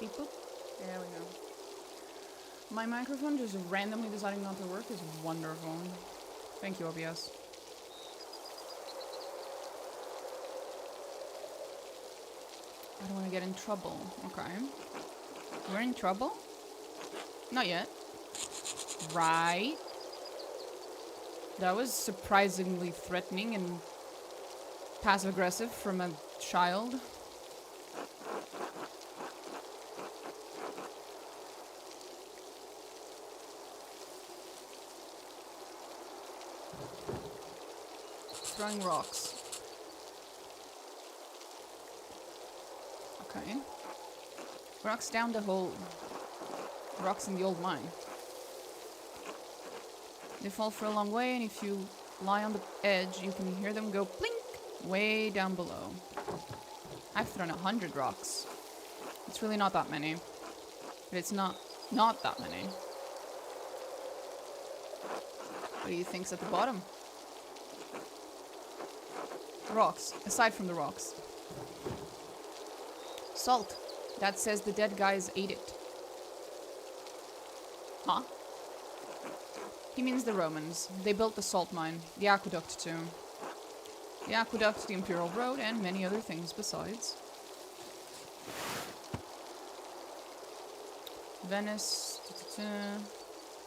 Beep boop. There we go. My microphone just randomly deciding not to work is wonderful. Thank you, OBS. I don't want to get in trouble. Okay. We're in trouble? Not yet. Right. That was surprisingly threatening and passive-aggressive from a child. Throwing rocks. Okay. Rocks down the hole. Rocks in the old mine. They fall for a long way, and if you lie on the edge, you can hear them go blink way down below. I've thrown 100 rocks. It's really not that many. But it's not that many. What do you think's at the bottom? Rocks. Aside from the rocks. Salt. That says the dead guys ate it. Huh? He means the Romans. They built the salt mine. The aqueduct too. The aqueduct, the Imperial Road, and many other things besides. Venice,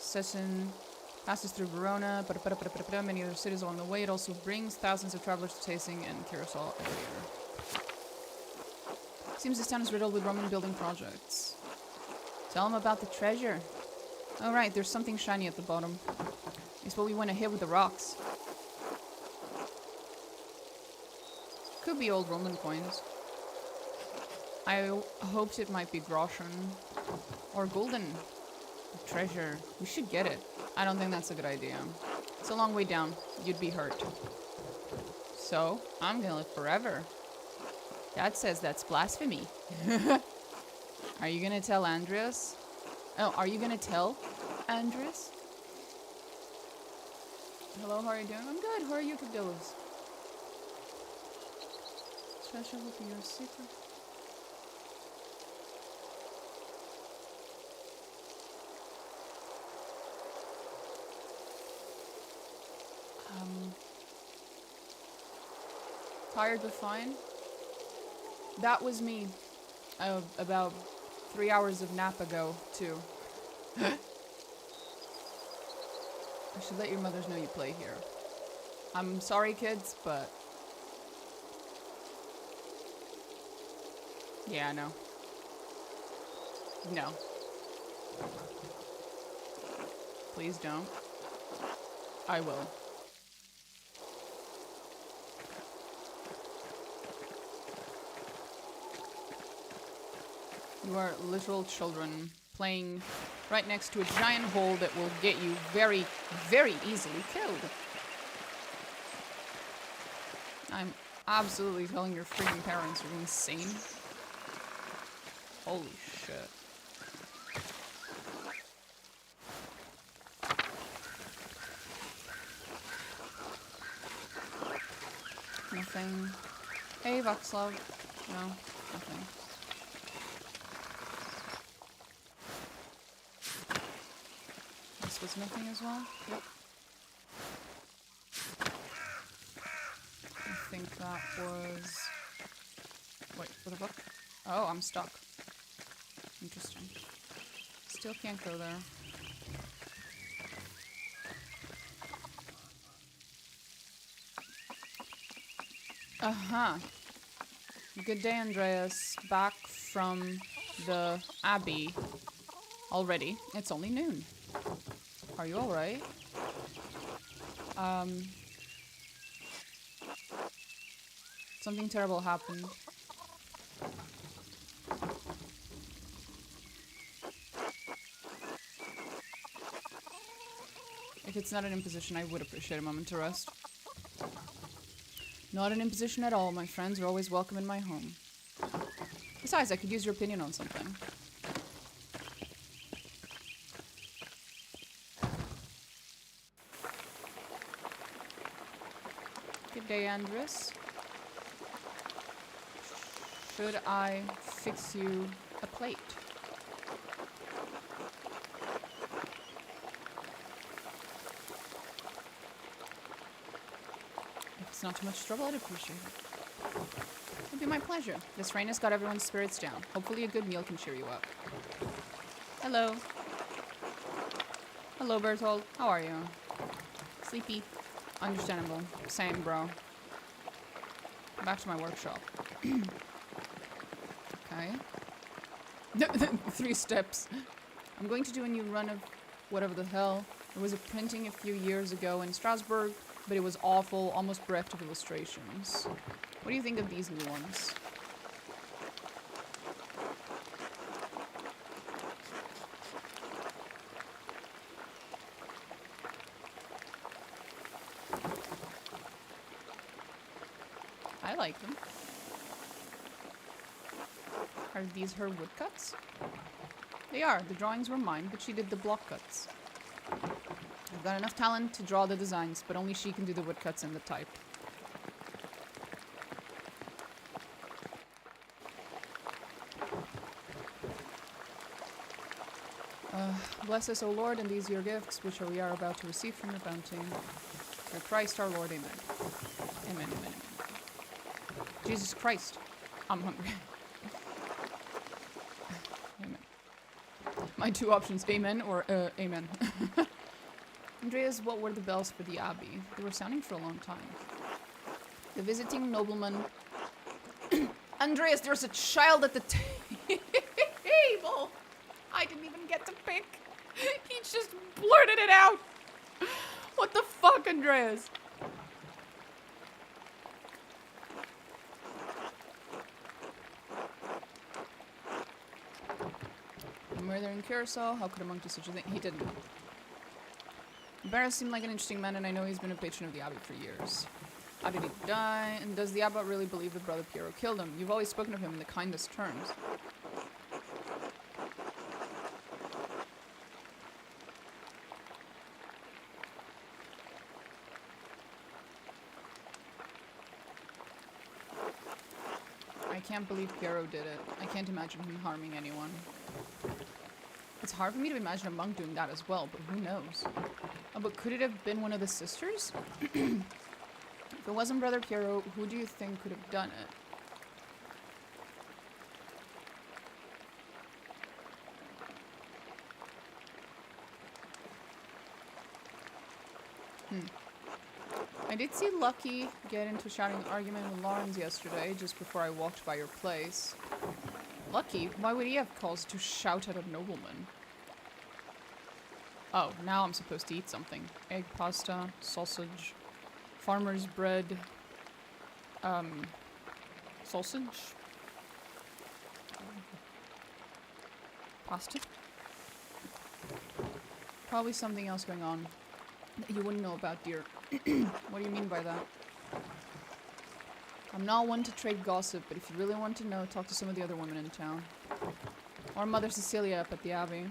Sessin, passes through Verona, many other cities along the way. It also brings thousands of travelers to Tasing and Curacao every year. Seems this town is riddled with Roman building projects. Tell them about the treasure. Oh right, there's something shiny at the bottom. It's what we want to hit with the rocks. Could be old Roman coins. I hoped it might be groschen. Or golden. Treasure. We should get it. I don't think that's a good idea. It's a long way down. You'd be hurt. So, I'm gonna live forever. Dad says that's blasphemy. Are you gonna tell Andreas? Oh, are you gonna tell Andreas? Hello, how are you doing? I'm good. How are you, Cabdillas? Special will be your secret. Tired but fine. That was me. About 3 hours of nap ago, too. I should let your mothers know you play here. I'm sorry, kids, but... Yeah, no. No. Please don't. I will. You are literal children playing right next to a giant hole that will get you very, very easily killed. I'm absolutely telling your freaking parents you're insane. Holy shit. Nothing. Hey, Voxlove. No, nothing. This was nothing as well? Yep. I think that was... Wait, what the fuck? Oh, I'm stuck. Interesting. Still can't go there. Uh-huh. Good day, Andreas. Back from the Abbey. Already. It's only noon. Are you alright? Something terrible happened. If it's not an imposition, I would appreciate a moment to rest. Not an imposition at all. My friends are always welcome in my home. Besides, I could use your opinion on something. Good day, Andreas. Should I fix you a plate. If it's not too much trouble, I'd appreciate it. It'd be my pleasure. This rain has got everyone's spirits down. Hopefully a good meal can cheer you up. Hello. Hello, Berthold. How are you? Sleepy. Understandable. Same, bro. Back to my workshop. Okay. 3 steps. I'm going to do a new run of whatever the hell. There was a printing a few years ago in Strasbourg, but it was awful, almost bereft of illustrations. What do you think of these new ones? I like them. Are these her woodcuts? They are. The drawings were mine, but she did the block cuts. I've got enough talent to draw the designs, but only she can do the woodcuts and the type. Bless us, O Lord, and these your gifts, which we are about to receive from your bounty. Through Christ our Lord, amen. Amen, amen, amen. Jesus Christ, I'm hungry. Amen. My 2 options, amen or amen. Andreas, what were the bells for the abbey? They were sounding for a long time. The visiting nobleman... Andreas, there's a child at the table! I didn't even get to pick. He just blurted it out. What the fuck, Andreas? A murder in Curacao? How could a monk do such a thing? He didn't. Barras seemed like an interesting man, and I know he's been a patron of the abbey for years. How did he die? And does the abbot really believe that Brother Piero killed him? You've always spoken of him in the kindest terms. I can't believe Piero did it. I can't imagine him harming anyone. It's hard for me to imagine a monk doing that as well, but who knows? Oh, but could it have been one of the sisters? If it wasn't Brother Piero, who do you think could have done it? I did see Lucky get into a shouting argument with Lawrence yesterday, just before I walked by your place. Lucky? Why would he have cause to shout at a nobleman? Oh, now I'm supposed to eat something. Egg pasta, sausage, farmer's bread, sausage, pasta. Probably something else going on that you wouldn't know about, dear. What do you mean by that? I'm not one to trade gossip, but if you really want to know, talk to some of the other women in town. Or Mother Cecilia up at the Abbey.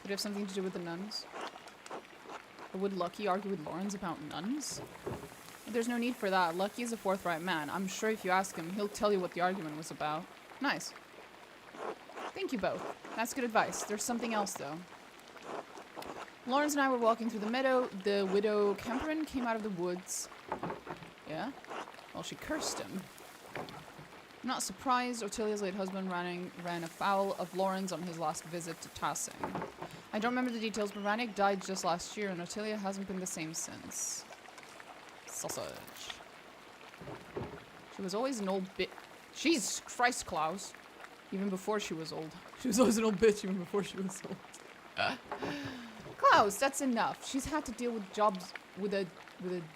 Could it have something to do with the nuns? Or would Lucky argue with Lawrence about nuns? There's no need for that. Lucky is a forthright man. I'm sure if you ask him, he'll tell you what the argument was about. Nice. Thank you both. That's good advice. There's something else, though. Lawrence and I were walking through the meadow. The widow Kemperin came out of the woods. Yeah? Well, she cursed him. I'm not surprised. Ottilia's late husband ran afoul of Lawrence on his last visit to Tassing. I don't remember the details, but Rannick died just last year, and Ottilia hasn't been the same since. Sausage. She was always an old bit. Jesus Christ, Klaus. Even before she was old. She was always an old bitch even before she was old. Klaus, that's enough. She's had to deal with jobs with a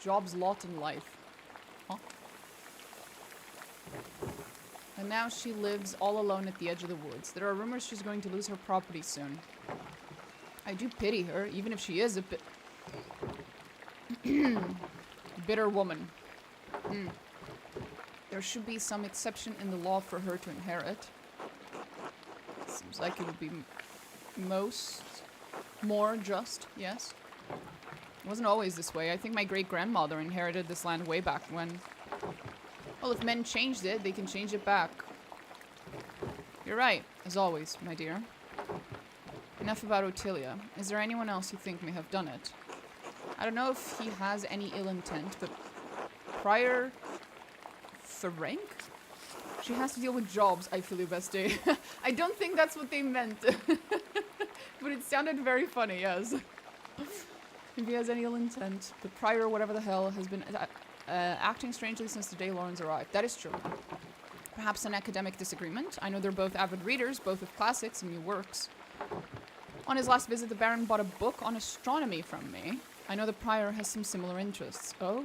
job's lot in life. Huh? And now she lives all alone at the edge of the woods. There are rumors she's going to lose her property soon. I do pity her, even if she is a bit bitter woman. There should be some exception in the law for her to inherit. Seems like it would be more just, yes. It wasn't always this way. I think my great-grandmother inherited this land way back when. Well, if men changed it, they can change it back. You're right, as always, my dear. Enough about Otilia. Is there anyone else you think may have done it? I don't know if he has any ill intent, but Prior Ferenc? She has to deal with jobs, I feel your best day. I don't think that's what they meant. But it sounded very funny, yes. If he has any ill intent, but Prior, whatever the hell, has been acting strangely since the day Lawrence arrived. That is true. Perhaps an academic disagreement. I know they're both avid readers, both of classics and new works. On his last visit, the Baron bought a book on astronomy from me. I know the Prior has some similar interests. Oh.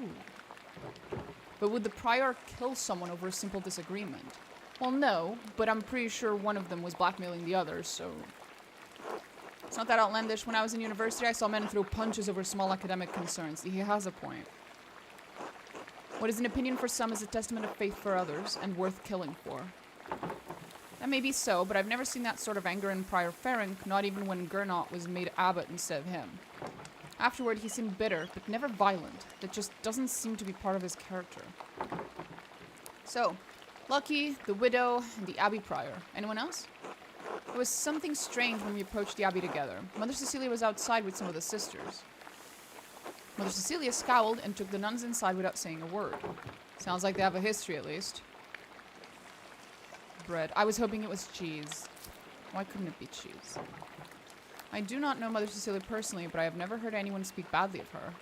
But would the Prior kill someone over a simple disagreement? Well, no, but I'm pretty sure one of them was blackmailing the other, so... It's not that outlandish. When I was in university, I saw men throw punches over small academic concerns. He has a point. What is an opinion for some is a testament of faith for others, and worth killing for. That may be so, but I've never seen that sort of anger in Prior Ferenc, not even when Gernot was made abbot instead of him. Afterward, he seemed bitter, but never violent. That just doesn't seem to be part of his character. So, Lucky, the widow, and the Abbey Prior. Anyone else? There was something strange when we approached the Abbey together. Mother Cecilia was outside with some of the sisters. Mother Cecilia scowled and took the nuns inside without saying a word. Sounds like they have a history, at least. Bread. I was hoping it was cheese. Why couldn't it be cheese? I do not know Mother Cecilia personally, but I have never heard anyone speak badly of her.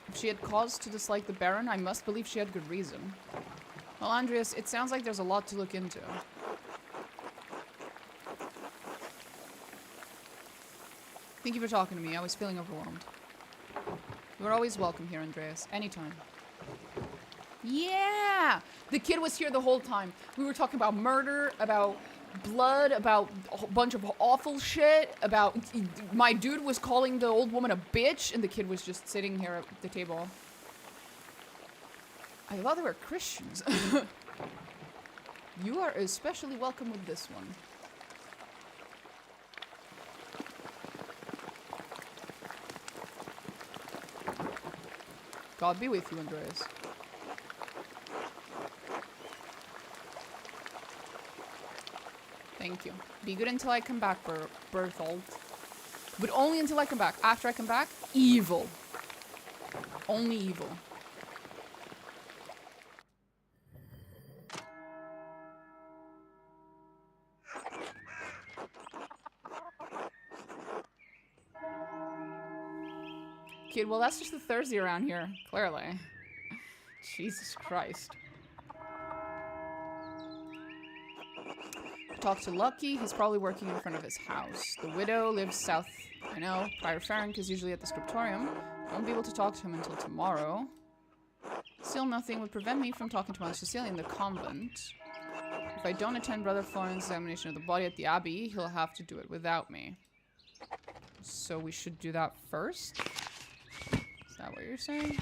If she had cause to dislike the Baron, I must believe she had good reason. Well, Andreas, it sounds like there's a lot to look into. Thank you for talking to me. I was feeling overwhelmed. You are always welcome here, Andreas. Anytime. Yeah! The kid was here the whole time. We were talking about murder, about blood, about a bunch of awful shit, about... My dude was calling the old woman a bitch, and the kid was just sitting here at the table. I thought they were Christians. You are especially welcome with this one. God be with you, Andreas. Thank you. Be good until I come back, Berthold. But only until I come back. After I come back, evil. Only evil. Kid, well, that's just a Thursday around here, clearly. Jesus Christ. Talk to Lucky, he's probably working in front of his house. The widow lives south, I know. Prior Ferenc is usually at the scriptorium. I won't be able to talk to him until tomorrow. Still, nothing would prevent me from talking to Mother Cecilia in the convent. If I don't attend Brother Florian's examination of the body at the Abbey, he'll have to do it without me. So we should do that first? Is that what you're saying?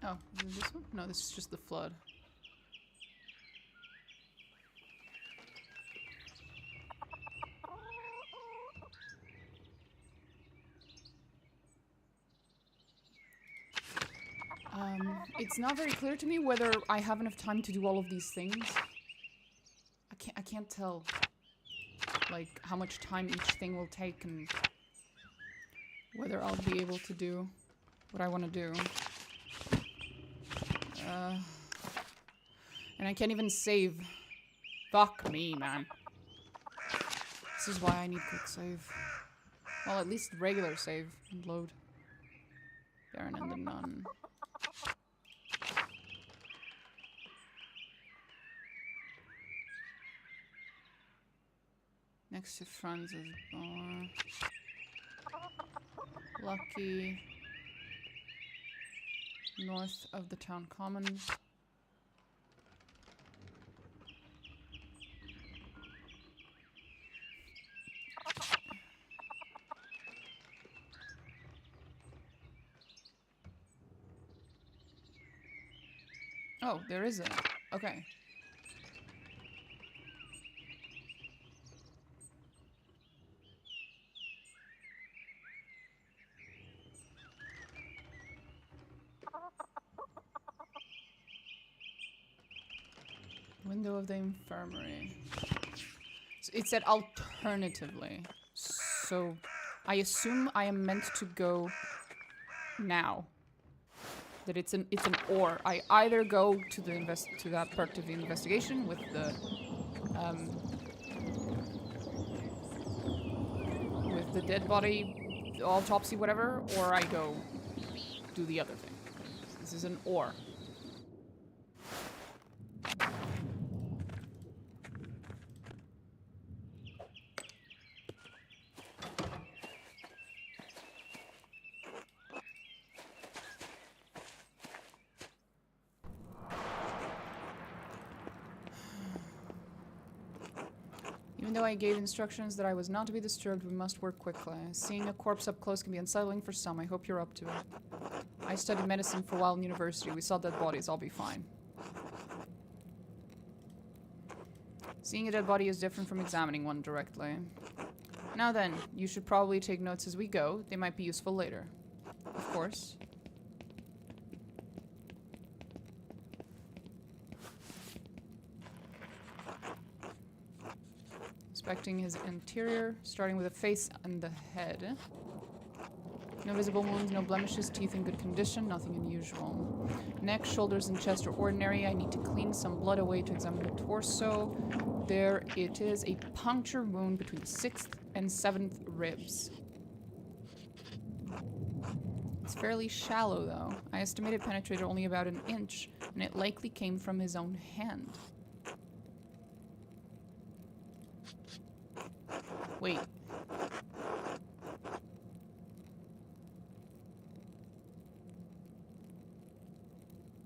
Oh, is it this one? No, this is just the flood. It's not very clear to me whether I have enough time to do all of these things. I can't tell, like, how much time each thing will take and whether I'll be able to do what I want to do. And I can't even save. Fuck me, man. This is why I need quick save. Well, at least regular save and load. Baron and the Nun. Next to Franz's bar. Lucky. North of the town common. Oh, there is a... Okay. Window of the infirmary. It said alternatively. So, I assume I am meant to go now. That it's an or. I either go to the to that part of the investigation with the dead body, the autopsy, whatever, or I go do the other thing. This is an or. Even though I gave instructions that I was not to be disturbed, we must work quickly. Seeing a corpse up close can be unsettling for some. I hope you're up to it. I studied medicine for a while in university. We saw dead bodies. I'll be fine. Seeing a dead body is different from examining one directly. Now then, you should probably take notes as we go. They might be useful later. Of course. Inspecting his interior, starting with the face and the head. No visible wounds, no blemishes, teeth in good condition, nothing unusual. Neck, shoulders, and chest are ordinary. I need to clean some blood away to examine the torso. There it is, a puncture wound between the 6th and 7th ribs. It's fairly shallow, though. I estimate it penetrated only about an inch, and it likely came from his own hand. Wait.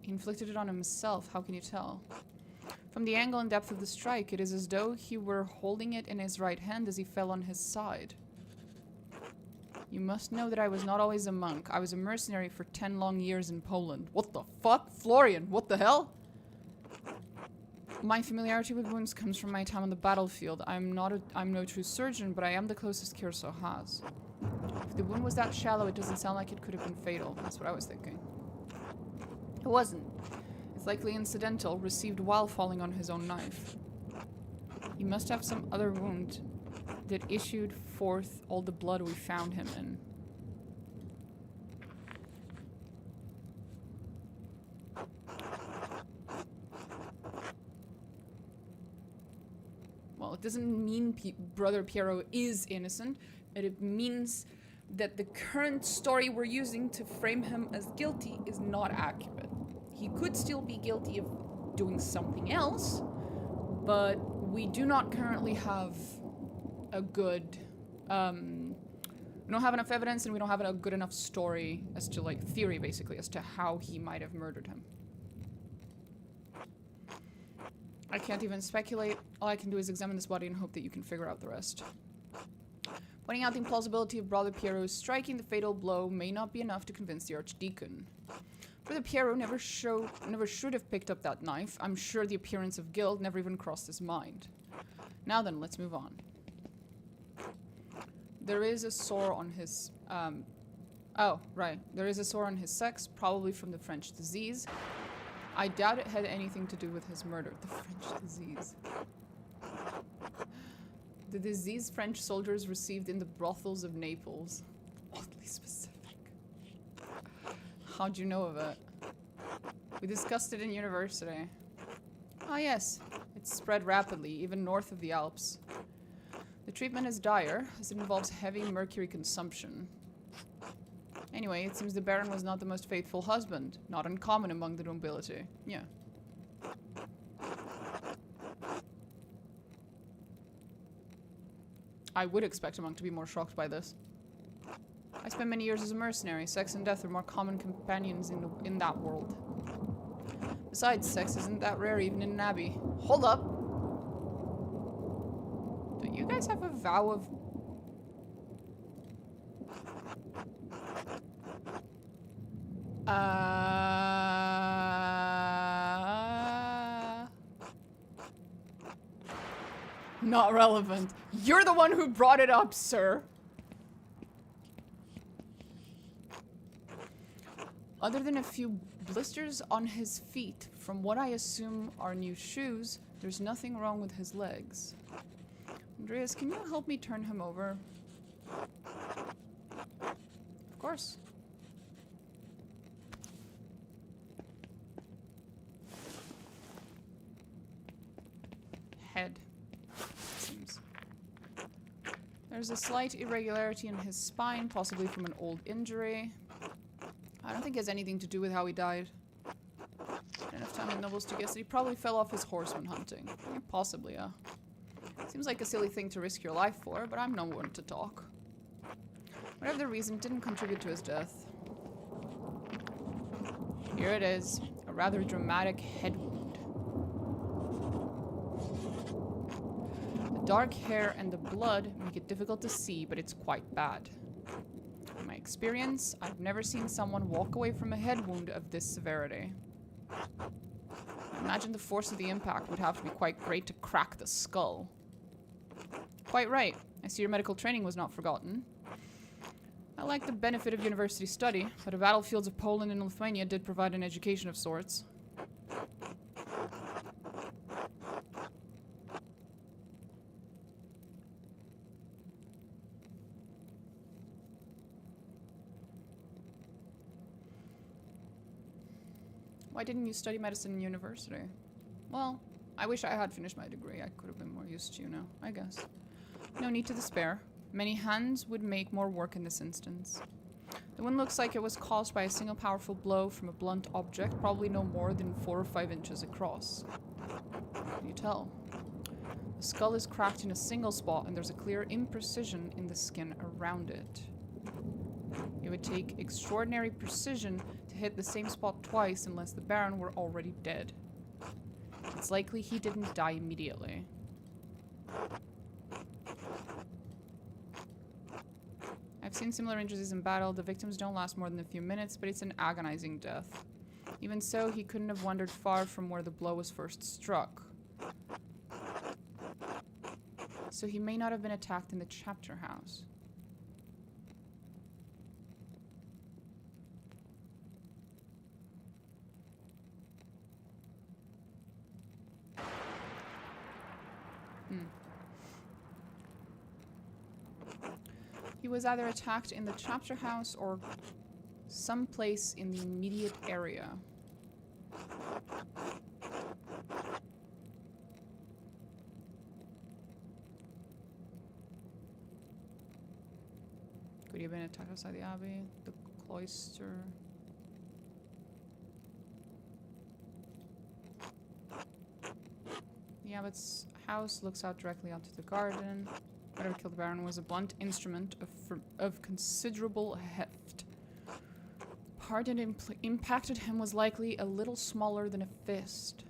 He inflicted it on himself. How can you tell? From the angle and depth of the strike, it is as though he were holding it in his right hand as he fell on his side. You must know that I was not always a monk. I was a mercenary for 10 long years in Poland. What the fuck? Florian, what the hell? My familiarity with wounds comes from my time on the battlefield. I'm no true surgeon, but I am the closest Kirso has. If the wound was that shallow, it doesn't sound like it could have been fatal. That's what I was thinking. It wasn't. It's likely incidental, received while falling on his own knife. He must have some other wound that issued forth all the blood we found him in. Well, it doesn't mean Brother Piero is innocent. It means that the current story we're using to frame him as guilty is not accurate. He could still be guilty of doing something else, but we do not currently have a good... we don't have enough evidence, and we don't have a good enough story as to, like, theory, basically, as to how he might have murdered him. I can't even speculate. All I can do is examine this body and hope that you can figure out the rest. Pointing out the implausibility of Brother Piero striking the fatal blow may not be enough to convince the Archdeacon. Brother Piero never should have picked up that knife. I'm sure the appearance of guilt never even crossed his mind. Now then, let's move on. There is a sore on his... oh, right. There is a sore on his sex, probably from the French disease. I doubt it had anything to do with his murder. The French disease. The disease French soldiers received in the brothels of Naples. Oddly specific. How'd you know of it? We discussed it in university. Ah, yes. It's spread rapidly, even north of the Alps. The treatment is dire, as it involves heavy mercury consumption. Anyway, it seems the Baron was not the most faithful husband. Not uncommon among the nobility. Yeah. I would expect a monk to be more shocked by this. I spent many years as a mercenary. Sex and death are more common companions in that world. Besides, sex isn't that rare even in an abbey. Hold up! Do you guys have a vow of... Not relevant. You're the one who brought it up, sir. Other than a few blisters on his feet, from what I assume are new shoes, there's nothing wrong with his legs. Andreas, can you help me turn him over? Of course. Head. Seems. There's a slight irregularity in his spine, possibly from an old injury. I don't think it has anything to do with how he died. Enough time in Nobles to guess that he probably fell off his horse when hunting. Yeah, possibly, yeah. Seems like a silly thing to risk your life for, but I'm no one to talk. Whatever the reason, didn't contribute to his death. Here it is. A rather dramatic head wound. The dark hair and the blood make it difficult to see, but it's quite bad. In my experience, I've never seen someone walk away from a head wound of this severity. I imagine the force of the impact would have to be quite great to crack the skull. Quite right. I see your medical training was not forgotten. I like the benefit of university study, but the battlefields of Poland and Lithuania did provide an education of sorts. Why didn't you study medicine in university? Well, I wish I had finished my degree. I could have been more used to you now, I guess. No need to despair. Many hands would make more work in this instance. The wound looks like it was caused by a single powerful blow from a blunt object, probably no more than 4 or 5 inches across. Can you tell? The skull is cracked in a single spot, and there's a clear imprecision in the skin around it. It would take extraordinary precision to hit the same spot twice unless the Baron were already dead. It's likely he didn't die immediately. I've seen similar injuries in battle. The victims don't last more than a few minutes, but it's an agonizing death. Even so, he couldn't have wandered far from where the blow was first struck. So he may not have been attacked in the chapter house. He was either attacked in the chapter house or someplace in the immediate area. Could he have been attacked outside the abbey? The cloister? The abbot's house looks out directly onto the garden. Whatever killed the Baron was a blunt instrument of considerable heft. The part that impacted him was likely a little smaller than a fist.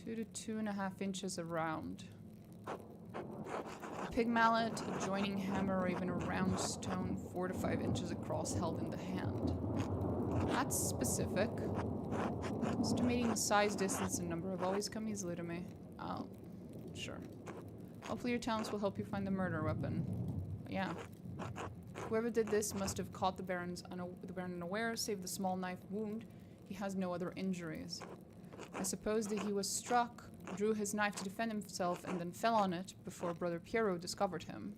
2 to 2.5 inches around. A pig mallet, a joining hammer, or even a round stone 4 to 5 inches across held in the hand. That's specific. Estimating the size, distance, and number have always come easily to me. Oh, sure. Hopefully your talents will help you find the murder weapon. But yeah. Whoever did this must have caught the Baron unaware, save the small knife wound. He has no other injuries. I suppose that he was struck, drew his knife to defend himself, and then fell on it before Brother Piero discovered him.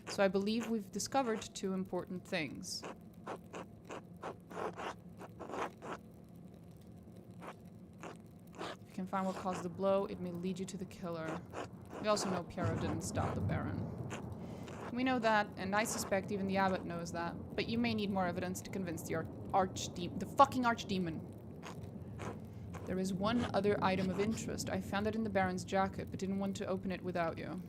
So I believe we've discovered 2 important things. If you can find what caused the blow, it may lead you to the killer. We also know Piero didn't stop the Baron. We know that, and I suspect even the abbot knows that, but you may need more evidence to convince the fucking archdemon. There is one other item of interest. I found it in the Baron's jacket, but didn't want to open it without you.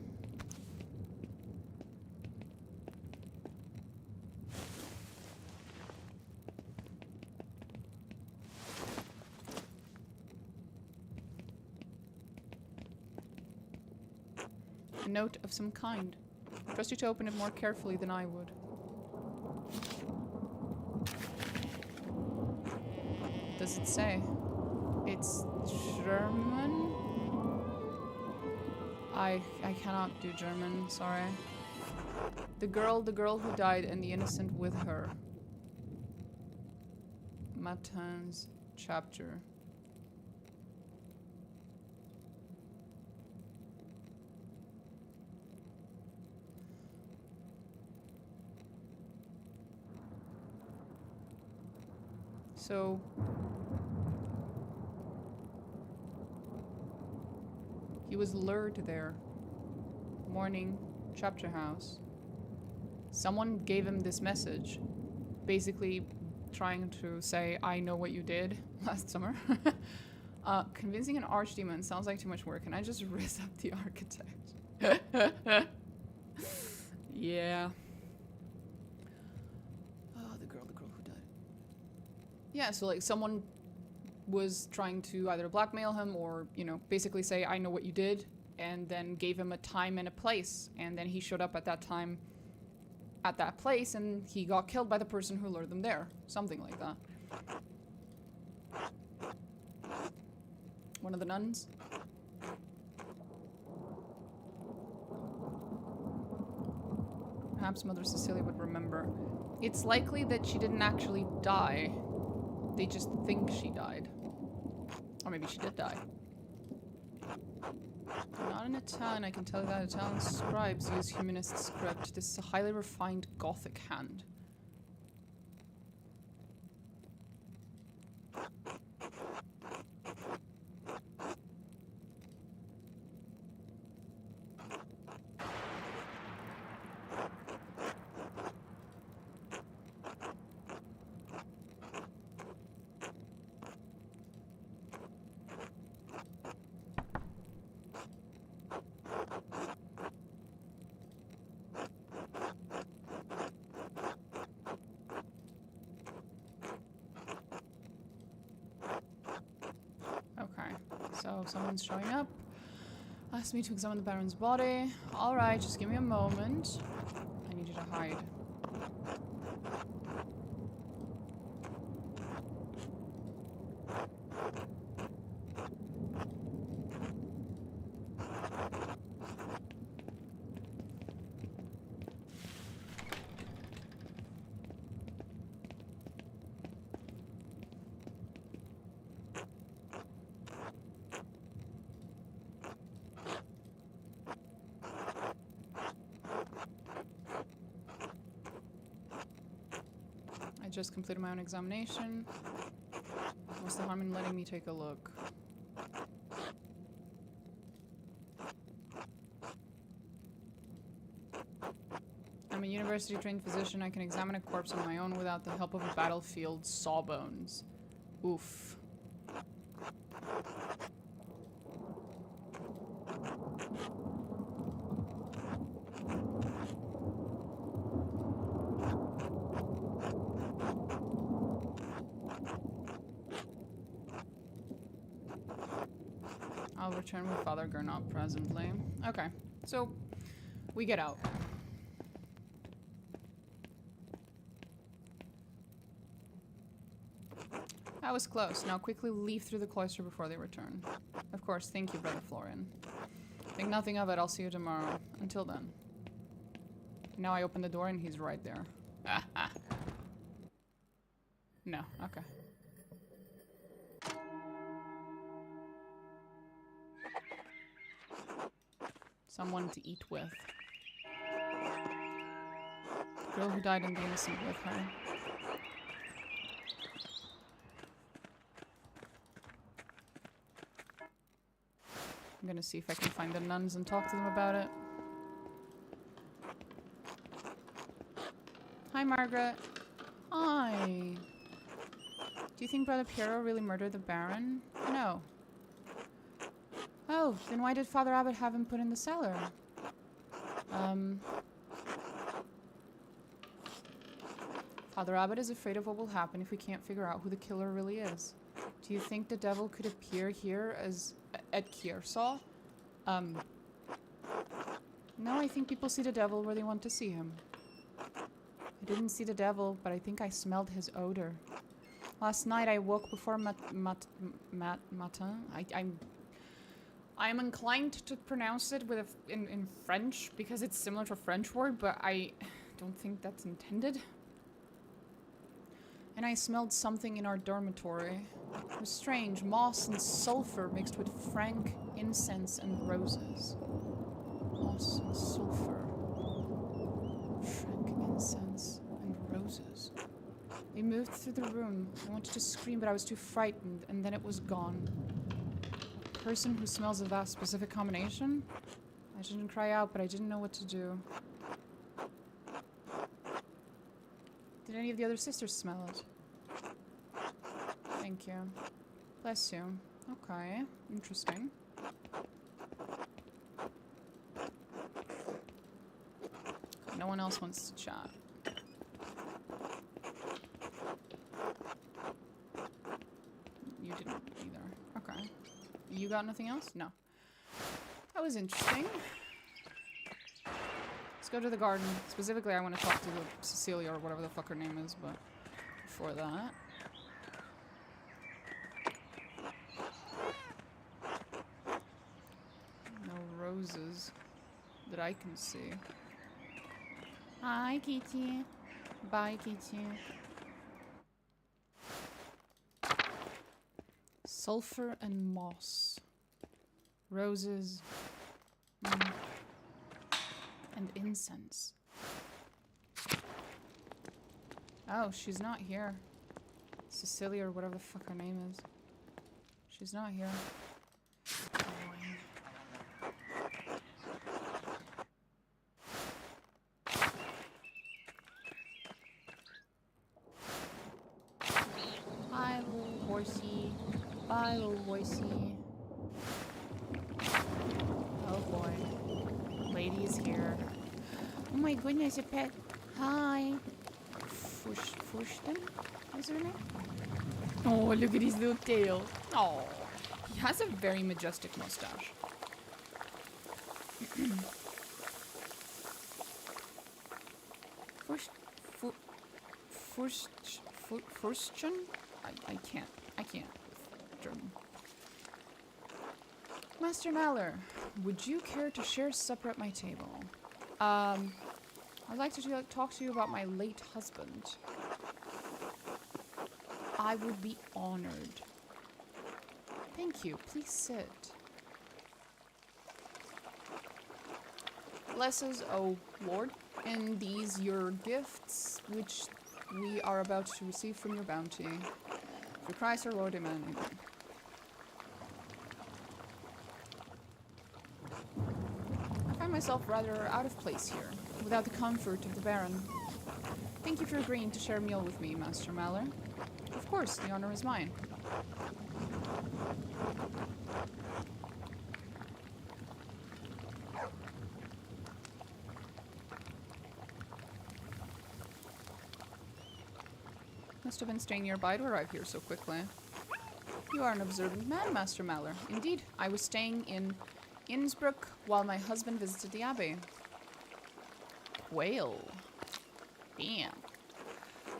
A note of some kind. Trust you to open it more carefully than I would. What does it say? It's German? I cannot do German, sorry. The girl who died and the innocent with her. Matin's chapter. So he was lured there. Morning, chapter house. Someone gave him this message, basically trying to say, I know what you did last summer. Convincing an archdemon sounds like too much work. Can I just riz up the architect? Yeah. Oh, the girl who died. Yeah, so like someone was trying to either blackmail him or, you know, basically say, I know what you did, and then gave him a time and a place. And then he showed up at that time, at that place, and he got killed by the person who lured them there. Something like that. One of the nuns? Perhaps Mother Cecilia would remember. It's likely that she didn't actually die. They just think she died. Or maybe she did die. Not in Italian, I can tell you that Italian scribes use humanist script. This is a highly refined Gothic hand. So someone's showing up. Asked me to examine the Baron's body. Alright, just give me a moment. I need you to hide. I just completed my own examination. What's the harm in letting me take a look? I'm a university-trained physician. I can examine a corpse on my own without the help of a battlefield sawbones. Oof. I'll return with Father Gernot presently. Okay, so we get out. That was close. Now quickly leave through the cloister before they return. Of course, thank you, Brother Florian. Think nothing of it. I'll see you tomorrow. Until then. Now I open the door and he's right there. No, okay. Someone to eat with. Girl who died and the innocent with her. I'm gonna see if I can find the nuns and talk to them about it. Hi, Margaret. Hi. Do you think Brother Piero really murdered the Baron? No. Oh, then why did Father Abbot have him put in the cellar? Father Abbot is afraid of what will happen if we can't figure out who the killer really is. Do you think the devil could appear here as at Kiersaw? No, I think people see the devil where they want to see him. I didn't see the devil, but I think I smelled his odor. Last night I woke before matin. I'm inclined to pronounce it with in French because it's similar to a French word, but I don't think that's intended. And I smelled something in our dormitory. It was strange, moss and sulfur mixed with frank incense and roses. Moss and sulfur. Frank incense and roses. We moved through the room. I wanted to scream, but I was too frightened, and then it was gone. A person who smells of that specific combination? I didn't cry out, but I didn't know what to do. Did any of the other sisters smell it? Thank you. Bless you. Okay. Interesting. No one else wants to chat. You didn't either. Okay. You got nothing else? No. That was interesting. Let's go to the garden. Specifically, I want to talk to Cecilia or whatever the fuck her name is, but before that... No roses that I can see. Hi, Kitty. Bye, Kitty. Sulfur and moss. Roses. And incense. Oh, she's not here. Cecilia or whatever the fuck her name is. She's not here. Hi, little horsey. Bye, little horsey. Oh boy. Lady is here. Oh my goodness, a pet. Hi. Fushton? What's her name? Oh, look at his little tail. Oh. He has a very majestic mustache. Furstchen? I can't with German. Master Maller, would you care to share supper at my table? I'd like to talk to you about my late husband. I would be honored. Thank you. Please sit. Bless us, O Lord, and these your gifts, which we are about to receive from your bounty. Through Christ our Lord, amen. I find myself rather out of place here, without the comfort of the Baron. Thank you for agreeing to share a meal with me, Master Maller. Of course, the honor is mine. Must have been staying nearby to arrive here so quickly. You are an observant man, Master Maller. Indeed, I was staying in Innsbruck while my husband visited the abbey. Whale. Damn.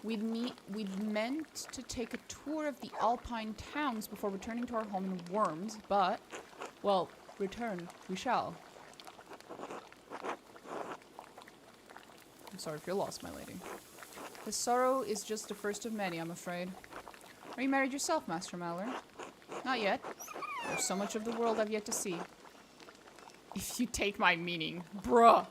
We'd meant to take a tour of the Alpine towns before returning to our home in Worms, but, well, return we shall. I'm sorry if you're lost, my lady. This sorrow is just the first of many, I'm afraid. Are you married yourself, Master Maller? Not yet. There's so much of the world I've yet to see. If you take my meaning, bruh.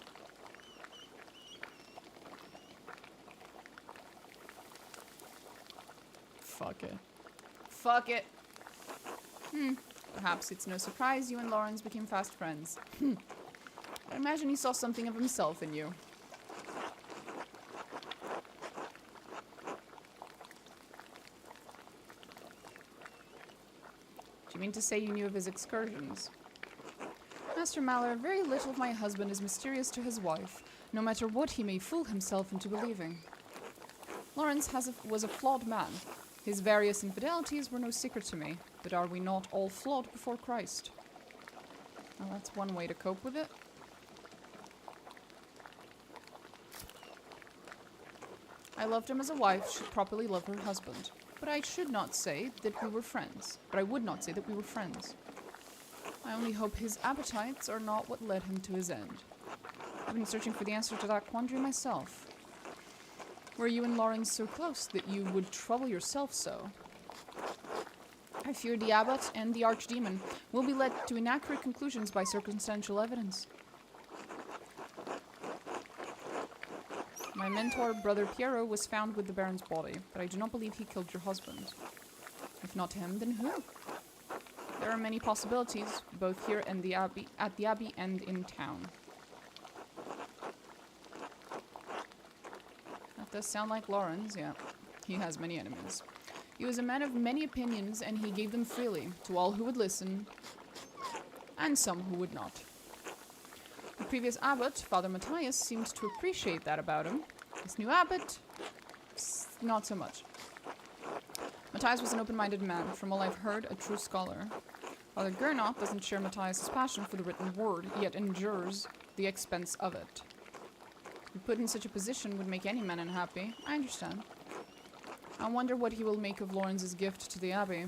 Fuck it. Fuck it. Perhaps it's no surprise you and Lawrence became fast friends. I imagine he saw something of himself in you. Do you mean to say you knew of his excursions? Master Mallory, very little of my husband is mysterious to his wife, no matter what he may fool himself into believing. Lawrence was a flawed man. His various infidelities were no secret to me, but are we not all flawed before Christ? Well, that's one way to cope with it. I loved him as a wife should properly love her husband, but I should not say that we were friends. But I would not say that we were friends. I only hope his appetites are not what led him to his end. I've been searching for the answer to that quandary myself. Were you and Lawrence so close that you would trouble yourself so? I fear the abbot and the archdemon will be led to inaccurate conclusions by circumstantial evidence. My mentor, Brother Piero, was found with the Baron's body, but I do not believe he killed your husband. If not him, then who? There are many possibilities, both here and at the Abbey and in town. That does sound like Lawrence, yeah. He has many enemies. He was a man of many opinions, and he gave them freely, to all who would listen, and some who would not. The previous abbot, Father Matthias, seemed to appreciate that about him. This new abbot, not so much. Matthias was an open-minded man, from all I've heard, a true scholar. Father Gernot doesn't share Matthias' passion for the written word, yet endures the expense of it. To be put in such a position would make any man unhappy. I understand. I wonder what he will make of Lawrence's gift to the Abbey.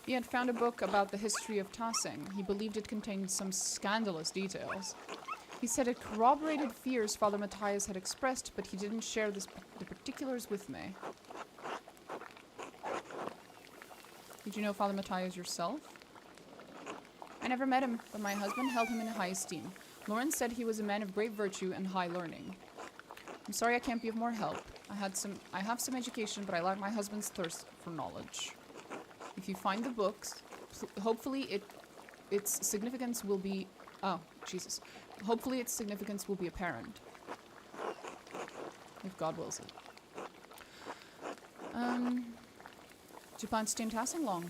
He had found a book about the history of Tassing. He believed it contained some scandalous details. He said it corroborated fears Father Matthias had expressed, but he didn't share the particulars with me. Did you know Father Matthias yourself? I never met him, but my husband held him in high esteem. Lawrence said he was a man of great virtue and high learning. I'm sorry I can't be of more help. I have some education, but I lack my husband's thirst for knowledge. If you find the books, hopefully its significance will be... Oh, Jesus. Hopefully its significance will be apparent. If God wills it. Do you plan to stay in Tassing long?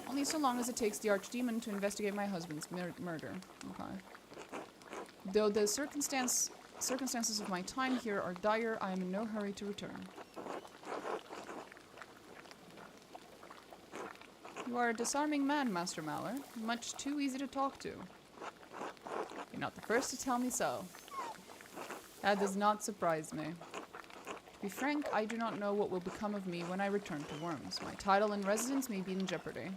Only so long as it takes the archdemon to investigate my husband's murder. Okay. Though the circumstances of my time here are dire, I am in no hurry to return. You are a disarming man, Master Mallory. Much too easy to talk to. You're not the first to tell me so. That does not surprise me. To be frank, I do not know what will become of me when I return to Worms. My title and residence may be in jeopardy.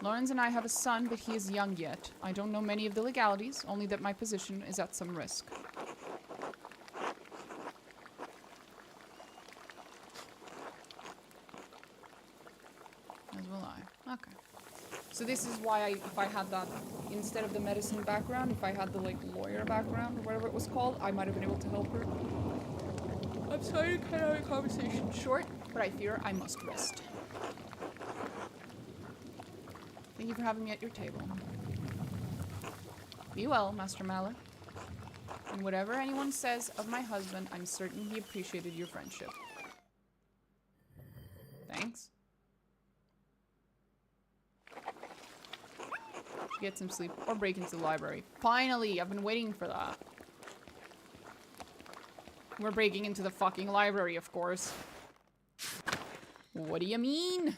Lawrence and I have a son, but he is young yet. I don't know many of the legalities, only that my position is at some risk. As will I. Okay. So this is why if I had that, instead of the medicine background, if I had the, like, lawyer background, or whatever it was called, I might have been able to help her. I'm sorry to cut our conversation short, but I fear I must rest. Thank you for having me at your table. Be well, Master Mallory. And whatever anyone says of my husband, I'm certain he appreciated your friendship. Thanks. Should get some sleep or break into the library. Finally! I've been waiting for that. We're breaking into the fucking library, of course. What do you mean?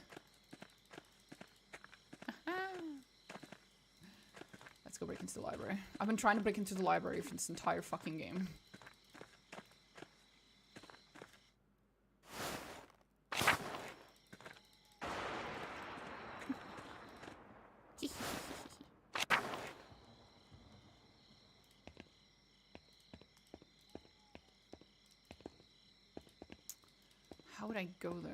Let's go break into the library. I've been trying to break into the library for this entire fucking game. How would I go there?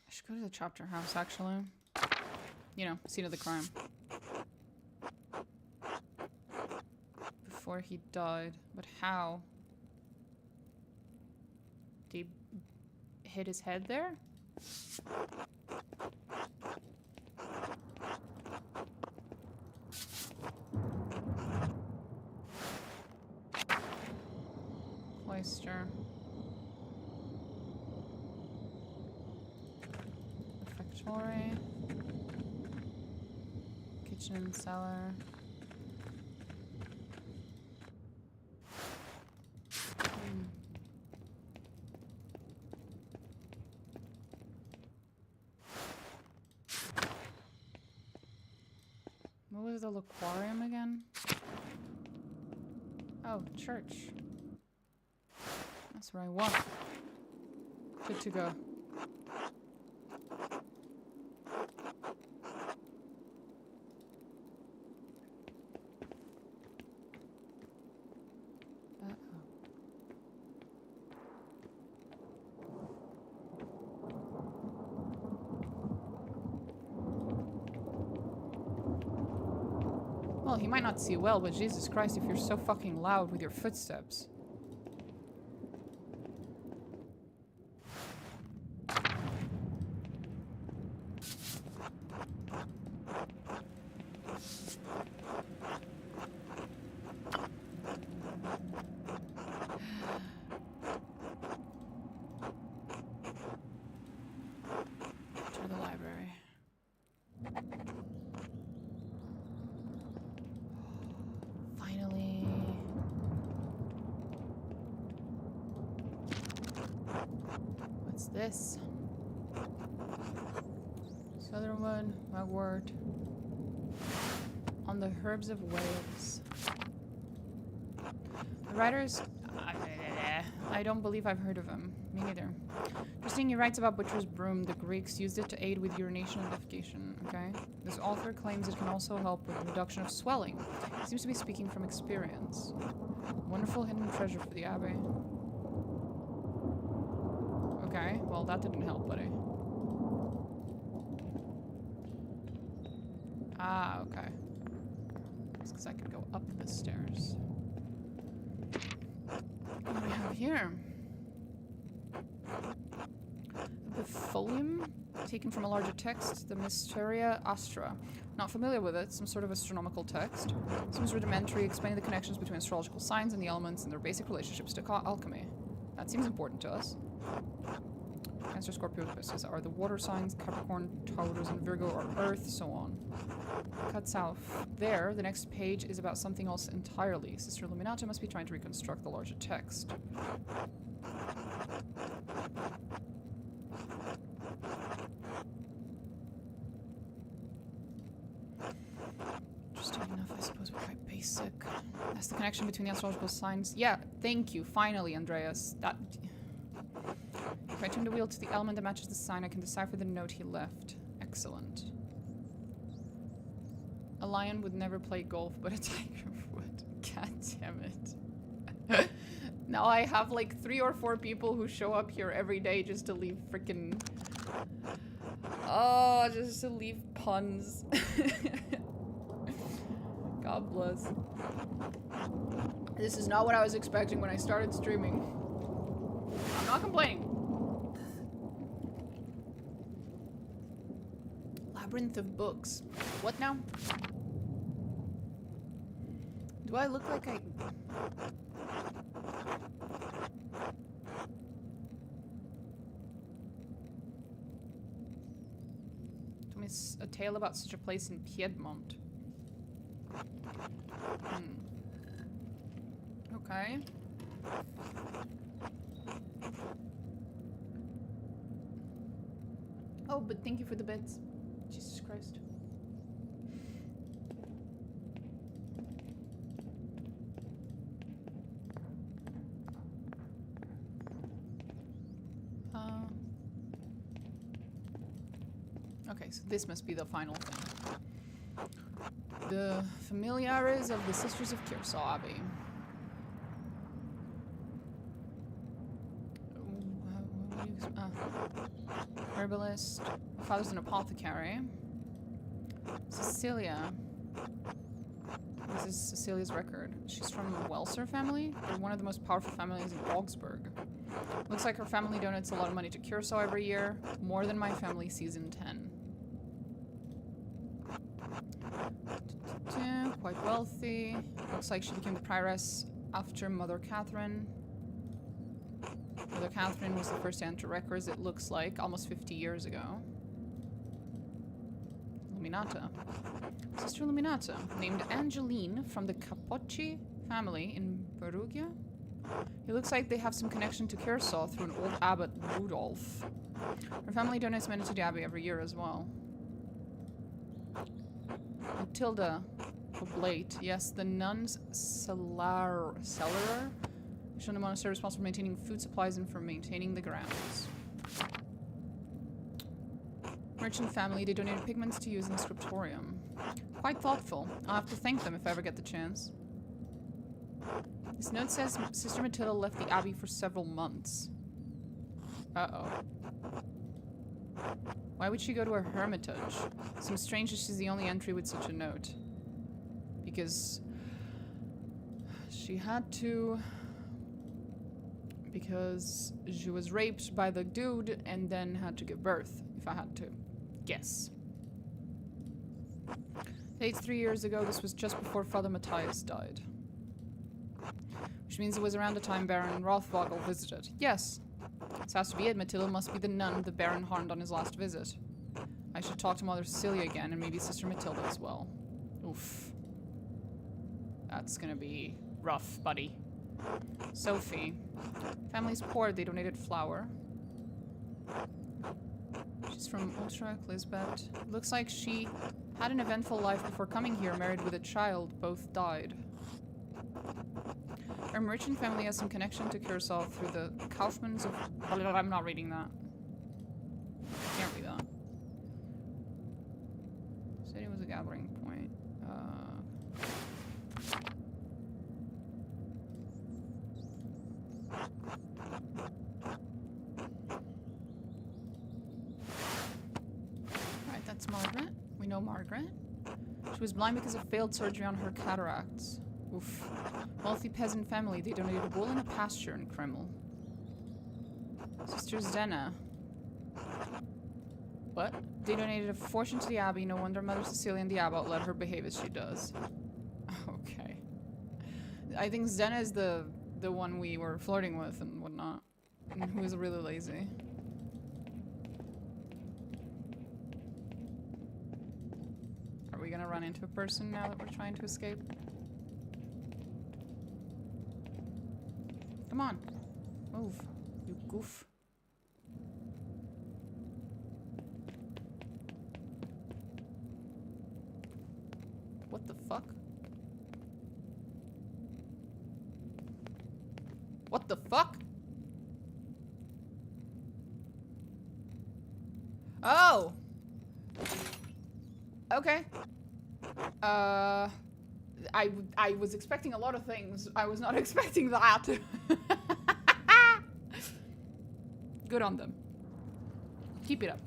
I should go to the chapter house, actually. You know, scene of the crime. Before he died. But how? They hit his head there? Cloister. Refectory. Kitchen and cellar. What was the aquarium again? Oh, church. That's where I want. Good to go. Well, he might not see well, but Jesus Christ, if you're so fucking loud with your footsteps. To the library. Finally. What's this? Southernwood, Mugwort. On the Herbs of Wales. The writers... I don't believe I've heard of him. Me neither. Interesting, he writes about butcher's broom. The Greeks used it to aid with urination and defecation. Okay. This author claims it can also help with the reduction of swelling. He seems to be speaking from experience. Wonderful hidden treasure for the abbey. Okay, well that didn't help, buddy. Ah, okay. It's because I could go up the stairs. What do we have here? The folium, taken from a larger text, the Mysteria Astra. Not familiar with it, some sort of astronomical text. Seems rudimentary, explaining the connections between astrological signs and the elements and their basic relationships to alchemy. That seems important to us. Cancer, Scorpio, Pisces are the water signs, Capricorn, Taurus, and Virgo are Earth, so on. Cut south. There, the next page is about something else entirely. Sister Illuminata must be trying to reconstruct the larger text. Interesting enough, I suppose we're quite basic. That's the connection between the astrological signs. Yeah, thank you, finally, Andreas. That... If I turn the wheel to the element that matches the sign, I can decipher the note he left. Excellent. A lion would never play golf, but a tiger would. God damn it. Now I have like 3 or 4 people who show up here every day just to leave freaking... Oh, just to leave puns. God bless. This is not what I was expecting when I started streaming. I'm not complaining. Labyrinth of books. What now? Do I look like I... Told me it's a tale about such a place in Piedmont. Okay. Oh, but thank you for the bits. Jesus Christ. Okay, so this must be the final thing. The familiares of the Sisters of Kearsarge Abbey. Herbalist. My father's an apothecary. Cecilia. This is Cecilia's record. She's from the Welser family. They're one of the most powerful families in Augsburg. Looks like her family donates a lot of money to Curacao every year. More than my family season 10. Quite wealthy. Looks like she became the prioress after Mother Catherine. Mother Catherine was the first to enter records, it looks like, almost 50 years ago. Luminata. Sister Luminata, named Angeline from the Capocci family in Perugia. It looks like they have some connection to Curacao through an old abbot, Rudolph. Her family donates money to the abbey every year as well. Matilda Oblate. Yes, the nuns cellarer shown the monastery responsible for maintaining food supplies and for maintaining the grounds. Merchant family, they donated pigments to use in the scriptorium. Quite thoughtful. I'll have to thank them if I ever get the chance. This note says Sister Matilda left the abbey for several months. Uh-oh. Why would she go to a hermitage? Seems strange that she's the only entry with such a note. Because she had to... Because she was raped by the dude and then had to give birth, if I had to guess. Dates 3 years ago, this was just before Father Matthias died. Which means it was around the time Baron Rothvogel visited. Yes. This has to be it. Matilda must be the nun the Baron harmed on his last visit. I should talk to Mother Cecilia again, and maybe Sister Matilda as well. Oof. That's gonna be rough, buddy. Sophie. Family's poor, they donated flour. She's from Utrecht, Lisbeth. Looks like she had an eventful life before coming here, married with a child. Both died. Our merchant family has some connection to Curacao through the Kaufmans of... I'm not reading that. Can't read that. City was a gathering point. Alright, that's Margaret. We know Margaret. She was blind because of failed surgery on her cataracts. Oof. Wealthy peasant family. They donated a bull and a pasture in Kreml. Sister Zena. What? They donated a fortune to the abbey. No wonder Mother Cecilia and the abbot let her behave as she does. Okay. I think Zena is the one we were flirting with and whatnot. And who is really lazy. Are we gonna run into a person now that we're trying to escape? Come on. Move. You goof. What the fuck? What the fuck? Oh! Okay. I was expecting a lot of things. I was not expecting that. Good on them. Keep it up.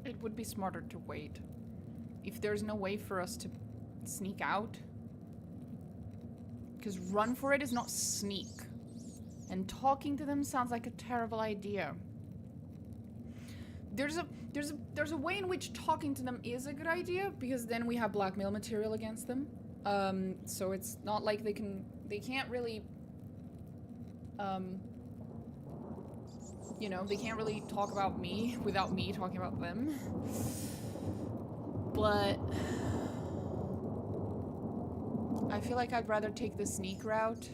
It would be smarter to wait. If there's no way for us to sneak out. Because run for it is not sneak. And talking to them sounds like a terrible idea. There's a way in which talking to them is a good idea, because then we have blackmail material against them. So it's not like they can't really, you know, they can't really talk about me without me talking about them. But I feel like I'd rather take the sneak route.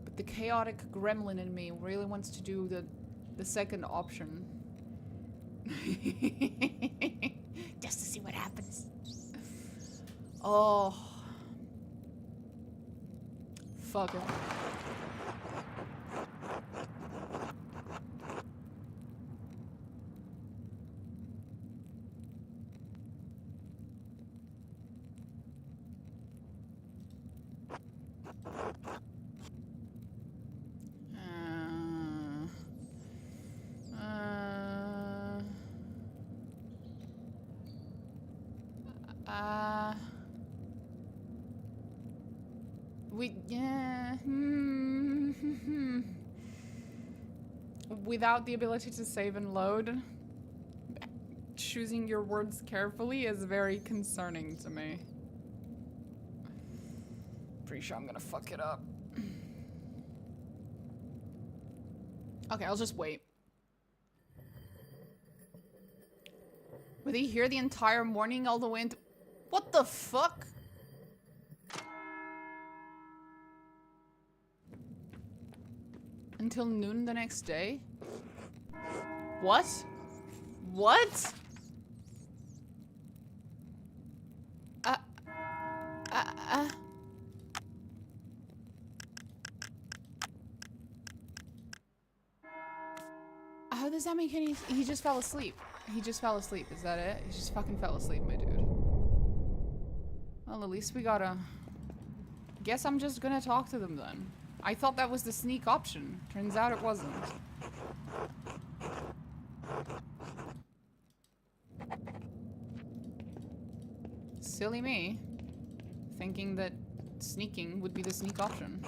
But the chaotic gremlin in me really wants to do the second option. Just to see what happens. Oh. Fuck it. Without the ability to save and load, choosing your words carefully is very concerning to me. Pretty sure I'm gonna fuck it up. Okay, I'll just wait. Were they here the entire morning all the way into... What the fuck? Until noon the next day? What? What? How does that make any... He just fell asleep. He just fell asleep. Is that it? He just fucking fell asleep, my dude. Well, at least we gotta... Guess I'm just gonna talk to them then. I thought that was the sneak option. Turns out it wasn't. Silly me. Thinking that sneaking would be the sneak option.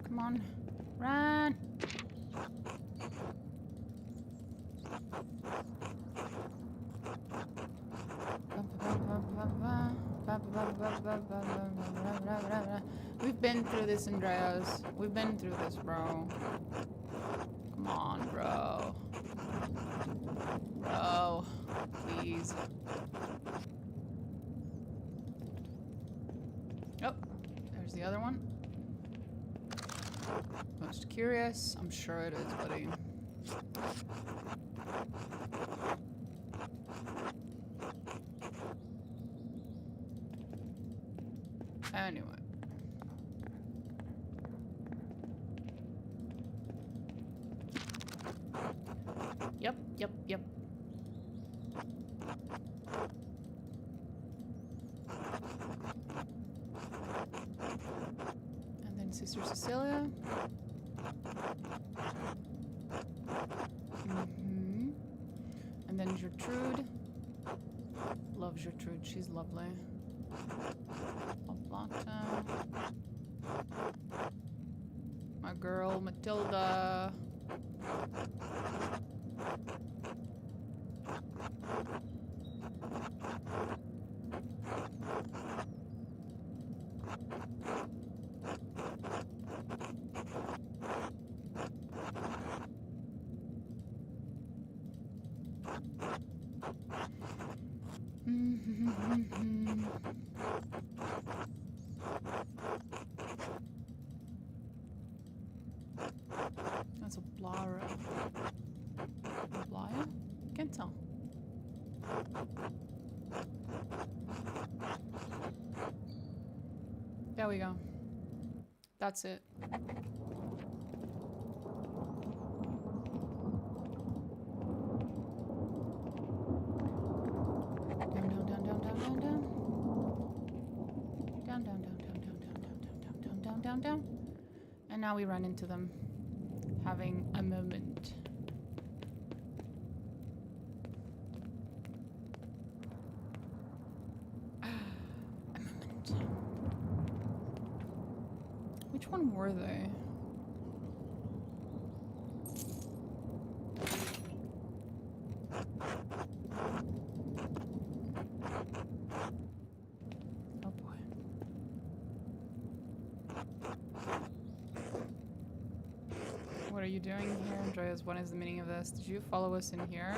Come on. Run! We've been through this, Andreas. We've been through this, bro. Come on, bro. Bro. Please. Oh, there's the other one. Most curious. I'm sure it is, buddy. Anyway. Yep. And then Sister Cecilia. And then Gertrude. Love Gertrude, she's lovely. Oblata. My girl, Matilda. That's a Blara. Blaya? Can't tell. There we go. That's it. Down. And now we run into them. Having a moment. A moment. Which one were they? Oh boy. What are you doing here, Andreas? What is the meaning of this? Did you follow us in here?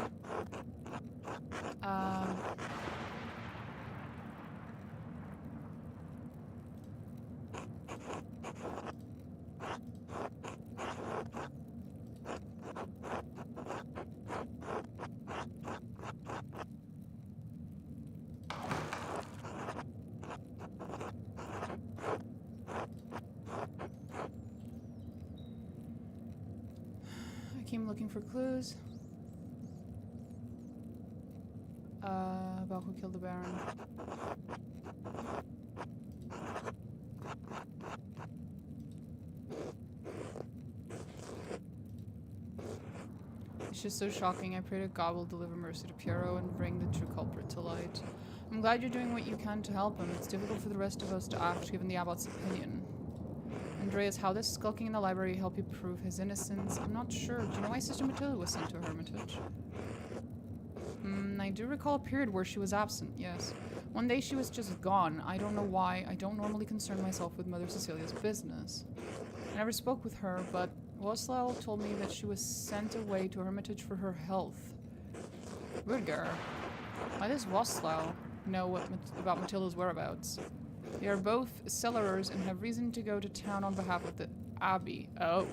I came looking for clues. About who killed the Baron. It's just so shocking. I pray to God will deliver mercy to Piero and bring the true culprit to light. I'm glad you're doing what you can to help him. It's difficult for the rest of us to act, given the abbot's opinion. Andreas, how does skulking in the library help you prove his innocence? I'm not sure. Do you know why Sister Matilda was sent to a hermitage? I do recall a period where she was absent, yes. One day she was just gone. I don't know why. I don't normally concern myself with Mother Cecilia's business. I never spoke with her, but Waslaw told me that she was sent away to a hermitage for her health. Rudger, why does Waslaw know about Matilda's whereabouts? They are both cellars and have reason to go to town on behalf of the Abbey. Oh.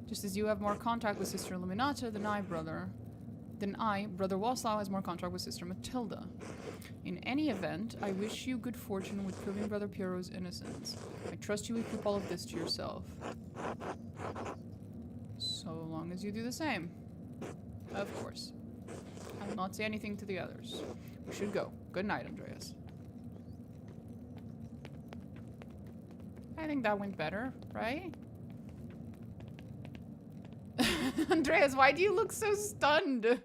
Just as you have more contact with Sister Illuminata than I, Brother Waslaw has more contact with Sister Matilda. In any event, I wish you good fortune with proving Brother Piero's innocence. I trust you will keep all of this to yourself. So long as you do the same. Of course. I will not say anything to the others. We should go. Good night, Andreas. I think that went better, right? Andreas, why do you look so stunned?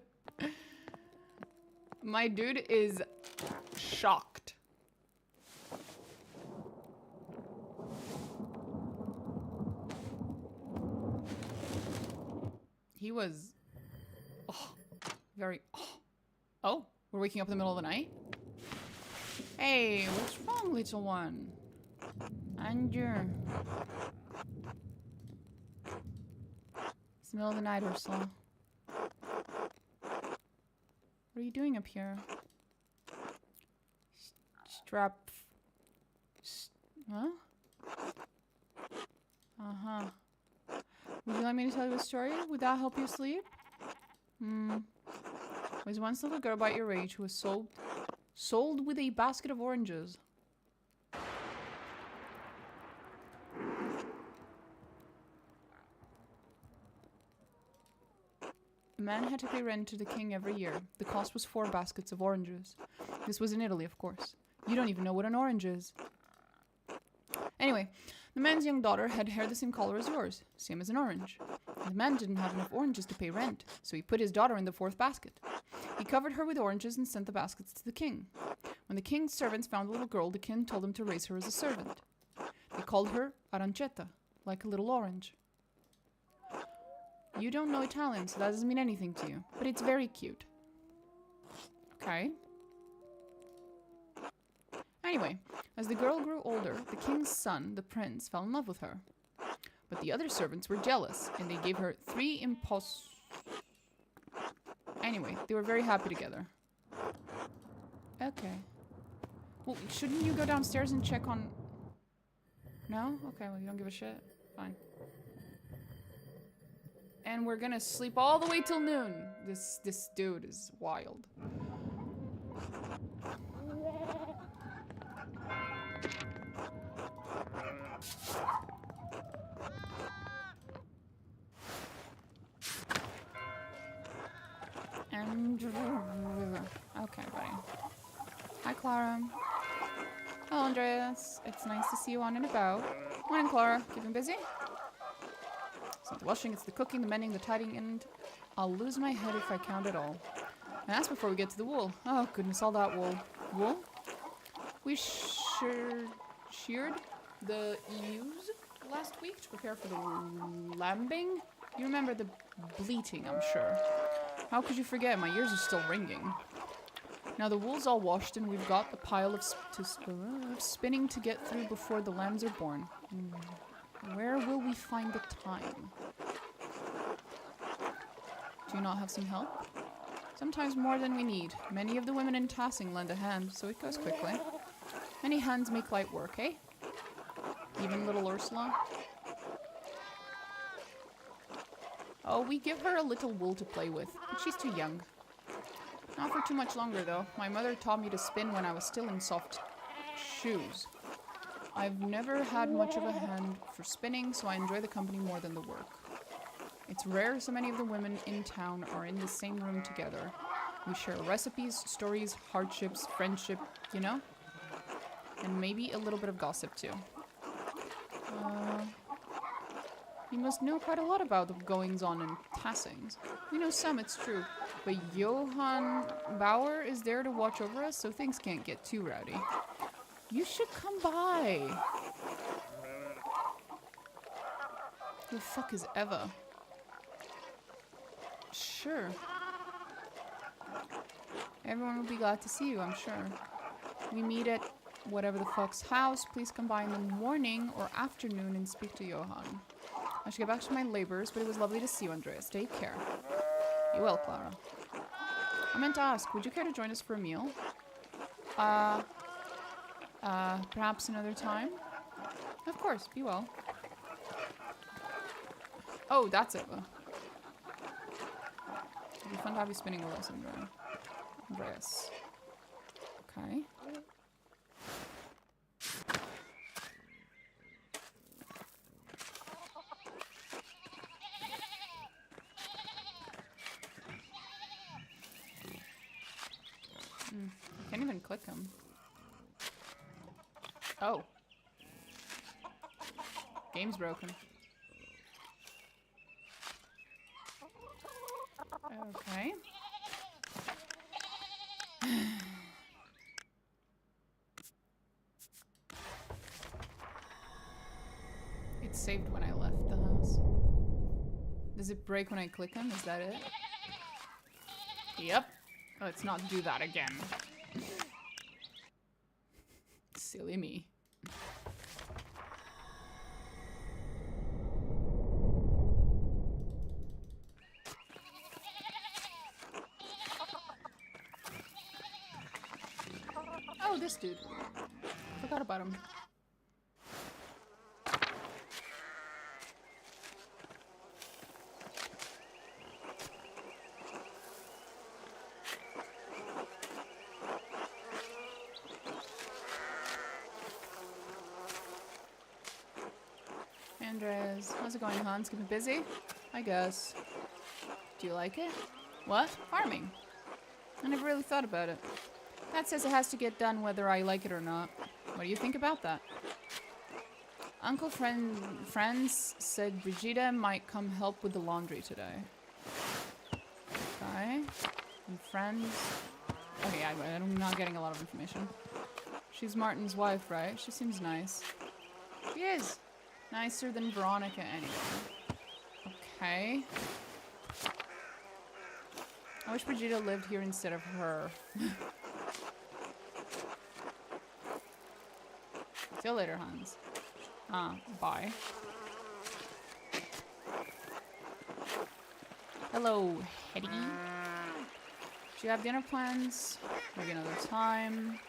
My dude is shocked. He was very oh, we're waking up in the middle of the night? Hey, what's wrong, little one? Andrew. It's the middle of the night, Ursula. What are you doing up here? Huh? Uh-huh. Would you like me to tell you a story? Would that help you sleep? There was once a little girl about your age who was sold with a basket of oranges. The man had to pay rent to the king every year. The cost was 4 baskets of oranges. This was in Italy, of course. You don't even know what an orange is. Anyway, the man's young daughter had hair the same color as yours, same as an orange. The man didn't have enough oranges to pay rent, so he put his daughter in the 4th basket. He covered her with oranges and sent the baskets to the king. When the king's servants found the little girl, the king told them to raise her as a servant. They called her Arancetta, like a little orange. You don't know Italian, so that doesn't mean anything to you, but it's very cute. Okay. Anyway, as the girl grew older, the king's son, the prince, fell in love with her. But the other servants were jealous, and they gave her 3 Anyway, they were very happy together. Okay. Well, shouldn't you go downstairs and check on... No? Okay, well, you don't give a shit? Fine. And we're gonna sleep all the way till noon. This dude is wild. And okay, buddy. Hi, Clara. Hello, Andreas. It's nice to see you on and about. Morning, Clara. Keeping busy? It's not the washing, it's the cooking, the mending, the tidying, and I'll lose my head if I count it all. And that's before we get to the wool. Oh, goodness, all that wool. Wool? We sheared the ewes last week to prepare for the lambing. You remember the bleating, I'm sure. How could you forget? My ears are still ringing. Now the wool's all washed and we've got a pile of spinning to get through before the lambs are born. Where will we find the time? Do you not have some help? Sometimes more than we need. Many of the women in Tassing lend a hand, so it goes quickly. Many hands make light work, eh? Even little Ursula? Oh, we give her a little wool to play with, but she's too young. Not for too much longer, though. My mother taught me to spin when I was still in soft shoes. I've never had much of a hand for spinning, so I enjoy the company more than the work. It's rare so many of the women in town are in the same room together. We share recipes, stories, hardships, friendship, you know? And maybe a little bit of gossip too. You must know quite a lot about the goings-on in Tassings. We know some, it's true. But Johann Bauer is there to watch over us, so things can't get too rowdy. You should come by. Who the fuck is Eva? Sure. Everyone will be glad to see you, I'm sure. We meet at whatever the fuck's house. Please come by in the morning or afternoon and speak to Johann. I should get back to my labors, but it was lovely to see you, Andreas. Take care. You will, Clara. I meant to ask, would you care to join us for a meal? Perhaps another time? Of course, be well. Oh, that's it. It'd be fun to have you spinning with us, Andreas. Okay. I can't even click him. Oh. Game's broken. Okay. It saved when I left the house. Does it break when I click him? Is that it? Yep. Let's not do that again. Silly me. Oh, this dude. Forgot about him. Andreas, how's it going, Hans? Keep it busy? I guess. Do you like it? What? Farming. I never really thought about it. That says it has to get done whether I like it or not. What do you think about that? Uncle Franz said Brigida might come help with the laundry today. Okay. And Franz... Okay, I'm not getting a lot of information. She's Martin's wife, right? She seems nice. She is. Nicer than Veronica anyway. Okay. I wish Brigida lived here instead of her. See you later, Hans. Bye. Hello, Hetty. Do you have dinner plans? Maybe another time.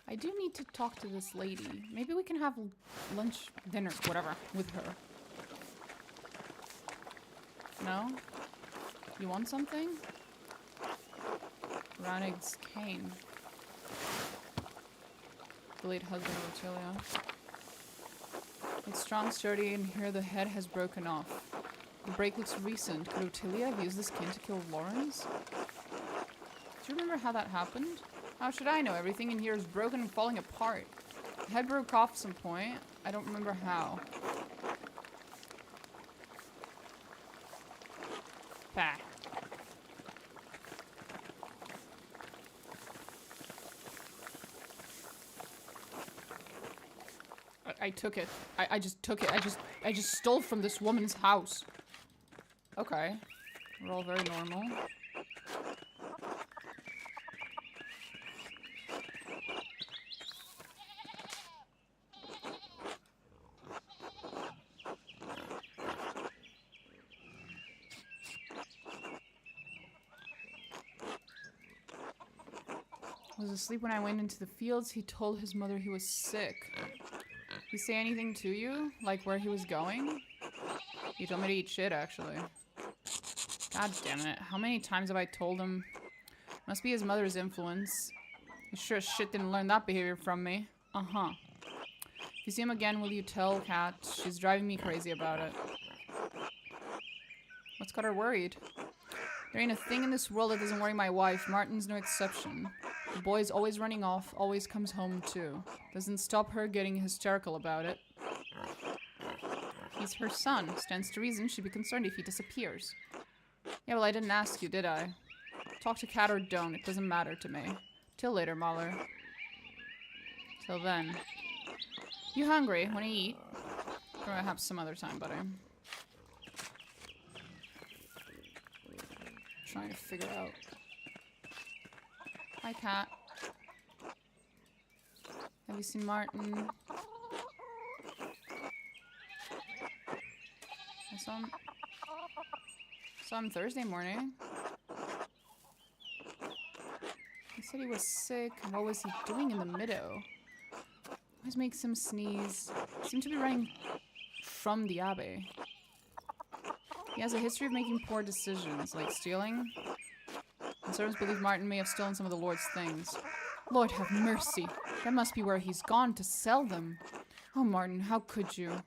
I do need to talk to this lady. Maybe we can have lunch, dinner, whatever, with her. No? You want something? Ranig's cane. The late husband of Otilia. It's strong, sturdy, and here the head has broken off. The break looks recent. Could Otilia have used this cane to kill Lawrence? Do you remember how that happened? How should I know? Everything in here is broken and falling apart. The head broke off at some point. I don't remember how. Bah. I took it. I just took it. I just stole from this woman's house. Okay. We're all very normal. I was asleep when I went into the fields. He told his mother he was sick. He say anything to you? Like where he was going? He told me to eat shit, actually. God damn it. How many times have I told him? Must be his mother's influence. He sure as shit didn't learn that behavior from me. Uh-huh. If you see him again, will you tell Kat? She's driving me crazy about it. What's got her worried? There ain't a thing in this world that doesn't worry my wife. Martin's no exception. The boy's always running off, always comes home too. Doesn't stop her getting hysterical about it. He's her son. Stands to reason she'd be concerned if he disappears. Yeah, well, I didn't ask you, did I? Talk to Kat or don't. It doesn't matter to me. Till later, Mahler. Till then. You hungry? Wanna eat? Perhaps some other time, buddy. Trying to figure out. Hi, Kat. Have you seen Martin? I saw him Thursday morning. He said he was sick. What was he doing in the meadow? Always makes him sneeze. Seemed to be running from the Abbey. He has a history of making poor decisions, like stealing. And servants believe Martin may have stolen some of the Lord's things. Lord have mercy. That must be where he's gone to sell them. Oh, Martin, how could you?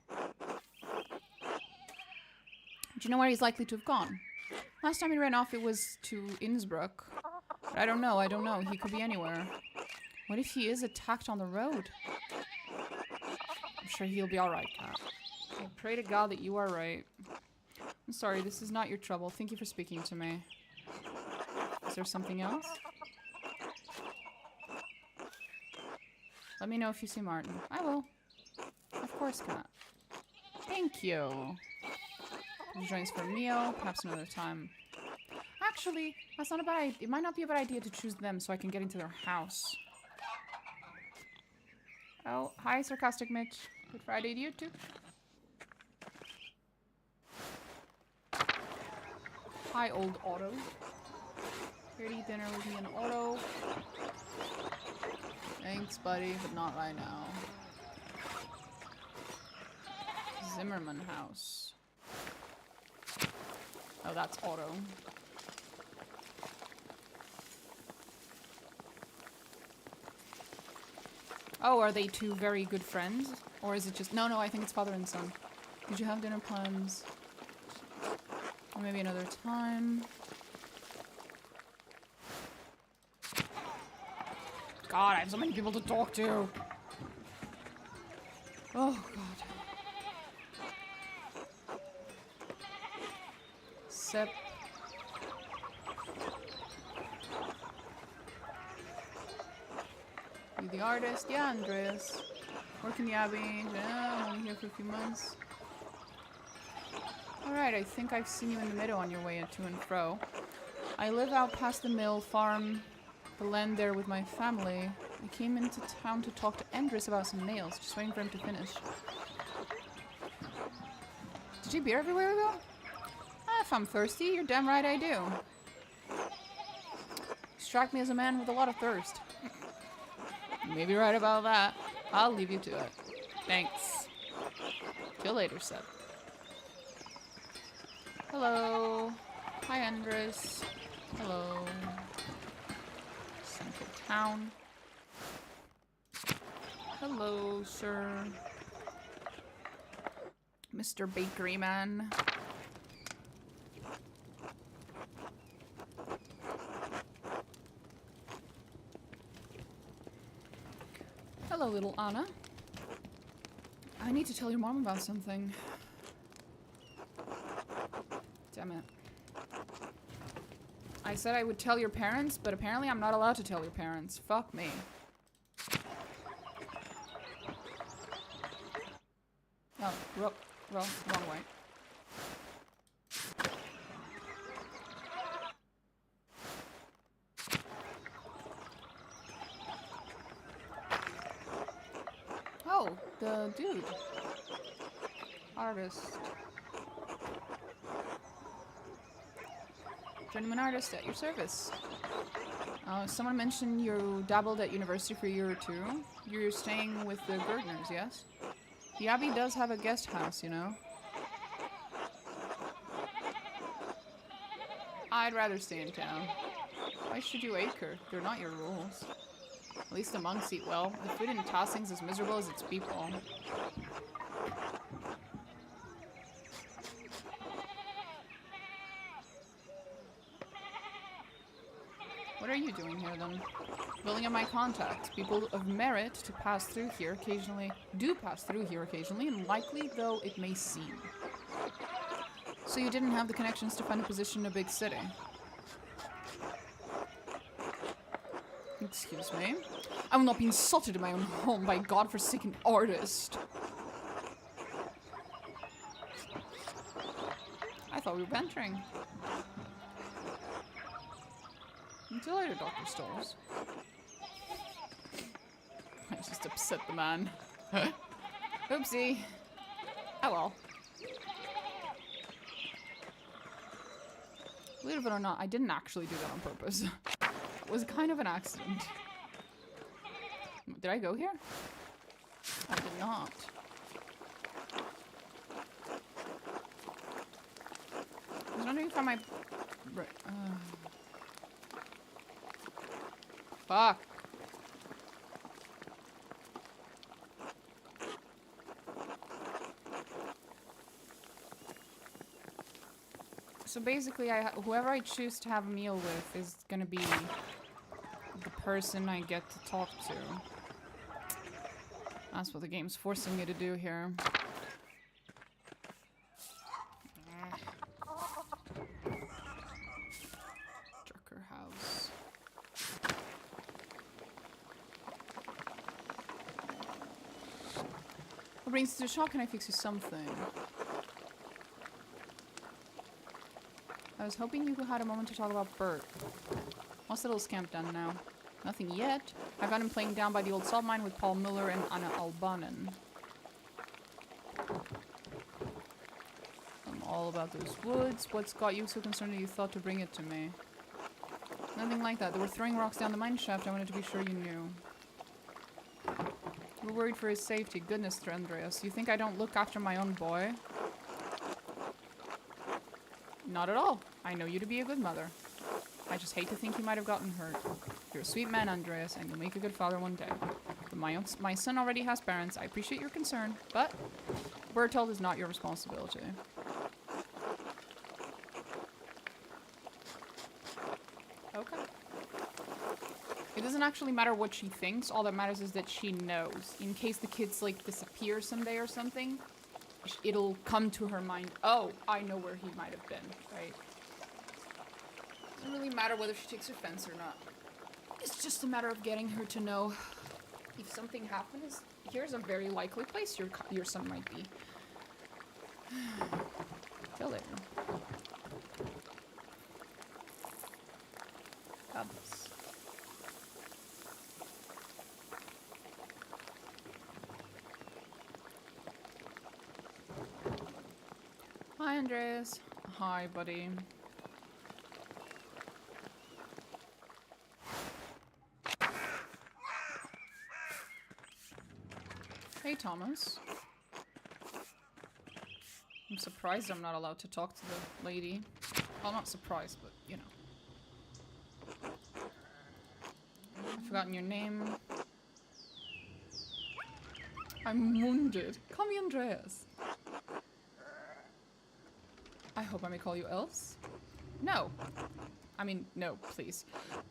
Do you know where he's likely to have gone? Last time he ran off, it was to Innsbruck. But I don't know. He could be anywhere. What if he is attacked on the road? I'm sure he'll be alright, Kat. I pray to God that you are right. I'm sorry, this is not your trouble. Thank you for speaking to me. Is there something else? Let me know if you see Martin. I will. Of course, Kat. Thank you. Could you join us for a meal? Perhaps another time. Actually, that's not a bad idea. It might not be a bad idea to choose them so I can get into their house. Oh, hi, Sarcastic Mitch. Good Friday to you too. Hi, old Otto. Here to eat dinner with me and Otto. Thanks, buddy, but not right now. Zimmerman house. Oh, that's Otto. Oh, are they two very good friends? Or is it just... No, I think it's father and son. Did you have dinner plans? Or maybe another time? God, I have so many people to talk to. Oh, God. Sep. You the artist? Yeah, Andreas. Work in the Abbey. Yeah, I'm only here for a few months. Alright, I think I've seen you in the meadow on your way to and fro. I live out past the mill farm, the land there with my family. I came into town to talk to Andreas about some nails, just waiting for him to finish. Did you beer everywhere we go? If I'm thirsty, you're damn right I do. You strike me as a man with a lot of thirst. You may be right about that. I'll leave you to it. Thanks. Till later, Seb. Hello. Hi, Andres. Hello. Central town. Hello, sir. Mr. Bakery Man. Hello, little Anna. I need to tell your mom about something. Damn it. I said I would tell your parents, but apparently I'm not allowed to tell your parents. Fuck me. Oh, wrong way. Oh, the dude. Artist. Journeyman artist at your service. Someone mentioned you dabbled at university for a year or two. You're staying with the Gardners, yes? The Abbey does have a guest house, you know. I'd rather stay in town. Why should you ache her? They're not your rules. At least the monks eat well. The food in Tossing's as miserable as its people. What are you doing here then? Building up my contacts. People of merit to pass through here occasionally and likely though it may seem. So you didn't have the connections to find a position in a big city. Excuse me. I will not be insulted in my own home by a godforsaken artist. I thought we were bantering. Until later, Dr. Stolz. I just upset the man. Oopsie. Oh well. Believe it or not, I didn't actually do that on purpose. It was kind of an accident. Did I go here? I did not. I was wondering if I might... Fuck. So basically, whoever I choose to have a meal with is gonna be the person I get to talk to. That's what the game's forcing me to do here. Drucker house. What brings you to the shop? Can I fix you something? I was hoping you had a moment to talk about Bert. What's the little scamp done now? Nothing yet. I found him playing down by the old salt mine with Paul Muller and Anna Albanen. I'm all about those woods. What's got you so concerned that you thought to bring it to me? Nothing like that. They were throwing rocks down the mine shaft. I wanted to be sure you knew. We're worried for his safety. Goodness, Andreas. You think I don't look after my own boy? Not at all. I know you to be a good mother. I just hate to think he might have gotten hurt. You're a sweet man, Andreas, and you'll make a good father one day. But my son already has parents. I appreciate your concern, but Bertold is not your responsibility. Okay. It doesn't actually matter what she thinks. All that matters is that she knows. In case the kids, like, disappear someday or something, it'll come to her mind, oh, I know where he might have been, right? Doesn't really matter whether she takes offense or not. It's just a matter of getting her to know if something happens, here's a very likely place your son might be. Till later. God bless. Hi, Andreas. Hi, buddy. Hey, Thomas. I'm surprised I'm not allowed to talk to the lady. Well, not surprised, but, you know. I've forgotten your name. I'm wounded. Call me Andreas. I hope I may call you Else. No. I mean, no, please.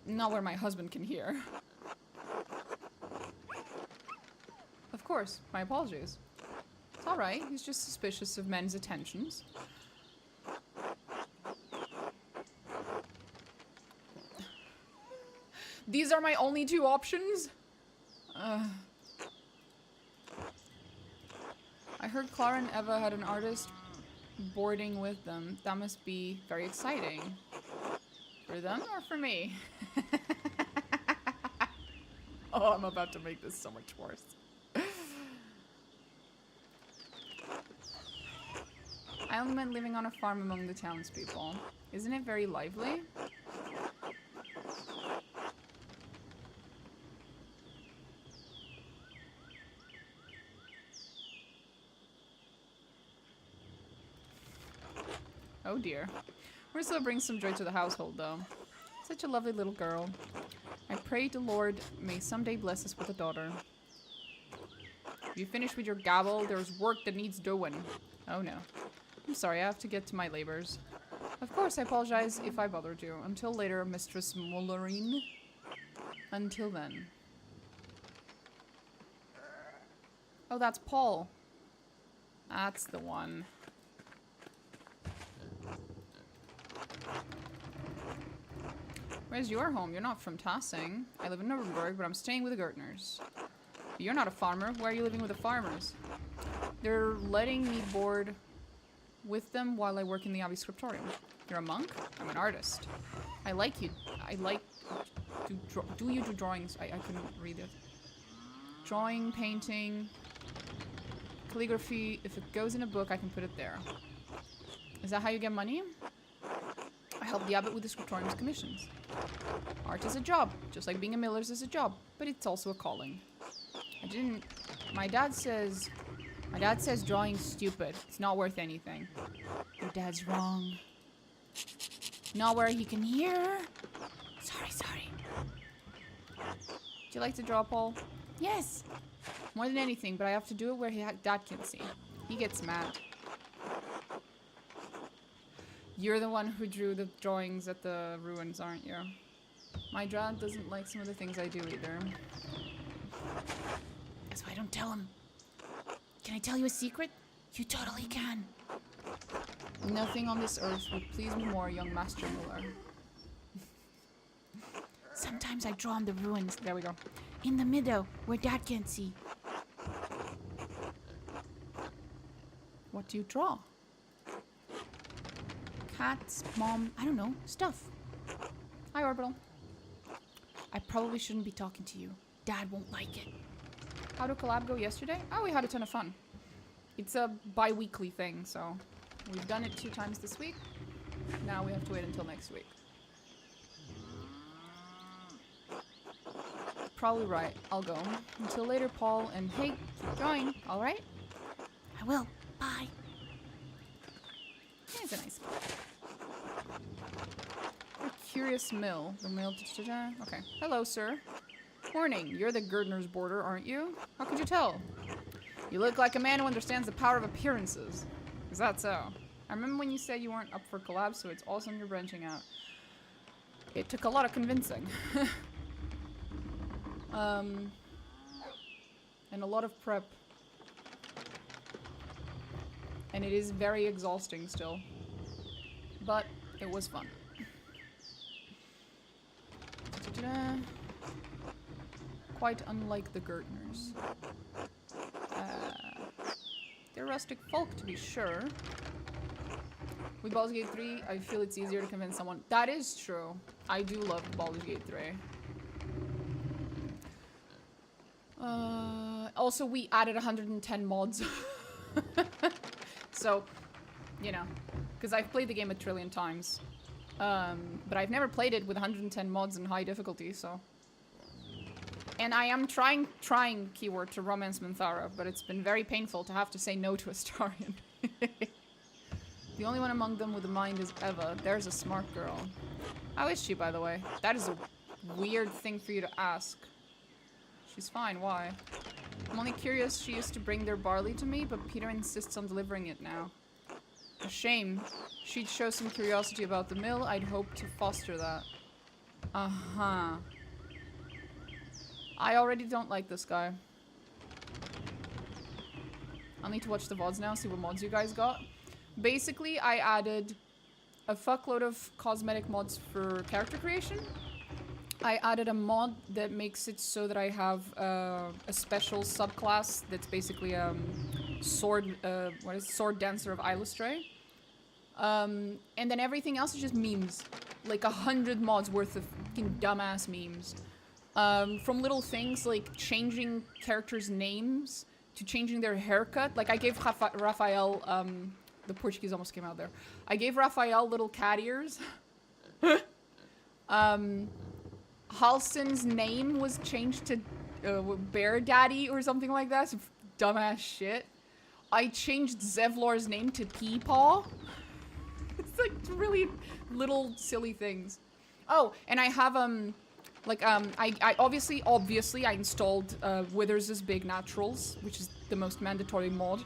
Not where my husband can hear. Of course, my apologies. It's alright, he's just suspicious of men's attentions. These are my only two options? I heard Clara and Eva had an artist boarding with them. That must be very exciting. For them or for me? Oh, I'm about to make this so much worse. I only meant living on a farm among the townspeople. Isn't it very lively? Oh dear. Ursula brings some joy to the household, though. Such a lovely little girl. I pray the Lord may someday bless us with a daughter. If you finish with your gabble, there's work that needs doing. Oh no. I'm sorry, I have to get to my labors. Of course, I apologize if I bothered you. Until later, Mistress Mullerine. Until then. Oh, that's Paul. That's the one. Where's your home? You're not from Tassing. I live in Nuremberg, but I'm staying with the Gertners. You're not a farmer. Why are you living with the farmers? They're letting me board with them while I work in the Abbey Scriptorium. You're a monk? I'm an artist. I like you. I like to draw. Do you do drawings? I couldn't read it. Drawing, painting, calligraphy. If it goes in a book, I can put it there. Is that how you get money? I help the abbot with the scriptorium's commissions. Art is a job, just like being a miller's is a job, but it's also a calling. My dad says drawing's stupid. It's not worth anything. Your dad's wrong. Not where he can hear. Sorry. Do you like to draw, Paul? Yes. More than anything, but I have to do it where dad can see. He gets mad. You're the one who drew the drawings at the ruins, aren't you? My dad doesn't like some of the things I do either. That's why I don't tell him. Can I tell you a secret? You totally can. Nothing on this earth would please me more, young Master Miller. Sometimes I draw on the ruins. There we go. In the meadow, where Dad can't see. What do you draw? Cats, mom, I don't know, stuff. Hi, Orbital. I probably shouldn't be talking to you. Dad won't like it. How did collab go yesterday? Oh, we had a ton of fun. It's a bi-weekly thing, so we've done it 2 times this week. Now we have to wait until next week. Probably right. I'll go. Until later, Paul, and hey, keep drawing, alright? I will. Bye. He's a nice guy. A curious mill. The mill. Okay. Hello, sir. Morning. You're the Gerdner's boarder, aren't you? How could you tell? You look like a man who understands the power of appearances. Is that so? I remember when you said you weren't up for collab, so it's awesome you're branching out. It took a lot of convincing. And a lot of prep. And it is very exhausting still. But it was fun. Quite unlike the Gerdners. They're rustic folk, to be sure. With Baldur's Gate 3, I feel it's easier to convince someone. That is true. I do love Baldur's Gate 3. Also, we added 110 mods. So, you know, because I've played the game a trillion times. But I've never played it with 110 mods in high difficulty, so. And I am trying, keyword, to romance Minthara, but it's been very painful to have to say no to Astarion. The only one among them with a mind is Eva. There's a smart girl. How is she, by the way? That is a weird thing for you to ask. She's fine, why? I'm only curious, she used to bring their barley to me, but Peter insists on delivering it now. A shame. She'd show some curiosity about the mill. I'd hope to foster that. Uh-huh. I already don't like this guy. I'll need to watch the VODs now, see what mods you guys got. Basically, I added a fuckload of cosmetic mods for character creation. I added a mod that makes it so that I have a special subclass that's basically sword dancer of Illustrae. And then everything else is just memes. Like 100 mods worth of fucking dumbass memes. From little things like changing characters' names to changing their haircut. Like I gave Raphael, the Portuguese almost came out there. I gave Raphael little cat ears. Halston's name was changed to Bear Daddy or something like that. Some dumbass shit. I changed Zevlor's name to Peepaw. like really little silly things. Oh, and I have I obviously I installed Withers' Big Naturals, which is the most mandatory mod,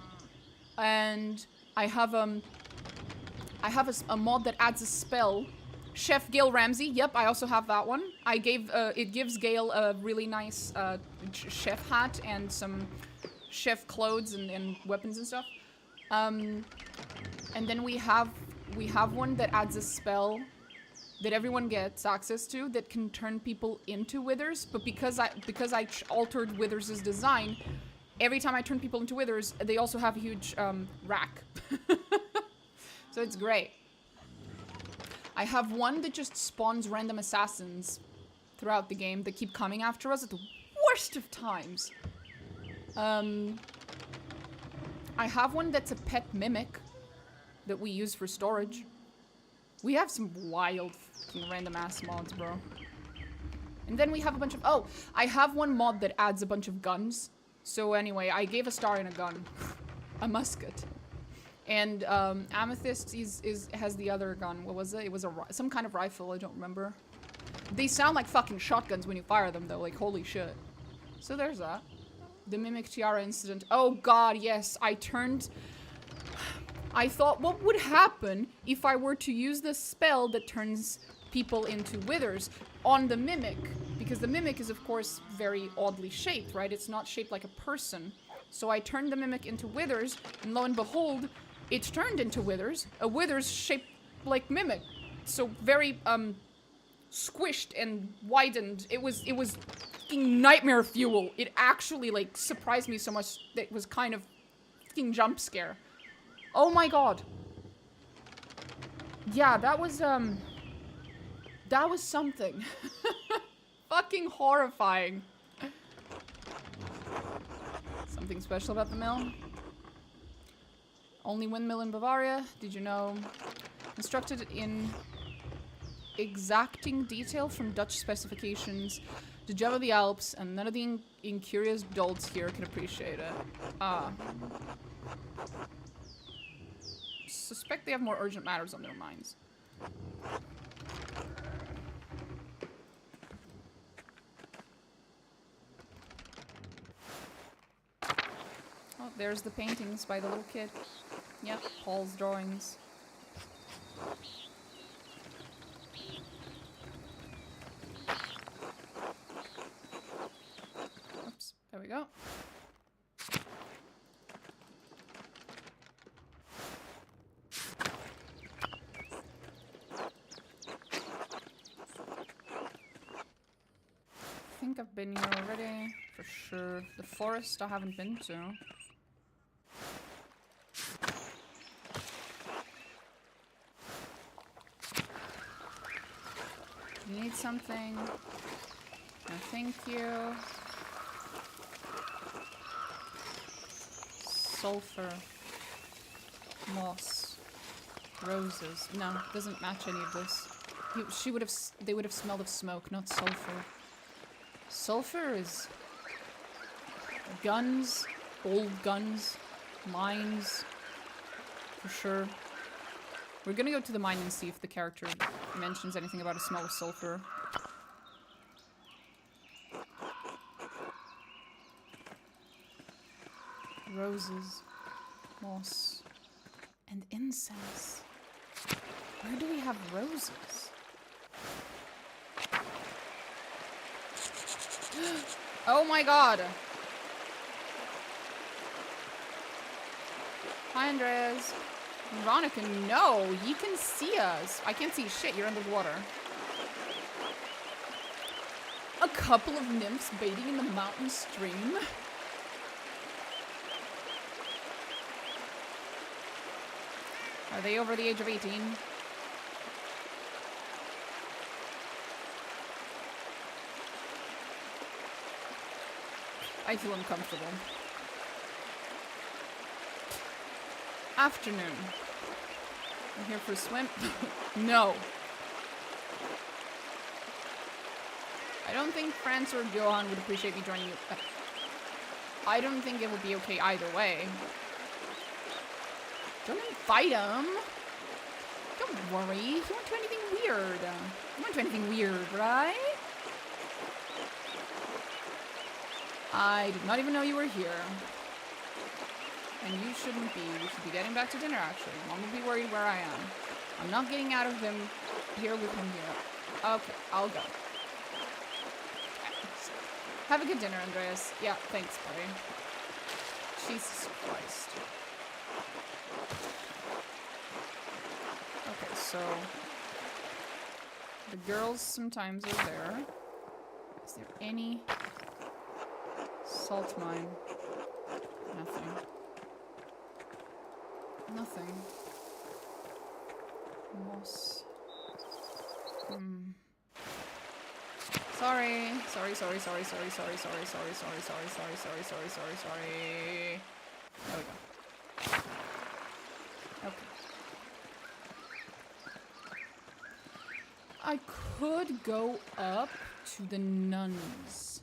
and I have a mod that adds a spell. Chef Gail Ramsey. Yep, I also have that one. I gave it gives Gail a really nice chef hat and some chef clothes and weapons and stuff. And then we have one that adds a spell that everyone gets access to that can turn people into Withers. But because I altered Withers' design, every time I turn people into Withers, they also have a huge rack. So it's great. I have one that just spawns random assassins throughout the game that keep coming after us at the worst of times. I have one that's a pet mimic that we use for storage. We have some wild fucking random ass mods, bro. And then we have a bunch of... Oh, I have one mod that adds a bunch of guns. So anyway, I gave a star and a gun. A musket. And Amethyst has the other gun. What was it? It was some kind of rifle. I don't remember. They sound like fucking shotguns when you fire them, though. Like, holy shit. So there's that. The Mimic Tiara incident. Oh god, yes. I thought, what would happen if I were to use the spell that turns people into Withers on the Mimic? Because the Mimic is, of course, very oddly shaped, right? It's not shaped like a person. So I turned the Mimic into Withers, and lo and behold, it's turned into Withers. A Withers shaped like Mimic. So very, squished and widened. It was fucking nightmare fuel. It actually, like, surprised me so much that it was kind of fucking jump scare. Oh my god. Yeah, that was something. Fucking horrifying. Something special about the mill? Only windmill in Bavaria, did you know? Constructed in exacting detail from Dutch specifications, the gem of the Alps, and none of the incurious dolts here can appreciate it. Suspect they have more urgent matters on their minds. Oh, there's the paintings by the little kid. Yep, Paul's drawings. Oops, there we go. I think I've been here already, for sure. The forest I haven't been to. You need something? No, thank you. Sulfur. Moss. Roses. No, doesn't match any of this. They would have smelled of smoke, not sulfur. Sulfur is guns, old guns, mines, for sure. We're gonna go to the mine and see if the character mentions anything about a smell of sulfur. Roses, moss, and incense. Where do we have roses? Oh my god! Hi, Andreas. Veronica, no! You can see us! I can't see shit, you're under the water. A couple of nymphs bathing in the mountain stream? Are they over the age of 18? I feel uncomfortable. Afternoon. I'm here for a swim. No. I don't think France or Johan would appreciate me joining you. I don't think it would be okay either way. Don't invite him. Don't worry. You won't do anything weird. You won't do anything weird, right? I did not even know you were here. And you shouldn't be. You should be getting back to dinner, actually. Mom will be worried where I am. I'm not getting out of him here with him here. Okay, I'll go. Have a good dinner, Andreas. Yeah, thanks, buddy. Jesus Christ. Okay, so... the girls sometimes are there. Is there any... salt mine? Nothing. Nothing. Moss. Sorry. Sorry. There we go. Okay. I could go up to the nuns.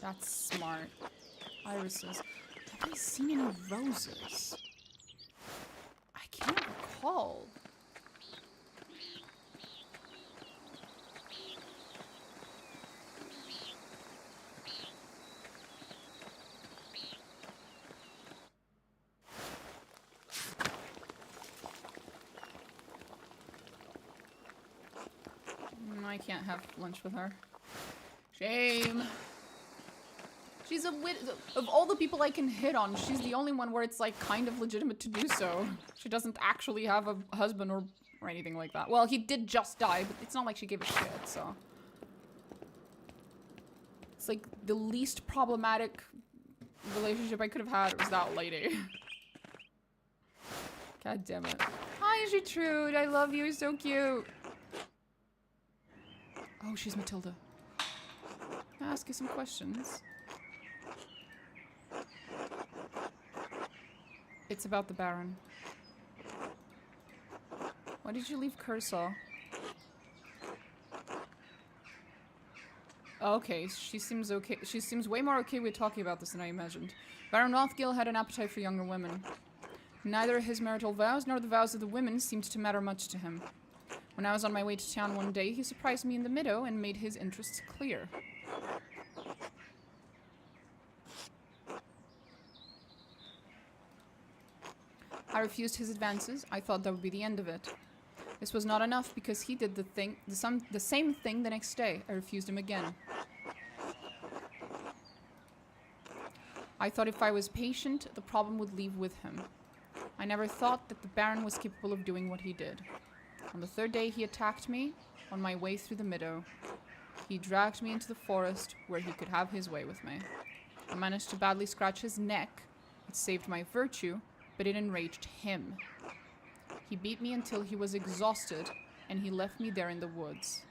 That's smart. Irises. Have I seen any roses? I can't recall. I can't have lunch with her. Shame. She's a wit. Of all the people I can hit on, she's the only one where it's like kind of legitimate to do so. She doesn't actually have a husband or anything like that. Well, he did just die, but it's not like she gave a shit, so. It's like the least problematic relationship I could have had was that lady. God damn it. Hi, Gertrude. I love you. You're so cute. Oh, she's Matilda. Can I ask you some questions? It's about the Baron. Why did you leave Kershaw? Oh, okay, she seems okay. She seems way more okay with talking about this than I imagined. Baron Rothgill had an appetite for younger women. Neither his marital vows nor the vows of the women seemed to matter much to him. When I was on my way to town one day, he surprised me in the meadow and made his interests clear. I refused his advances. I thought that would be the end of it. This was not enough because he did the same thing the next day. I refused him again. I thought if I was patient, the problem would leave with him. I never thought that the Baron was capable of doing what he did. On the third day, he attacked me on my way through the meadow. He dragged me into the forest where he could have his way with me. I managed to badly scratch his neck. It saved my virtue, but it enraged him. He beat me until he was exhausted, and he left me there in the woods.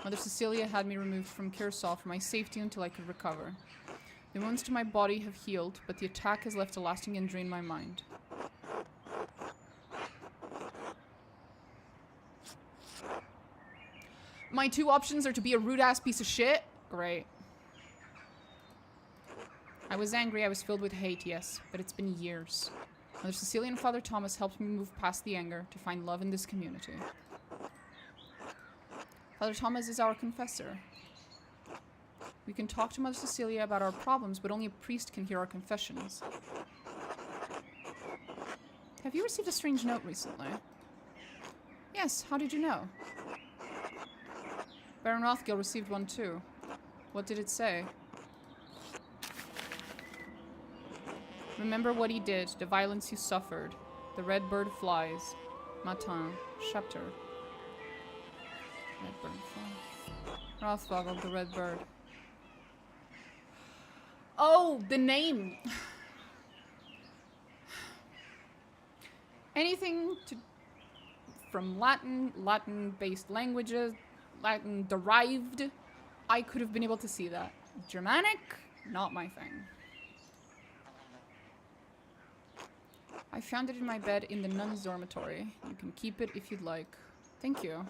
Mother Cecilia had me removed from Kershaw for my safety until I could recover. The wounds to my body have healed, but the attack has left a lasting injury in my mind. My two options are to be a rude-ass piece of shit. Great. I was angry, I was filled with hate, yes, but it's been years. Mother Cecilia and Father Thomas helped me move past the anger to find love in this community. Father Thomas is our confessor. We can talk to Mother Cecilia about our problems, but only a priest can hear our confessions. Have you received a strange note recently? Yes, how did you know? Baron Rothgill received one too. What did it say? Remember what he did, the violence he suffered. The red bird flies. Matin, chapter. Red bird flies. Rothgill, the red bird. Oh, the name! Anything from Latin-based languages, Latin-derived, I could have been able to see that. Germanic, not my thing. I found it in my bed in the nun's dormitory. You can keep it if you'd like. Thank you.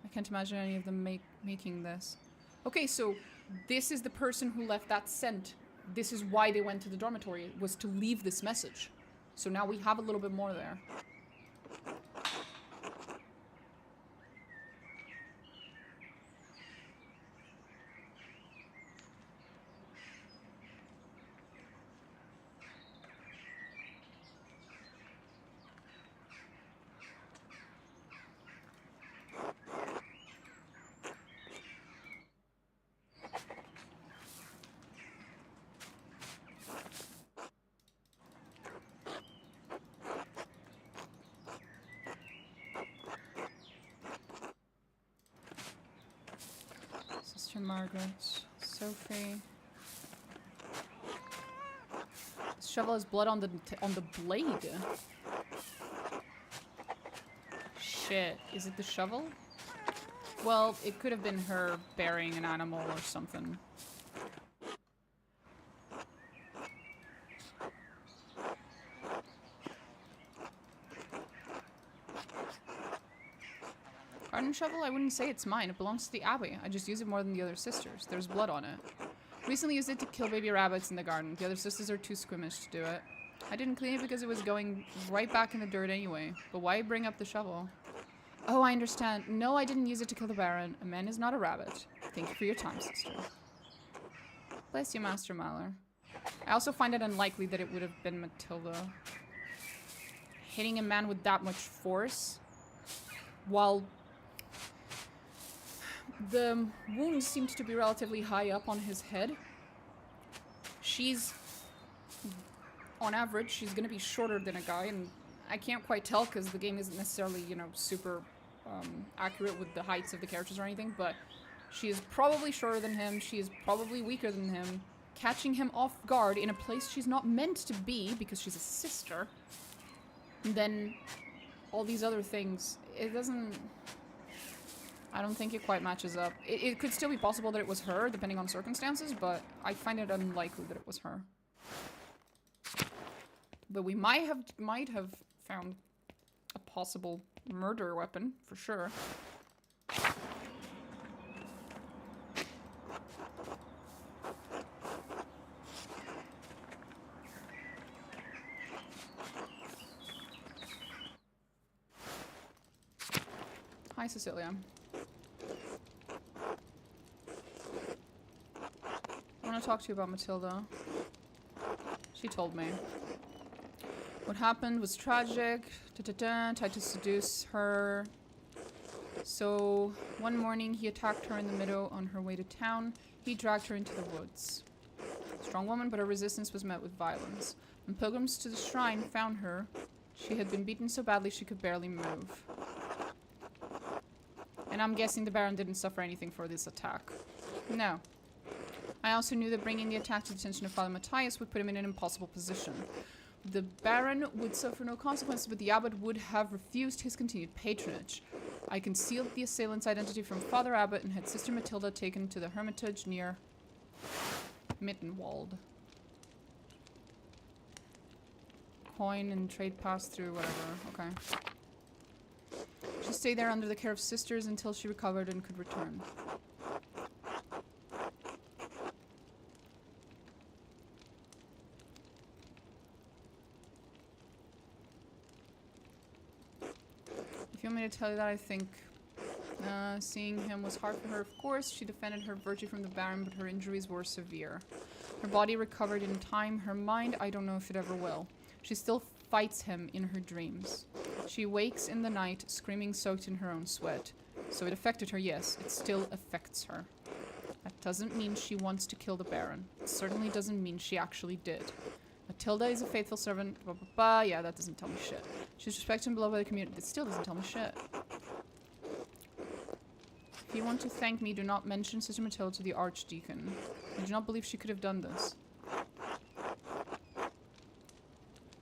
I can't imagine any of them making this. Okay, so this is the person who left that scent. This is why they went to the dormitory, was to leave this message. So now we have a little bit more there. Sister Margaret, Sophie. This shovel has blood on the blade. Shit, is it the shovel? Well, it could have been her burying an animal or something. Garden shovel? I wouldn't say it's mine. It belongs to the abbey. I just use it more than the other sisters. There's blood on it. Recently used it to kill baby rabbits in the garden. The other sisters are too squeamish to do it. I didn't clean it because it was going right back in the dirt anyway. But why bring up the shovel? Oh, I understand. No, I didn't use it to kill the Baron. A man is not a rabbit. Thank you for your time, sister. Bless you, Master Maller. I also find it unlikely that it would have been Matilda. Hitting a man with that much force, while the wound seems to be relatively high up on his head. She's, on average, she's gonna be shorter than a guy, and I can't quite tell because the game isn't necessarily, you know, super accurate with the heights of the characters or anything, but she is probably shorter than him, she is probably weaker than him, catching him off guard in a place she's not meant to be because she's a sister. And then all these other things, it doesn't... I don't think it quite matches up. It could still be possible that it was her, depending on circumstances, but I find it unlikely that it was her. But we might have found a possible murder weapon, for sure. Hi, Cecilia. I want to talk to you about Matilda. She told me. What happened was tragic. Tried to seduce her. So, one morning he attacked her in the meadow on her way to town. He dragged her into the woods. Strong woman, but her resistance was met with violence. When pilgrims to the shrine found her, she had been beaten so badly she could barely move. And I'm guessing the Baron didn't suffer anything for this attack. No. I also knew that bringing the attack to the attention of Father Matthias would put him in an impossible position. The Baron would suffer no consequences, but the Abbot would have refused his continued patronage. I concealed the assailant's identity from Father Abbot and had Sister Matilda taken to the hermitage near Mittenwald. Coin and trade pass-through, whatever. Okay. She stayed there under the care of sisters until she recovered and could return. If you want me to tell you that, I think seeing him was hard for her, of course. She defended her virtue from the Baron, but her injuries were severe. Her body recovered in time. Her mind, I don't know if it ever will. She still fights him in her dreams. She wakes in the night, screaming, soaked in her own sweat. So it affected her, yes. It still affects her. That doesn't mean she wants to kill the Baron. It certainly doesn't mean she actually did. Matilda is a faithful servant. Blah, blah, blah. Yeah, that doesn't tell me shit. She's respected and beloved by the community. It still doesn't tell me shit. If you want to thank me, do not mention Sister Matilda to the Archdeacon. I do not believe she could have done this.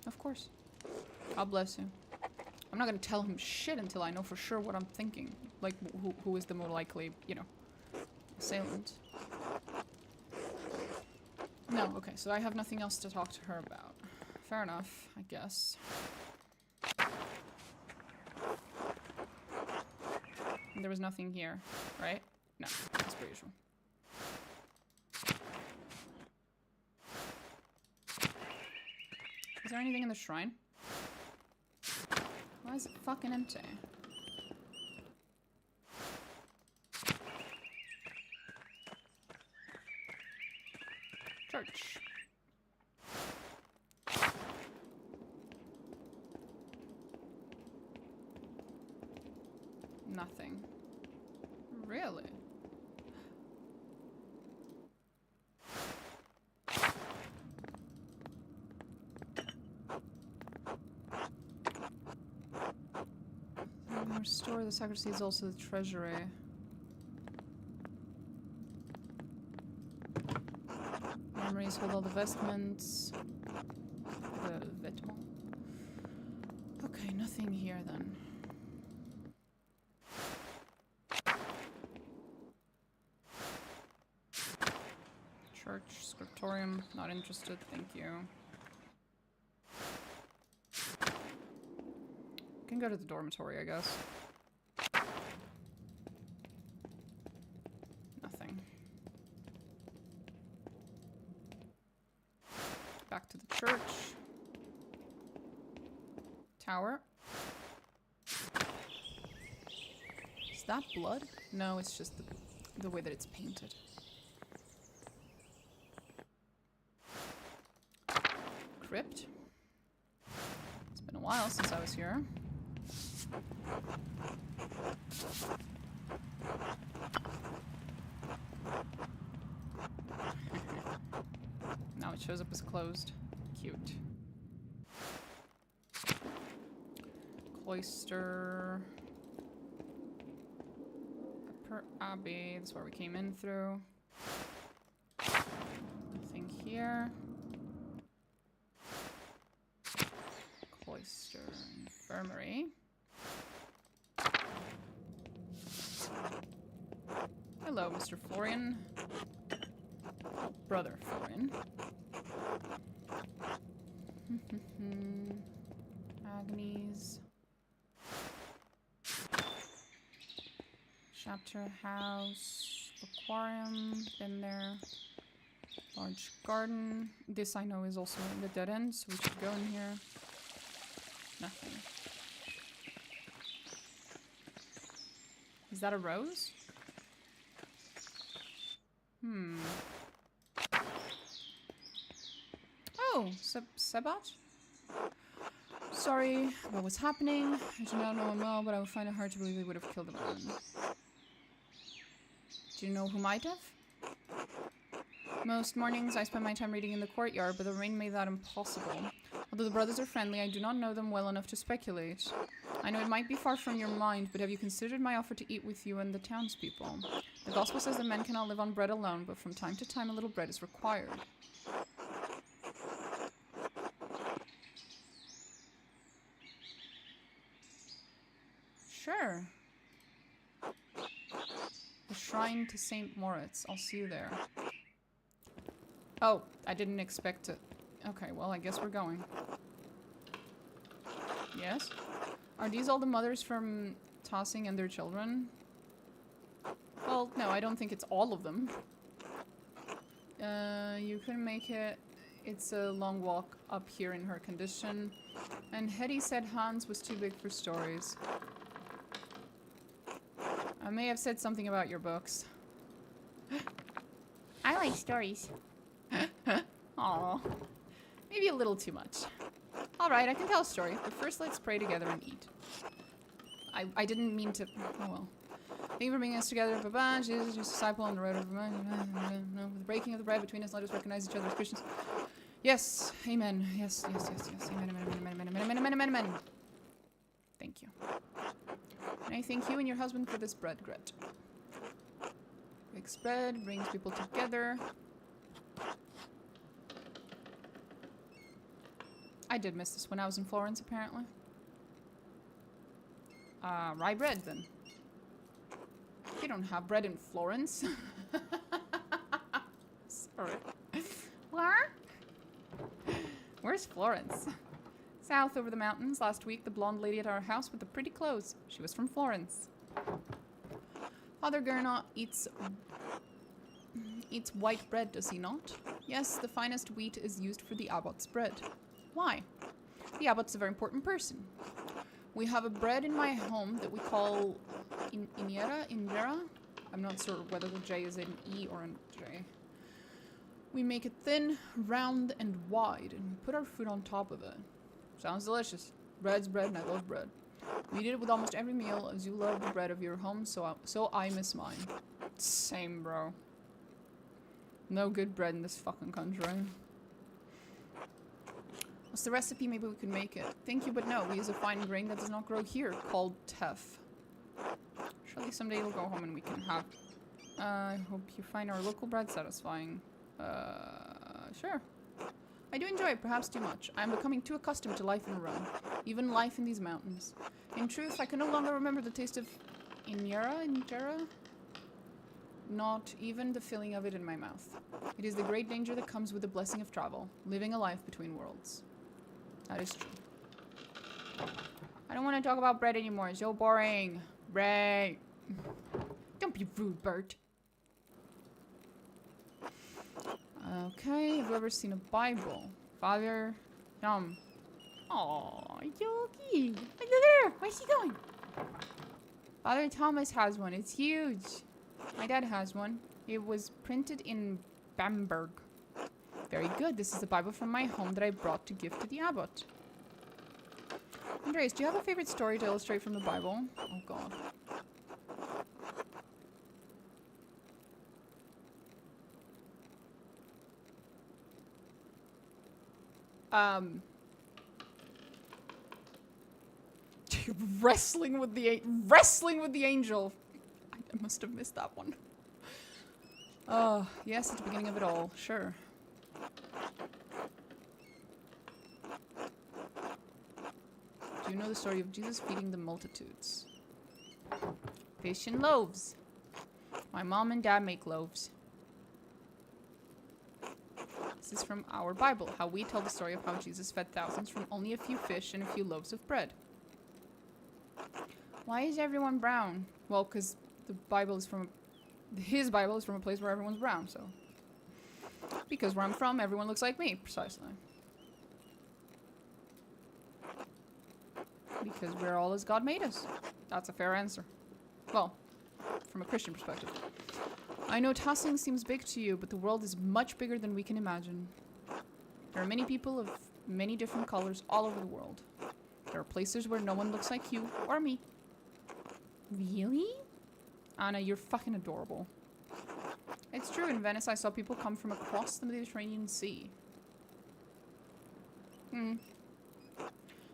Of course. God bless you. I'm not gonna tell him shit until I know for sure what I'm thinking. Like, who is the more likely, you know, assailant. No, okay, so I have nothing else to talk to her about. Fair enough, I guess. There was nothing here, right? No, that's per usual. Is there anything in the shrine? Why is it fucking empty? Church. Nothing. Really? Restore the sacristy is also the treasury. Memories hold all the vestments. The vêtements. Okay, nothing here then. Church, scriptorium, not interested, thank you. Can go to the dormitory, I guess. Nothing. Back to the church. Tower. Is that blood? No, it's just the way that it's painted. Crypt. It's been a while since I was here. Now it shows up as closed. Cute. Cloister. Upper Abbey. That's where we came in through. Nothing here. Cloister. Infirmary. Hello, Mr. Florian. Oh, Brother Florian. Agnes. Chapter house. Aquarium. Been there. Large garden. This I know is also in the dead end, so we should go in here. Nothing. Is that a rose? Oh, Sebat? Sorry about what's happening. I do not know him well, but I would find it hard to believe they would have killed him. Do you know who might have? Most mornings I spend my time reading in the courtyard, but the rain made that impossible. Although the brothers are friendly, I do not know them well enough to speculate. I know it might be far from your mind, but have you considered my offer to eat with you and the townspeople? The gospel says that men cannot live on bread alone, but from time to time a little bread is required. Sure. The shrine to St. Moritz. I'll see you there. Oh, I didn't expect it. Okay, well, I guess we're going. Yes? Are these all the mothers from Tossing and their children? Well, no, I don't think it's all of them. You couldn't make it. It's a long walk up here in her condition. And Hetty said Hans was too big for stories. I may have said something about your books. I like stories. Aw. Maybe a little too much. Alright, I can tell a story, but first let's pray together and eat. I didn't mean to... Oh well. Thank you for bringing us together. Baba, Jesus, your disciple on the road of... No, with the breaking of the bread between us, let us recognize each other as Christians. Yes, amen. Yes, yes, yes, yes. Amen, amen, amen, amen, amen, amen, amen, amen, amen. Thank you. And I thank you and your husband for this bread, Gret. Mixed bread brings people together. I did miss this when I was in Florence, apparently. Rye bread, then. They don't have bread in Florence. Sorry. Where? Where's Florence? South over the mountains. Last week, the blonde lady at our house with the pretty clothes. She was from Florence. Father Gernot eats white bread, does he not? Yes, the finest wheat is used for the abbot's bread. Why? The abbot's a very important person. We have a bread in my home that we call injera. I'm not sure whether the J is an E or a J. We make it thin, round, and wide, and we put our food on top of it. Sounds delicious. Bread's bread, and I love bread. We eat it with almost every meal, as you love the bread of your home, so I miss mine. Same, bro. No good bread in this fucking country. What's the recipe? Maybe we can make it. Thank you, but no. We use a fine grain that does not grow here, called teff. Surely someday you'll go home and we can have... I hope you find our local bread satisfying. Sure. I do enjoy it, perhaps too much. I am becoming too accustomed to life in Rome, even life in these mountains. In truth, I can no longer remember the taste of injera? Not even the feeling of it in my mouth. It is the great danger that comes with the blessing of travel, living a life between worlds. That is true. I don't want to talk about bread anymore. It's so boring. Bread. Don't be rude, Bert. Okay, have you ever seen a Bible? Father, Aw, Yogi. Look at her. Where's she going? Father Thomas has one. It's huge. My dad has one. It was printed in Bamberg. Very good. This is the Bible from my home that I brought to give to the abbot. Andreas, do you have a favorite story to illustrate from the Bible? Oh, God. Wrestling with the angel. I must have missed that one. Oh, yes, at the beginning of it all. Sure. Do you know the story of Jesus feeding the multitudes? Fish and loaves. My mom and dad make loaves. This is from our Bible, how we tell the story of how Jesus fed thousands from only a few fish and a few loaves of bread. Why is everyone brown? Well, because the Bible is from... His Bible is from a place where everyone's brown, so... Because where I'm from, everyone looks like me, precisely. Because we're all as God made us. That's a fair answer. Well, from a Christian perspective. I know Tassing seems big to you, but the world is much bigger than we can imagine. There are many people of many different colors all over the world. There are places where no one looks like you or me. Really? Anna, you're fucking adorable. It's true, in Venice I saw people come from across the Mediterranean Sea.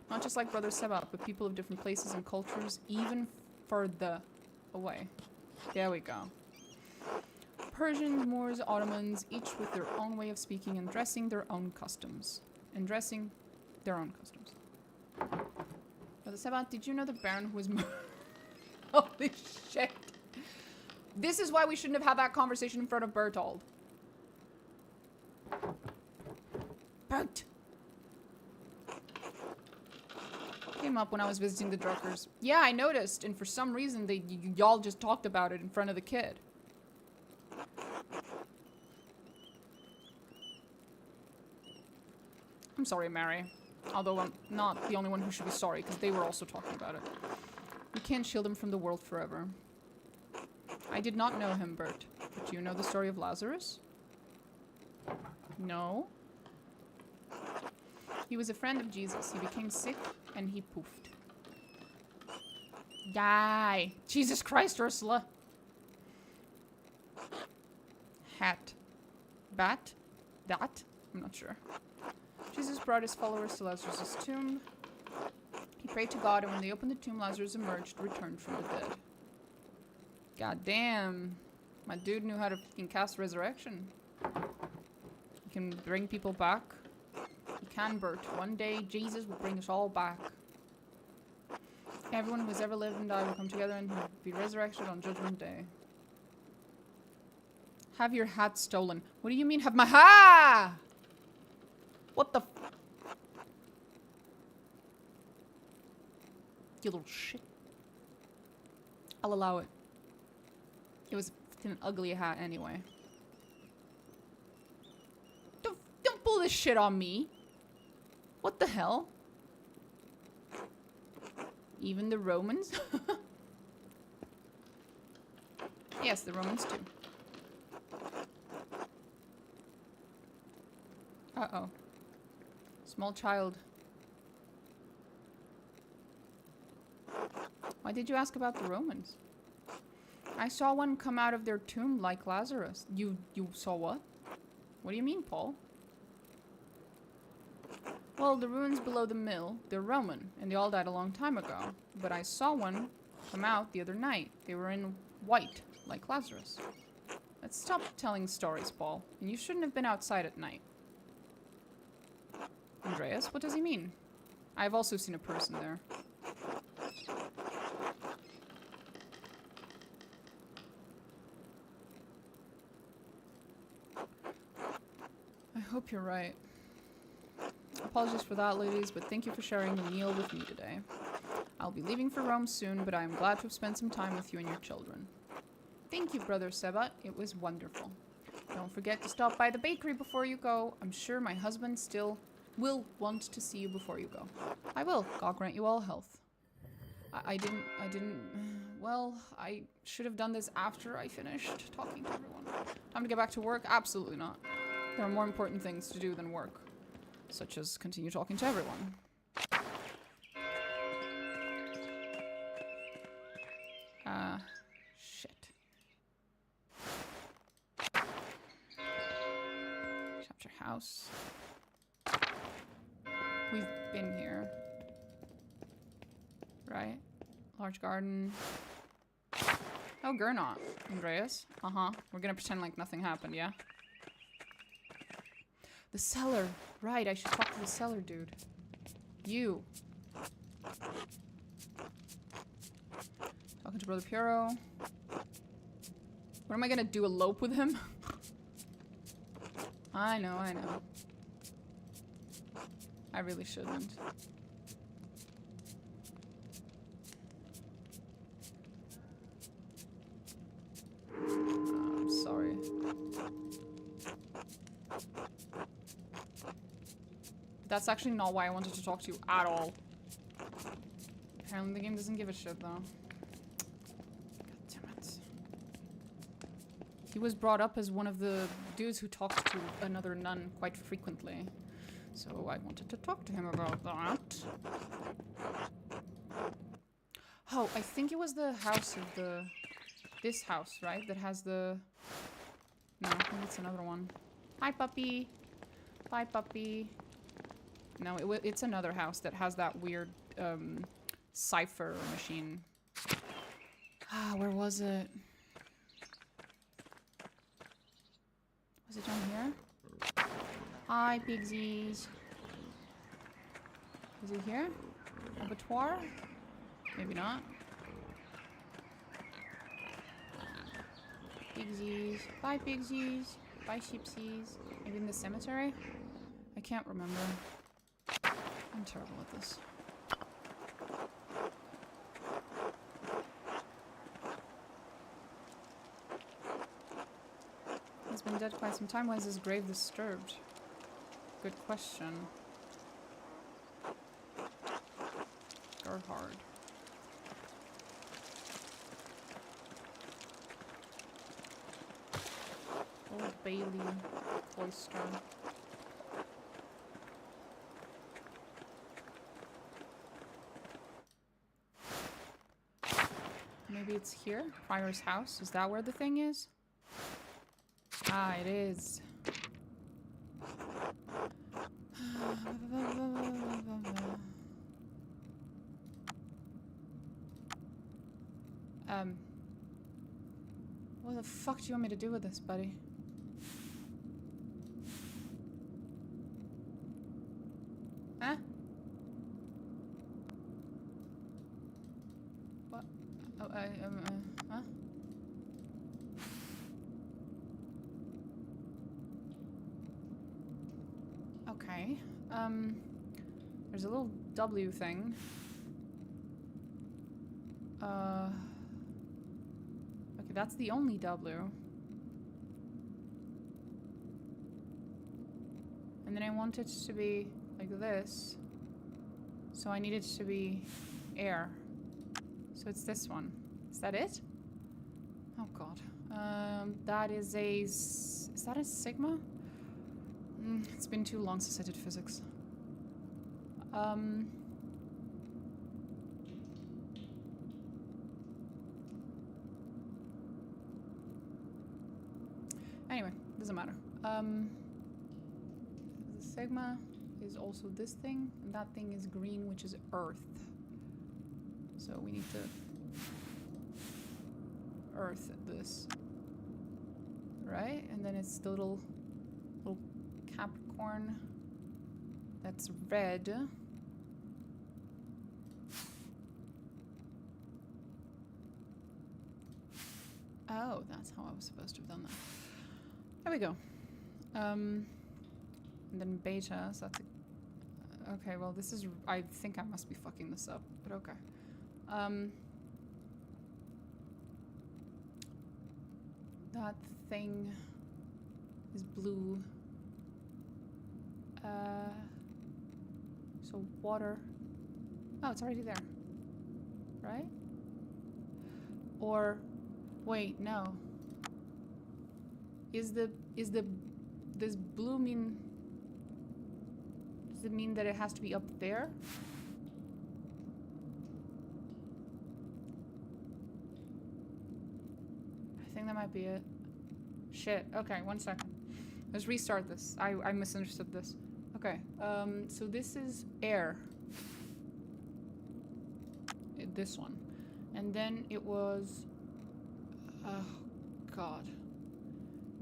Not just like Brother Seba, but people of different places and cultures, even further away. There we go. Persians, Moors, Ottomans, each with their own way of speaking and dressing their own customs. Brother Seba, did you know the Baron who was... Holy shit. This is why we shouldn't have had that conversation in front of Bertold. Bert! Came up when I was visiting the Druckers. Yeah, I noticed, and for some reason y'all just talked about it in front of the kid. I'm sorry, Mary. Although I'm not the only one who should be sorry, because they were also talking about it. We can't shield him from the world forever. I did not know him, Bert. But do you know the story of Lazarus? No. He was a friend of Jesus. He became sick, and he poofed. Die! Jesus Christ, Ursula! Hat. Bat? Dat? I'm not sure. Jesus brought his followers to Lazarus' tomb. He prayed to God, and when they opened the tomb, Lazarus emerged, returned from the dead. God damn. My dude knew how to cast resurrection. He can bring people back. He can, Bert. One day, Jesus will bring us all back. Everyone who has ever lived and died will come together and be resurrected on Judgment Day. Have your hat stolen. What do you mean have my ha? What the f... You little shit. I'll allow it. It was an ugly hat anyway. Don't pull this shit on me. What the hell? Even the Romans? Yes, the Romans too. Uh-oh. Small child. Why did you ask about the Romans? I saw one come out of their tomb like Lazarus. You saw what? What do you mean, Paul? Well, the ruins below the mill, they're Roman, and they all died a long time ago. But I saw one come out the other night. They were in white, like Lazarus. Let's stop telling stories, Paul. And you shouldn't have been outside at night. Andreas, what does he mean? I've also seen a person there. I hope you're right. Apologies for that, ladies, but thank you for sharing the meal with me today. I'll be leaving for Rome soon, but I am glad to have spent some time with you and your children. Thank you, Brother Sebat. It was wonderful. Don't forget to stop by the bakery before you go. I'm sure my husband still will want to see you before you go. I will. God grant you all health. I didn't... Well, I should have done this after I finished talking to everyone. Time to get back to work? Absolutely not. There are more important things to do than work. Such as continue talking to everyone. Shit. Chapter house. We've been here. Right? Large garden. Oh, Gernot. Andreas. Uh-huh. We're gonna pretend like nothing happened, yeah? The cellar. Right, I should talk to the cellar dude. You. Talking to Brother Piero. What am I gonna do, elope with him? I know, I know. I really shouldn't. I'm sorry. That's actually not why I wanted to talk to you at all. Apparently the game doesn't give a shit though. God damn it. He was brought up as one of the dudes who talked to another nun quite frequently. So I wanted to talk to him about that. Oh, I think it was the house of the... This house, right? That has the... No, I think it's another one. Hi, puppy. Bye, puppy. No, it's another house that has that weird cipher machine. Ah, where was it? Was it down here? Hi, pigsies. Is it here? Abattoir? Maybe not. Pigsies. Bye, pigsies. Bye, sheepsies. Maybe in the cemetery? I can't remember. I'm terrible at this. He's been dead quite some time. Why is his grave disturbed? Good question. Gerhard. Old Bailey Cloister. Maybe it's here? Prior's house? Is that where the thing is? Ah, it is. What the fuck do you want me to do with this, buddy? Huh? What? Oh, huh? Okay. There's a little W thing. Okay, Okay, that's the only W. And then I want it to be like this. So I need it to be air. So it's this one. Is that it? Oh god. That is a... Is that a sigma? It's been too long since I did physics. Anyway, doesn't matter. The sigma is also this thing, and that thing is green, which is earth. So we need to earth this. Right? And then it's the little Capricorn that's red. Oh, that's how I was supposed to have done that. There we go. And then beta, so that's a... Okay, well this is... I think I must be fucking this up, but okay. That thing is blue. So water. Oh, it's already there. Right? Or... Wait, no. This blue mean... Does it mean that it has to be up there? I think that might be it. Shit. Okay, 1 second. Let's restart this. I misunderstood this. Okay, so this is air. This one. And then it was... Oh, God.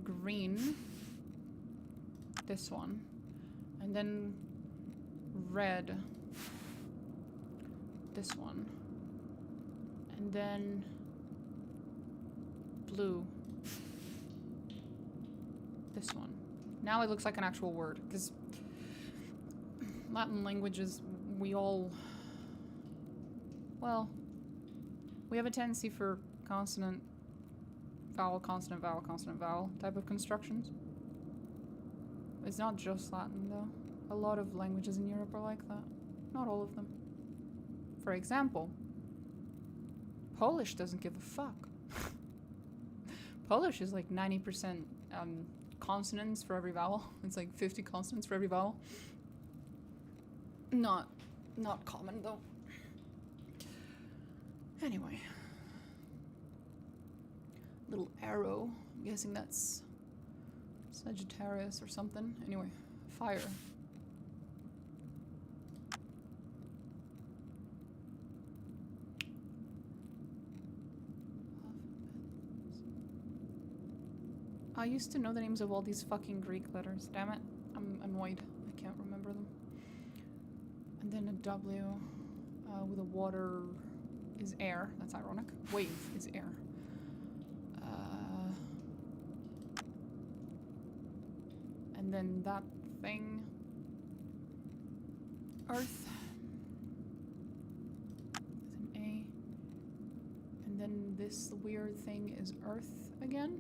Green. This one. And then red. This one. And then blue. This one. Now it looks like an actual word, because Latin languages, we all... Well, we have a tendency for consonant, vowel, consonant, vowel, consonant, vowel type of constructions. It's not just Latin, though. A lot of languages in Europe are like that. Not all of them. For example, Polish doesn't give a fuck. Polish is like 90% consonants for every vowel. It's like 50 consonants for every vowel. Not common, though. Anyway. Little arrow. I'm guessing that's Sagittarius or something. Anyway, fire. I used to know the names of all these fucking Greek letters. Damn it. I'm annoyed. I can't remember them. And then a W with a water is air. That's ironic. Wave is air. And then that thing. Earth. Is an A. And then this weird thing is Earth again.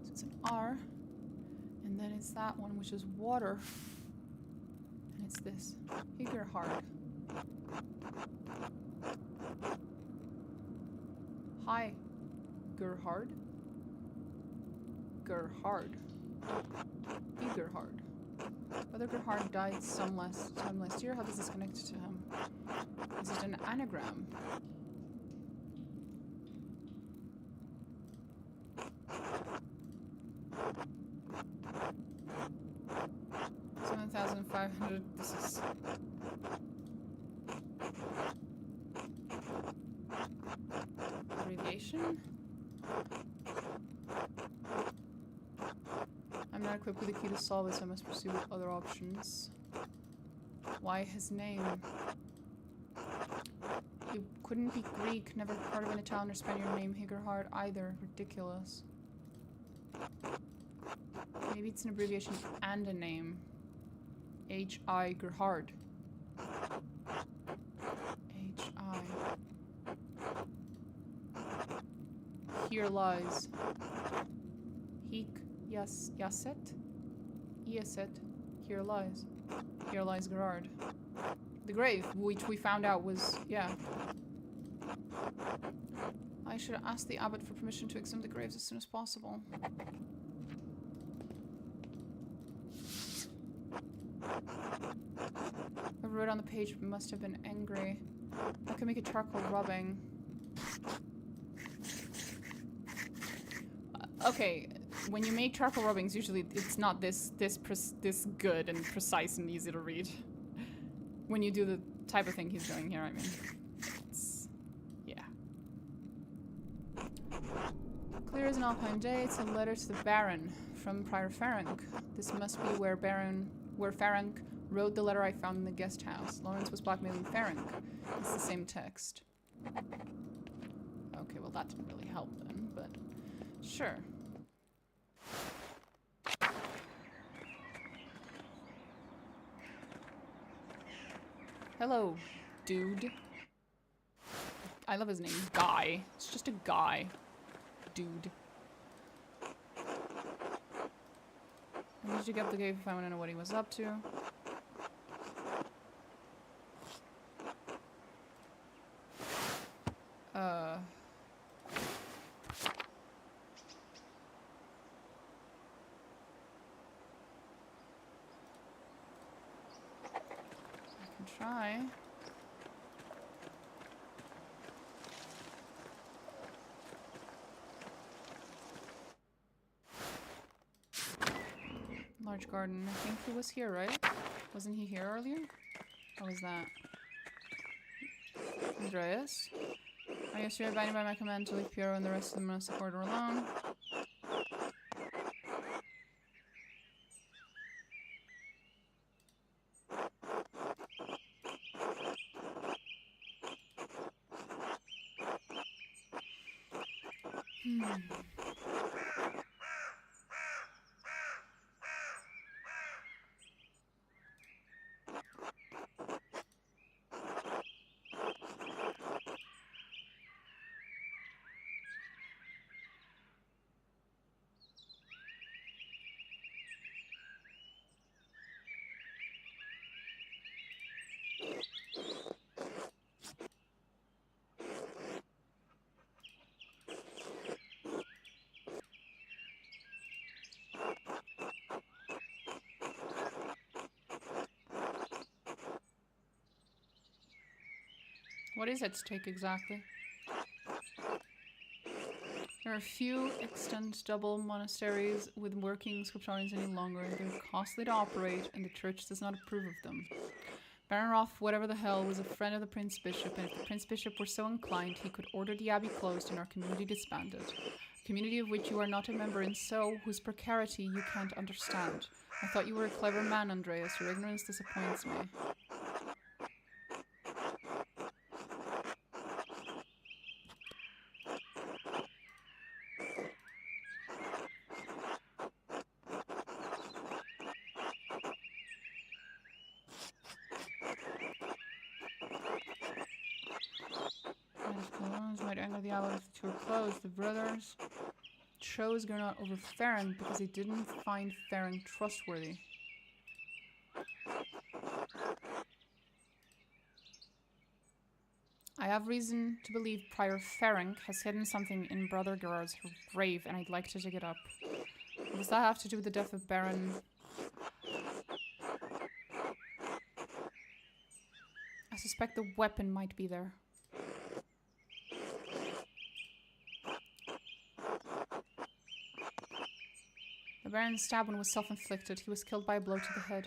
So it's an R. And then it's that one, which is water. And it's this. Higerhard. Hi. Gerhard. Gerhard. Egerhard. Whether Gerhard died time last year, how does this connect to him? Is it an anagram? $7,500. This is... abbreviation? I'm not equipped with the key to solve it, so I must pursue other options. Why his name? It couldn't be Greek, never heard of an Italian or Spaniard named Higerhard either. Ridiculous. Maybe it's an abbreviation and a name. H.I. Gerhard. H.I. Here lies. Hic Yaset? Yaset. Here lies. Here lies Gerard. The grave, which we found out was, yeah. I should ask the abbot for permission to exhume the graves as soon as possible. Whoever wrote on the page must have been angry. I could make a charcoal rubbing. Okay, when you make charcoal rubbings, usually it's not this good and precise and easy to read. When you do the type of thing he's doing here, I mean. It's... yeah. Clear as an alpine day, it's a letter to the Baron from Prior Ferenc. This must be where Ferenc wrote the letter I found in the guest house. Lawrence was blackmailing Ferenc. It's the same text. Okay, well that didn't really help then, but sure. Hello, dude. I love his name. Guy. It's just a guy. Dude. I need to get up the cave if I want to know what he was up to. I can try. Large garden. I think he was here, right? Wasn't he here earlier? What was that? Andreas? I guess you're abiding by my command to leave Piero and the rest of the monastic order alone. What is at stake exactly? There are few extant double monasteries with working scriptorians any longer. They're costly to operate, and the church does not approve of them. Baron Roth, whatever the hell, was a friend of the Prince Bishop, and if the Prince Bishop were so inclined, he could order the abbey closed and our community disbanded. A community of which you are not a member, and so whose precarity you can't understand. I thought you were a clever man, Andreas. Your ignorance disappoints me. Might anger the abbot if the two were closed. The brothers chose Gernot over Ferenc because they didn't find Ferenc trustworthy. I have reason to believe Prior Ferenc has hidden something in Brother Gerard's grave, and I'd like to dig it up. What does that have to do with the death of Baron? I suspect the weapon might be there. The Baron's stab wound was self-inflicted. He was killed by a blow to the head.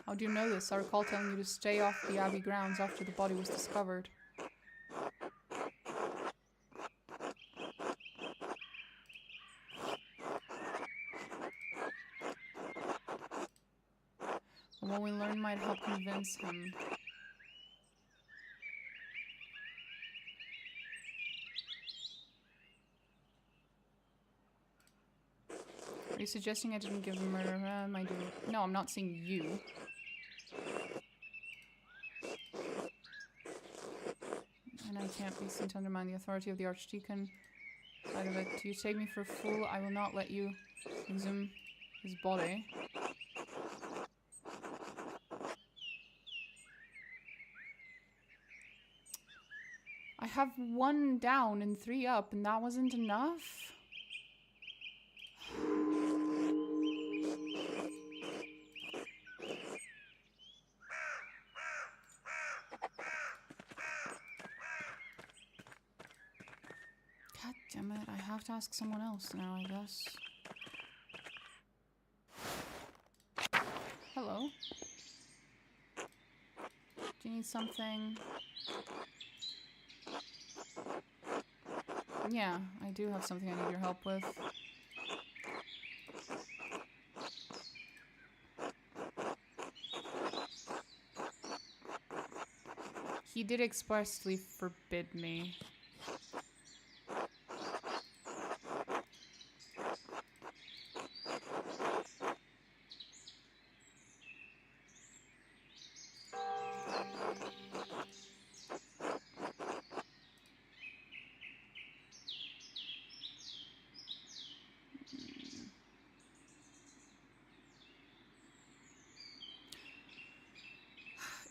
How do you know this? I recall telling you to stay off the abbey grounds after the body was discovered. And what we learn might help convince him. Are you suggesting I didn't give him murder? I do. No, I'm not saying you. And I can't be seen to undermine the authority of the Archdeacon. Side of it. You take me for a fool. I will not let you exhume his body. I have 1 down and 3 up, and that wasn't enough? God damn it, I have to ask someone else now, I guess. Hello? Do you need something? Yeah, I do have something I need your help with. He did expressly forbid me.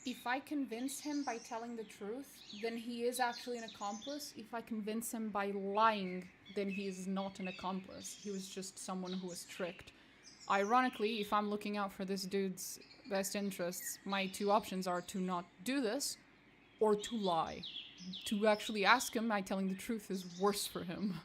If I convince him by telling the truth, then he is actually an accomplice. If I convince him by lying, then he is not an accomplice. He was just someone who was tricked. Ironically, if I'm looking out for this dude's best interests, my 2 options are to not do this or to lie. To actually ask him by telling the truth is worse for him.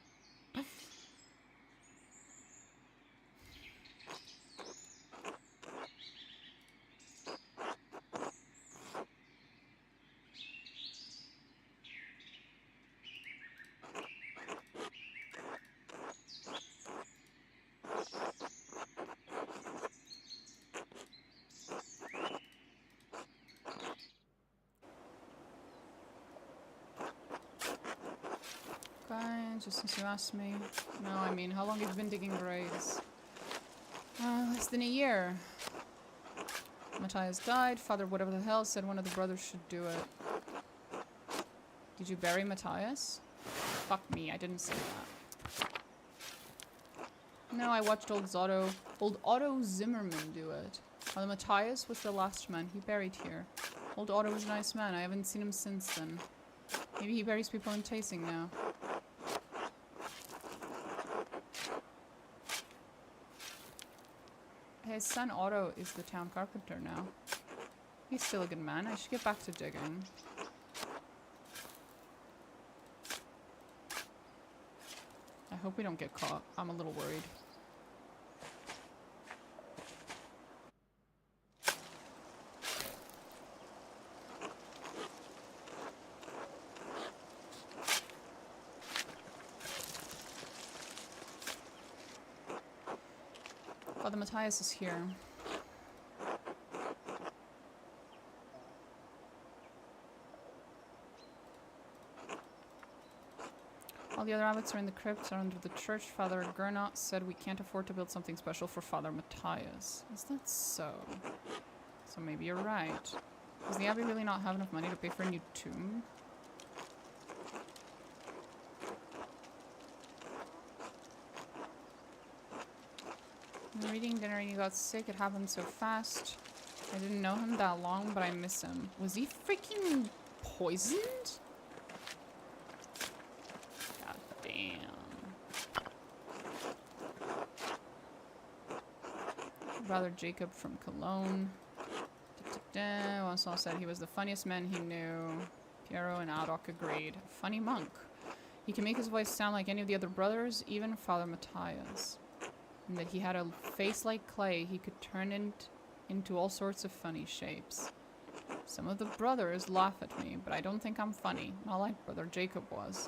Just since you asked me. No, I mean, how long have you been digging graves? Less than a year. Matthias died. Father, whatever the hell, said one of the brothers should do it. Did you bury Matthias? Fuck me, I didn't say that. No, I watched old Otto Zimmerman do it. Father Matthias was the last man he buried here. Old Otto was a nice man. I haven't seen him since then. Maybe he buries people in Tasing now. His son Otto is the town carpenter now. He's still a good man. I should get back to digging. I hope we don't get caught. I'm a little worried. Father Matthias is here. All the other abbots are in the crypts or under the church. Father Gernot said we can't afford to build something special for Father Matthias. Is that so? So maybe you're right. Does the abbey really not have enough money to pay for a new tomb? Reading dinner and he got sick. It happened so fast. I didn't know him that long, but I miss him. Was he freaking poisoned? God damn. Brother Jacob from Cologne. Once all said he was the funniest man he knew. Piero and Adok agreed. Funny monk. He can make his voice sound like any of the other brothers, even Father Matthias. And that he had a face like clay, he could turn it into all sorts of funny shapes. Some of the brothers laugh at me, but I don't think I'm funny. Not like Brother Jacob was.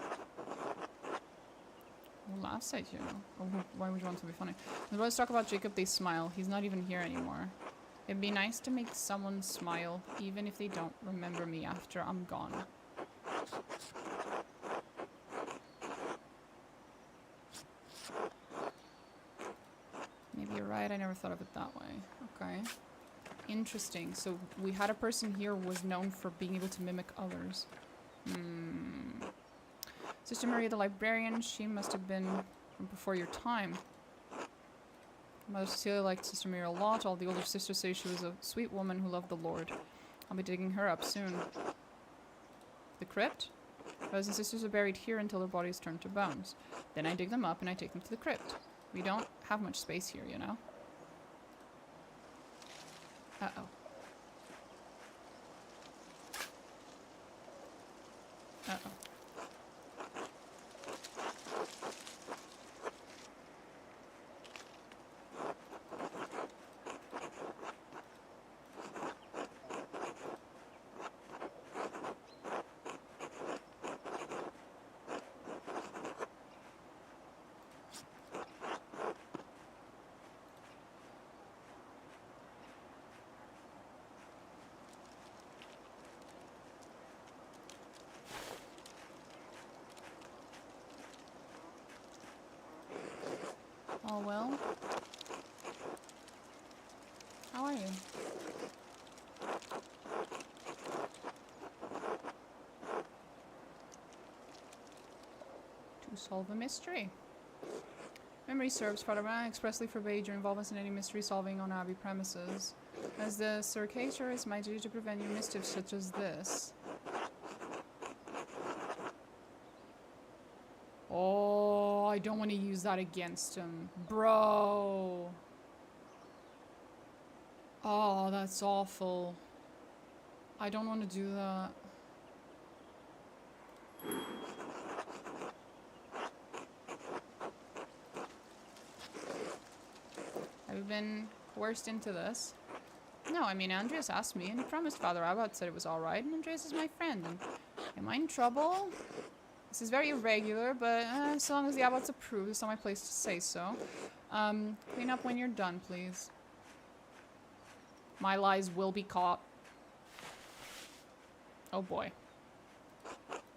Who laughs at you? Oh, why would you want to be funny? When the brothers talk about Jacob, they smile. He's not even here anymore. It'd be nice to make someone smile, even if they don't remember me after I'm gone. Maybe you're right, I never thought of it that way. Okay. Interesting. So we had a person here who was known for being able to mimic others. Sister Maria the librarian, she must have been from before your time. Mother Cecilia liked Sister Maria a lot. All the older sisters say she was a sweet woman who loved the Lord. I'll be digging her up soon. The crypt? Brothers and sisters are buried here until their bodies turn to bones. Then I dig them up and I take them to the crypt. We don't have much space here, you know? Uh-oh. Uh-oh. All well? How are you? To solve a mystery. Memory serves, Father Brown expressly forbade your involvement in any mystery solving on Abbey premises. As the Circator, it's my duty to prevent you mischief such as this. Oh, I don't want to use that against him. Bro. Oh, that's awful. I don't want to do that. I've been coerced into this. No, I mean, Andreas asked me, and he promised Father Abbott said it was alright, and Andreas is my friend. And am I in trouble? This is very irregular, but as long as the Abbots approve, it's not my place to say so. Clean up when you're done, please. My lies will be caught. Oh boy.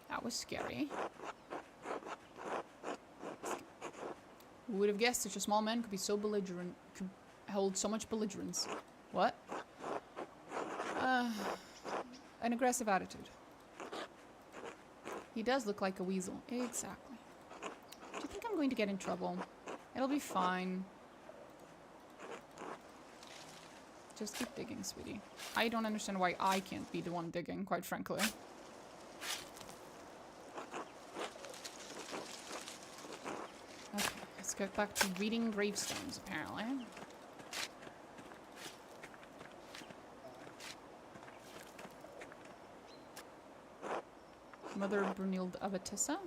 That was scary. Who would have guessed such a small man could be so belligerent, could hold so much belligerence? What? An aggressive attitude. He does look like a weasel. Exactly. Do you think I'm going to get in trouble? It'll be fine. Just keep digging, sweetie. I don't understand why I can't be the one digging, quite frankly. Okay, let's get back to reading gravestones, apparently. Mother Brunilde Abbotissa?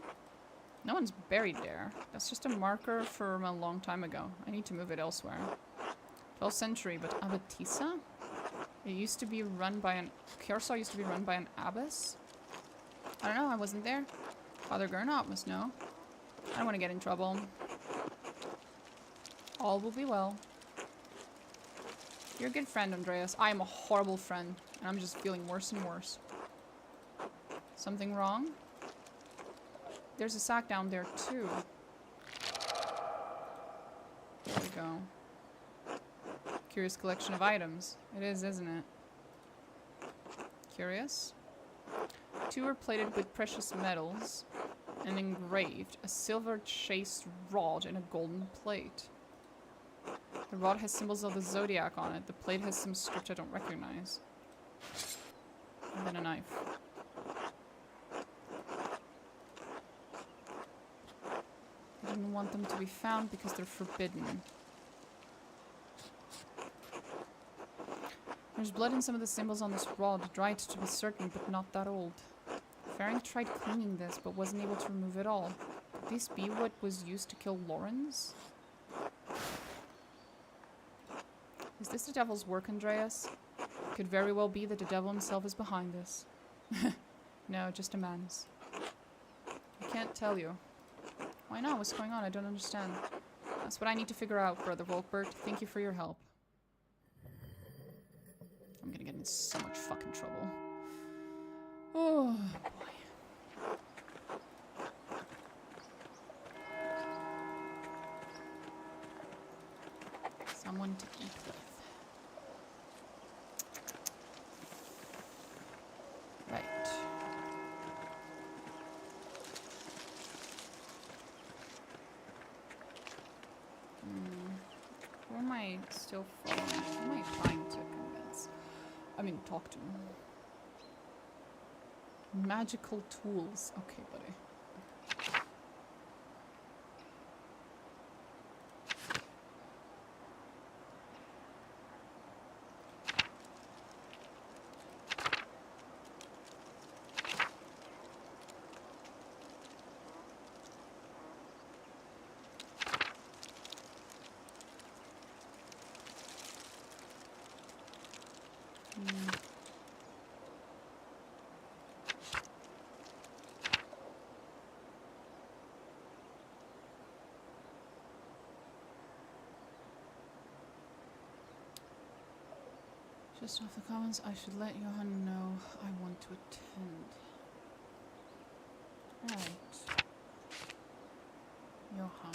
No one's buried there. That's just a marker from a long time ago. I need to move it elsewhere. 12th century, but Abbotissa? It used to be run by an... Kearsarge used to be run by an abbess? I don't know, I wasn't there. Father Gernot must know. I don't want to get in trouble. All will be well. You're a good friend, Andreas. I am a horrible friend, and I'm just feeling worse and worse. Something wrong? There's a sack down there, too. There we go. Curious collection of items. It is, isn't it? Curious. 2 are plated with precious metals and engraved. A silver chased rod and a golden plate. The rod has symbols of the zodiac on it. The plate has some script I don't recognize. And then a knife. I didn't want them to be found because they're forbidden. There's blood in some of the symbols on this rod, dried to be certain, but not that old. Farring tried cleaning this, but wasn't able to remove it all. Could this be what was used to kill Lorenz? Is this the devil's work, Andreas? It could very well be that the devil himself is behind this. No, just a man's. I can't tell you. Why not? What's going on? I don't understand. That's what I need to figure out, Brother Volkbert. Thank you for your help. I'm gonna get in so much fucking trouble. Oh, boy. Someone to eat with. Right. Who am I still following? Who am I trying to convince? I mean, talk to. Magical tools. Okay, buddy. Just off the comments, I should let Johan know I want to attend. Right. Johan.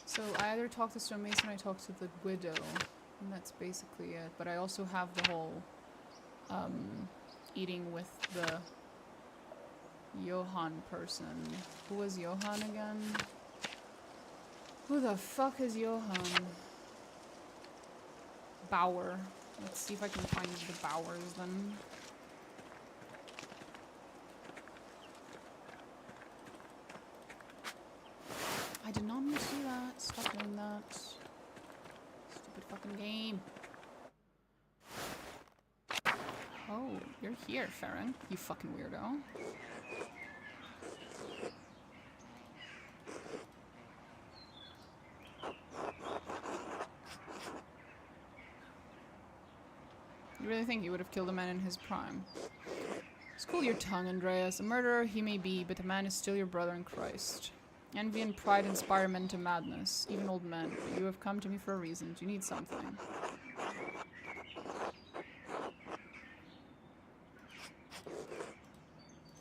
So I either talk to Stonemason or I talk to the Widow, and that's basically it. But I also have the whole eating with the Johan person. Who was Johan again? Who the fuck is Johan? Bauer. Let's see if I can find the Bauers then. I did not mean to do that. Stop doing that. Stupid fucking game. Oh, you're here, Farron. You fucking weirdo. You really think he would have killed a man in his prime? School your tongue, Andreas. A murderer he may be, but the man is still your brother in Christ. Envy and pride inspire men to madness, even old men. But you have come to me for a reason. Do you need something?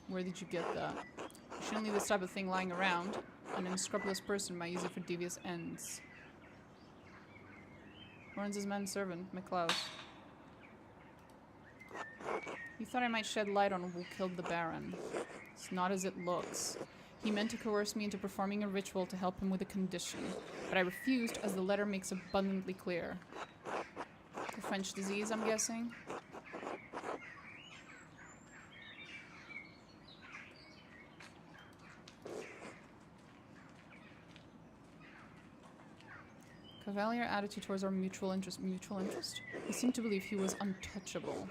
Where did you get that? You shouldn't leave this type of thing lying around. An unscrupulous person might use it for devious ends. Lawrence's manservant, McLeod. You thought I might shed light on who killed the Baron. It's not as it looks. He meant to coerce me into performing a ritual to help him with a condition, but I refused as the letter makes abundantly clear. The French disease, I'm guessing? Cavalier attitude towards our mutual interest. Mutual interest? He seemed to believe he was untouchable.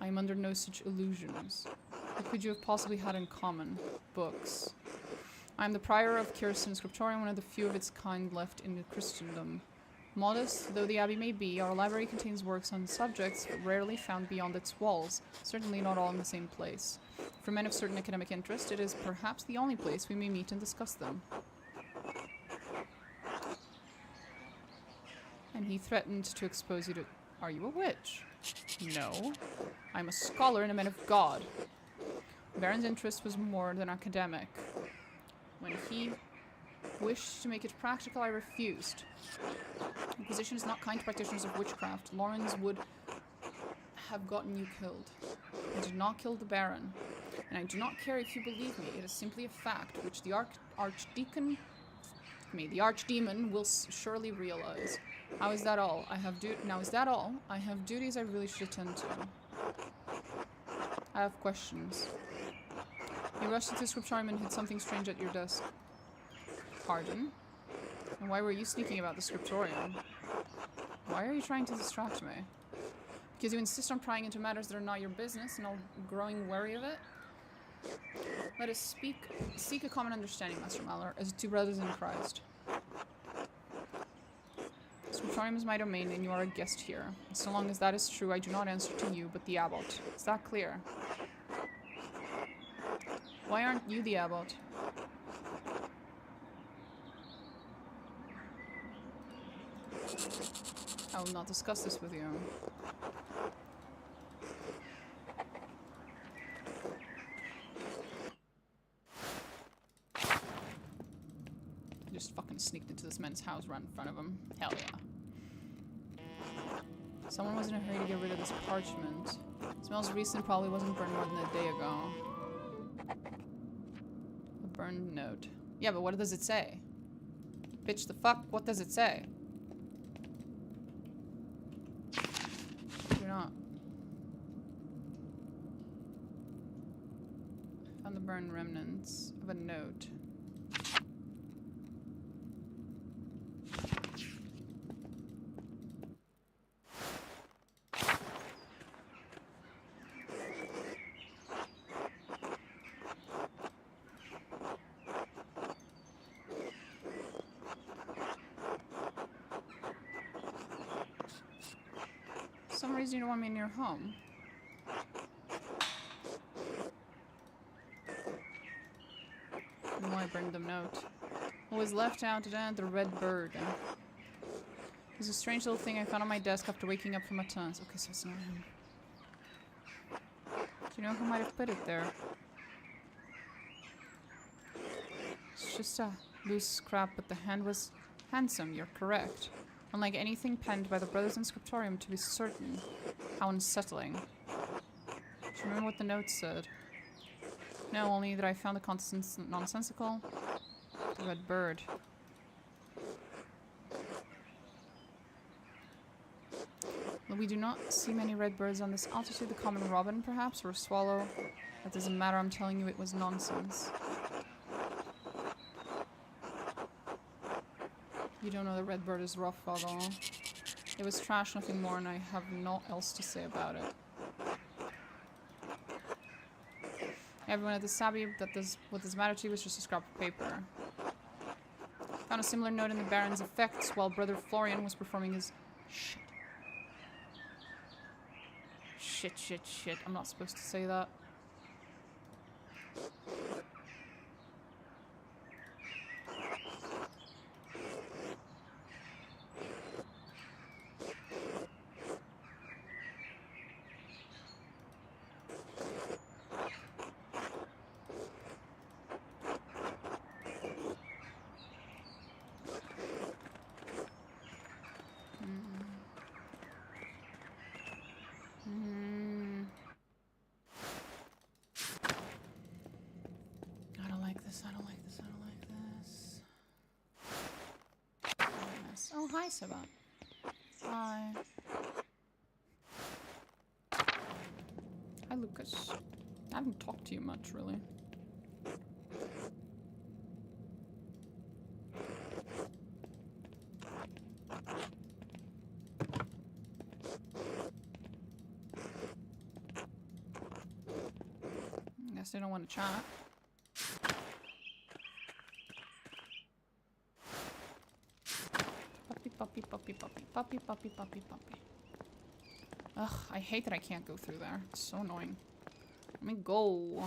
I am under no such illusions. What could you have possibly had in common? Books. I am the prior of Kirsten Scriptorium, one of the few of its kind left in Christendom. Modest though the abbey may be, our library contains works on subjects rarely found beyond its walls, certainly not all in the same place. For men of certain academic interest, it is perhaps the only place we may meet and discuss them. And he threatened to expose you to... Are you a witch? No. I'm a scholar and a man of God. Baron's interest was more than academic. When he wished to make it practical, I refused. The Inquisition is not kind to practitioners of witchcraft. Lawrence would have gotten you killed. I did not kill the Baron. And I do not care if you believe me. It is simply a fact, which the Archdemon will surely realize. How is that all? Now is that all? I have duties I really should attend to. I have questions. You rushed into the scriptorium and hid something strange at your desk. Pardon? And why were you sneaking about the scriptorium? Why are you trying to distract me? Because you insist on prying into matters that are not your business and I'm growing wary of it? Let us seek a common understanding, Master Malor, as two brothers in Christ. Scriptorium is my domain, and you are a guest here. And so long as that is true, I do not answer to you, but the abbot. Is that clear? Why aren't you the abbot? I will not discuss this with you. I just fucking sneaked into this man's house right in front of him. Hell yeah. Someone was in a hurry to get rid of this parchment. It smells recent, probably wasn't burned more than a day ago. A burned note. Yeah, but what does it say? Bitch, the fuck? What does it say? Do not. Found the burned remnants of a note. For some reason you don't want me in your home. I burned the note. What was left out today? The red bird. There's a strange little thing I found on my desk after waking up from a trance. Okay, so it's not him. Do you know who might have put it there? It's just a loose scrap, but the hand was handsome. You're correct. Unlike anything penned by the brothers in Scriptorium, to be certain. How unsettling. Do you remember what the note said? No, only that I found the contents nonsensical. The red bird. Well, we do not see many red birds on this altitude. The common robin, perhaps, or a swallow. That doesn't matter, I'm telling you it was nonsense. You don't know the red bird is rough, Foggle. It was trash, nothing more, and I have naught else to say about it. Everyone at the Sabi that what does matter to you was just a scrap of paper. Found a similar note in the Baron's effects while Brother Florian was performing his shit. I'm not supposed to say that. Oh, hi, Seba. Hi. Hi, Lucas. I haven't talked to you much, really. I guess they don't want to chat. Puppy. Ugh, I hate that I can't go through there. It's so annoying. Let me go.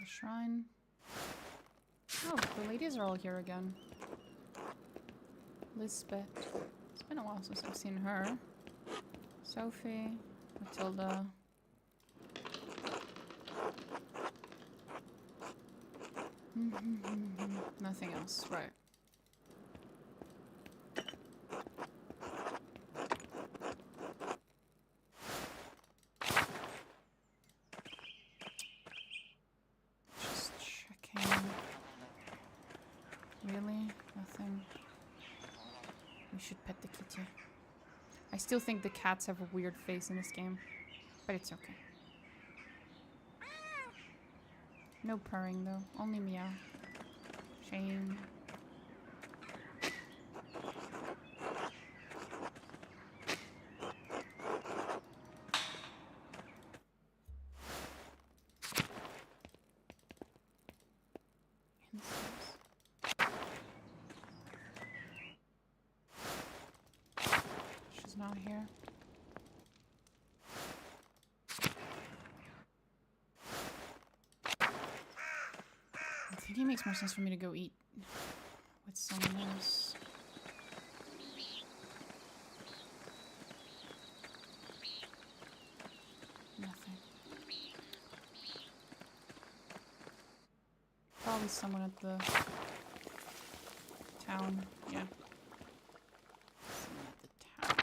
Shrine. Oh, the ladies are all here again. Lisbeth. It's been a while since I've seen her. Sophie. Matilda. Nothing else. Right. should pet the kitty. I still think the cats have a weird face in this game, but it's okay. No purring though, only meow. Shame. She's not here. I think it makes more sense for me to go eat with someone else. Nothing. Probably someone at the town. Yeah. Someone at the town.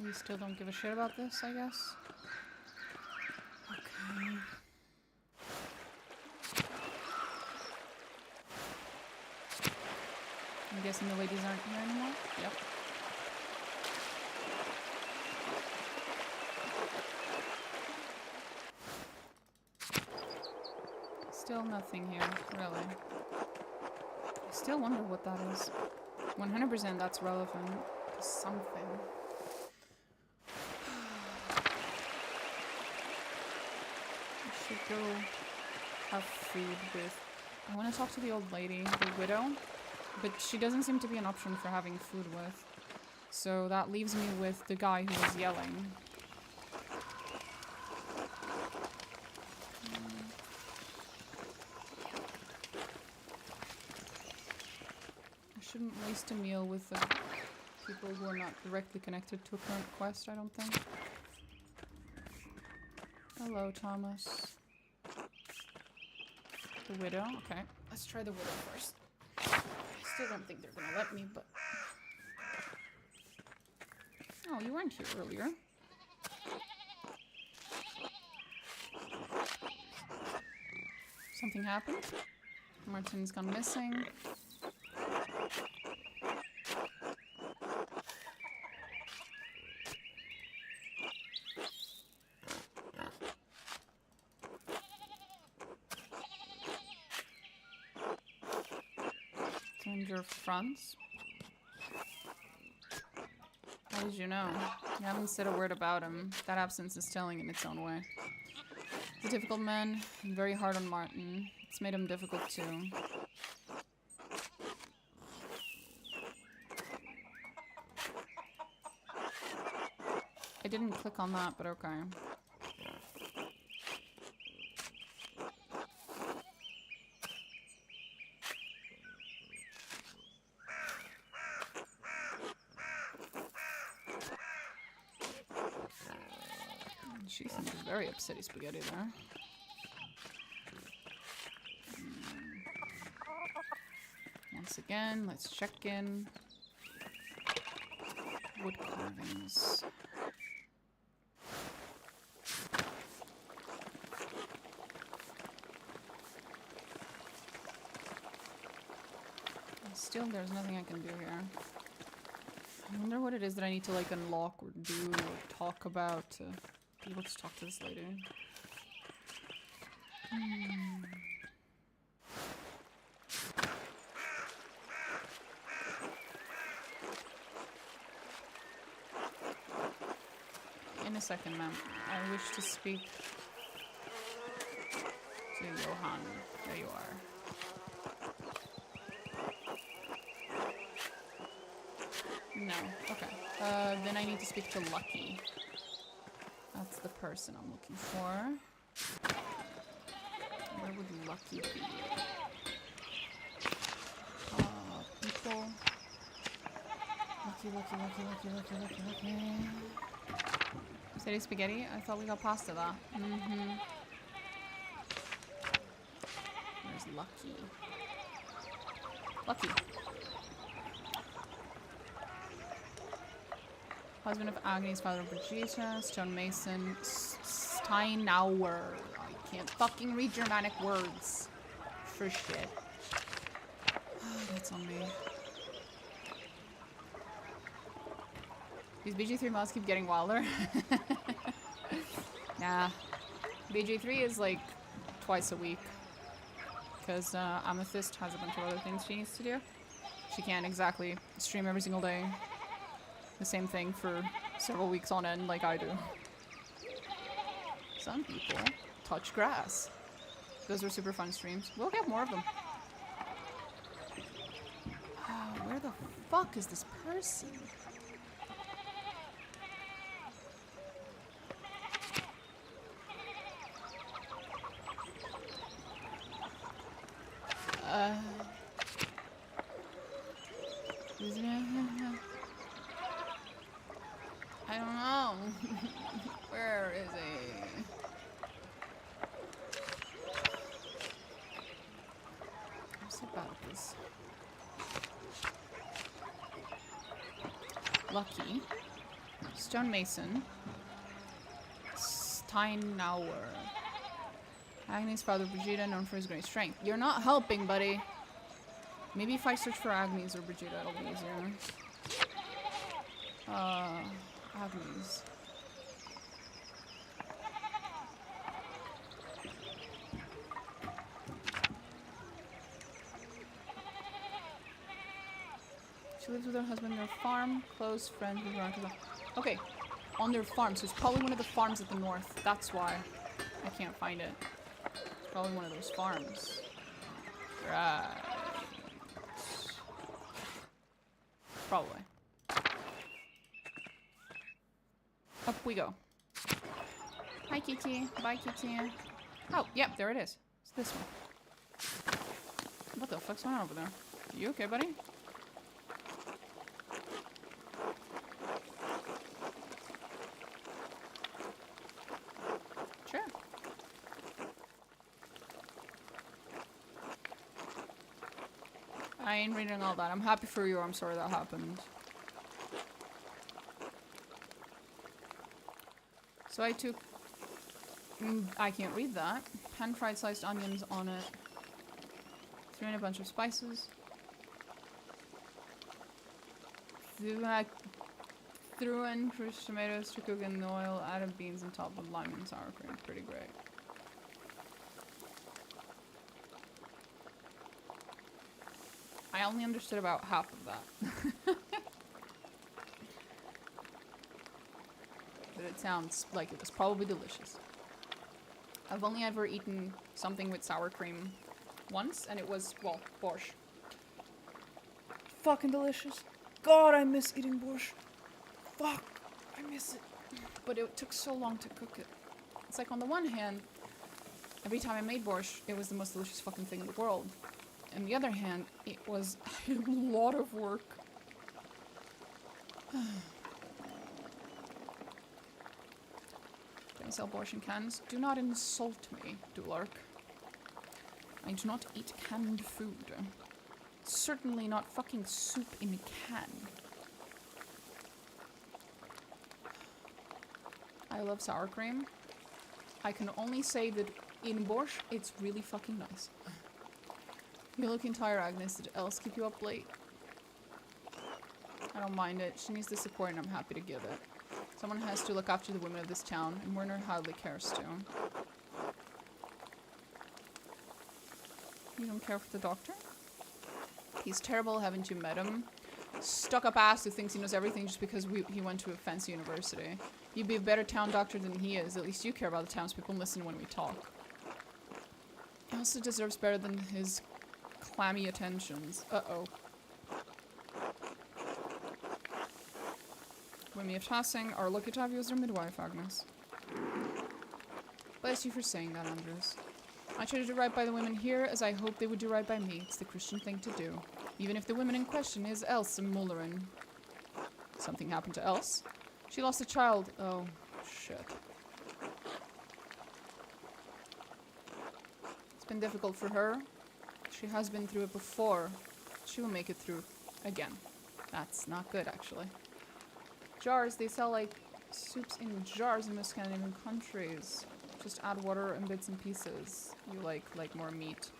We still don't give a shit about this, I guess. Okay. I'm guessing the ladies aren't here anymore? Yep. Still nothing here, really. I still wonder what that is. 100% that's relevant to something. I should go have food with... I want to talk to the old lady, the widow, but she doesn't seem to be an option for having food with. So that leaves me with the guy who was yelling. I shouldn't waste a meal with the people who are not directly connected to a current quest, I don't think. Hello, Thomas. The widow? Okay, let's try the widow first. I still don't think they're gonna let me, but... Oh, you weren't here earlier. Something happened? Martin's gone missing. Your fronts? How did you know? You haven't said a word about him. That absence is telling in its own way. He's a difficult man, and very hard on Martin. It's made him difficult too. I didn't click on that, but okay. She seems very upsetty spaghetti there. Once again, let's check in. Wood carvings. And still, there's nothing I can do here. I wonder what it is that I need to like unlock or do or talk about to be able to talk to this lady. In a second, ma'am. I wish to speak to Johan. There you are. No. Okay. Then I need to speak to Lucky. That's the person I'm looking for. Where would Lucky be? People. Steady spaghetti? I thought we got pasta that. Mm-hmm. Where's Lucky? Lucky. Husband of Agnes, father of Brigitte, stonemason, Steinauer. I can't fucking read Germanic words. For shit. That's on me. These BG3 mods keep getting wilder. Nah. BG3 is like twice a week. Because Amethyst has a bunch of other things she needs to do. She can't exactly stream every single day. The same thing for several weeks on end like I do. Some people touch grass. Those were super fun streams. We'll get more of them. Where the fuck is this person? I don't know. Where is he? I'm so bad at this. Lucky. Stonemason. Steinauer. Agnes, father of Brigitte, known for his great strength. You're not helping, buddy. Maybe if I search for Agnes or Brigitte, it'll be easier. Agnes. She lives with her husband on their farm. Close friends with her uncle. Okay, on their farm. So it's probably one of the farms at the north. That's why I can't find it. It's probably one of those farms. Right. Probably. Up we go. Hi, Kitty. Bye, Kitty. Oh, yep, there it is. It's this one. What the fuck's going on over there? You okay, buddy? Sure. I ain't reading all that. I'm happy for you. I'm sorry that happened. So I took... I can't read that. Pan-fried sliced onions on it. Threw in a bunch of spices. Threw in crushed tomatoes to cook in the oil. Added beans and topped with lime and sour cream. Pretty great. I only understood about half of that. But it sounds like it was probably delicious. I've only ever eaten something with sour cream once, and it was, well, borscht. Fucking delicious. God, I miss eating borscht. Fuck, I miss it. But it took so long to cook it. It's like, on the one hand, every time I made borscht, it was the most delicious fucking thing in the world. On the other hand, it was a lot of work. Can I sell borscht in cans? Do not insult me, Dulark. I do not eat canned food. Certainly not fucking soup in a can. I love sour cream. I can only say that in borscht, it's really fucking nice. You're looking tired, Agnes. Did else keep you up late? I don't mind it. She needs the support and I'm happy to give it. Someone has to look after the women of this town, and Werner hardly cares to. You don't care for the doctor? He's terrible, haven't you met him? Stuck-up ass who thinks he knows everything just because he went to a fancy university. You'd be a better town doctor than he is. At least you care about the townspeople and listen when we talk. He also deserves better than his clammy attentions. Uh-oh. Women of Tassing are lucky to have you as their midwife, Agnes. Bless you for saying that, Andreas. I try to do right by the women here, as I hope they would do right by me. It's the Christian thing to do. Even if the woman in question is Else Mullerin. Something happened to Else. She lost a child. Oh, shit. It's been difficult for her. She has been through it before. She will make it through again. That's not good, actually. Jars, they sell like soups in jars in most Scandinavian countries. Just add water and bits and pieces. You like more meat.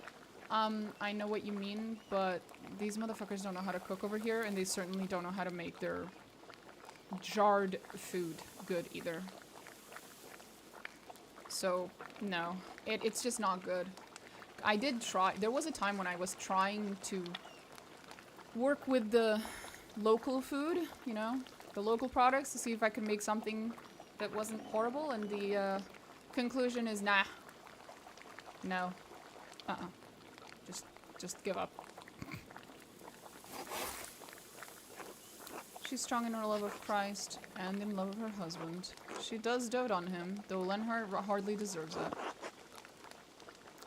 I know what you mean, but these motherfuckers don't know how to cook over here, and they certainly don't know how to make their jarred food good either. So, no. It's just not good. I did try. There was a time when I was trying to work with the local food, you know, the local products, to see if I could make something that wasn't horrible, and the conclusion is nah. No. Just give up. She's strong in her love of Christ and in love of her husband. She does dote on him, though Lenhart hardly deserves it.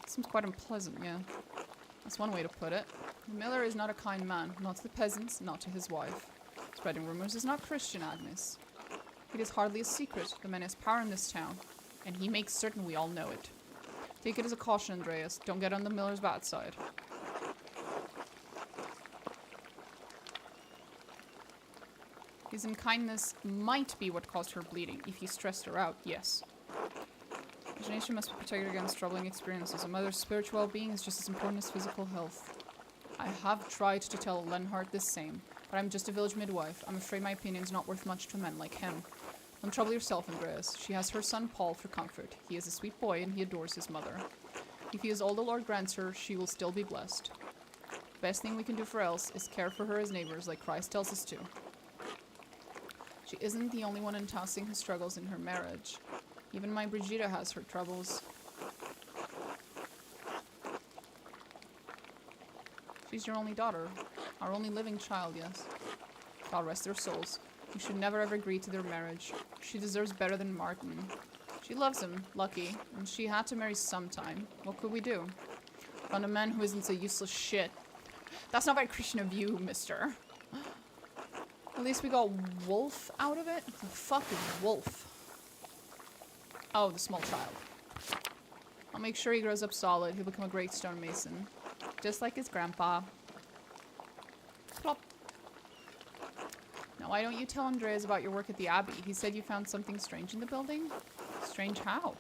Seems quite unpleasant, yeah. That's one way to put it. The miller is not a kind man, not to the peasants, not to his wife. Spreading rumors is not Christian, Agnes. It is hardly a secret. The man has power in this town, and he makes certain we all know it. Take it as a caution, Andreas. Don't get on the miller's bad side. His unkindness might be what caused her bleeding. If he stressed her out, yes. Imagination must be protected against troubling experiences. A mother's spiritual well-being is just as important as physical health. I have tried to tell Lenhart the same, but I'm just a village midwife. I'm afraid my opinion's not worth much to a man like him. Don't trouble yourself, Andreas. She has her son Paul for comfort. He is a sweet boy and he adores his mother. If he is all the Lord grants her, she will still be blessed. The best thing we can do for Else is care for her as neighbors, like Christ tells us to. She isn't the only one entossing her struggles in her marriage. Even my Brigida has her troubles. She's your only daughter. Our only living child, yes. God rest their souls. You should never ever agree to their marriage. She deserves better than Martin. She loves him, lucky, and she had to marry sometime. What could we do? Found a man who isn't so useless shit. That's not very Christian of you, mister. At least we got Wolf out of it. The fuck is Wolf? Oh, the small child. I'll make sure he grows up solid. He'll become a great stonemason. Just like his grandpa. Plop. Now, why don't you tell Andreas about your work at the Abbey? He said you found something strange in the building? Strange how?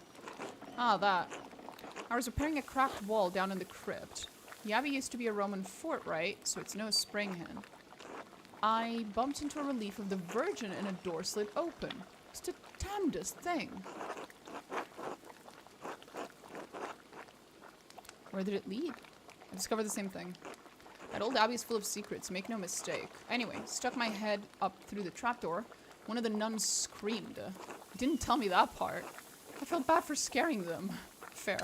Ah, that. I was repairing a cracked wall down in the crypt. The Abbey used to be a Roman fort, right? So it's no spring hen. I bumped into a relief of the Virgin and a door slid open. It's the damnedest thing. Where did it lead? I discovered the same thing. That old abbey is full of secrets, make no mistake. Anyway, stuck my head up through the trapdoor. One of the nuns screamed. He didn't tell me that part. I felt bad for scaring them. Fair.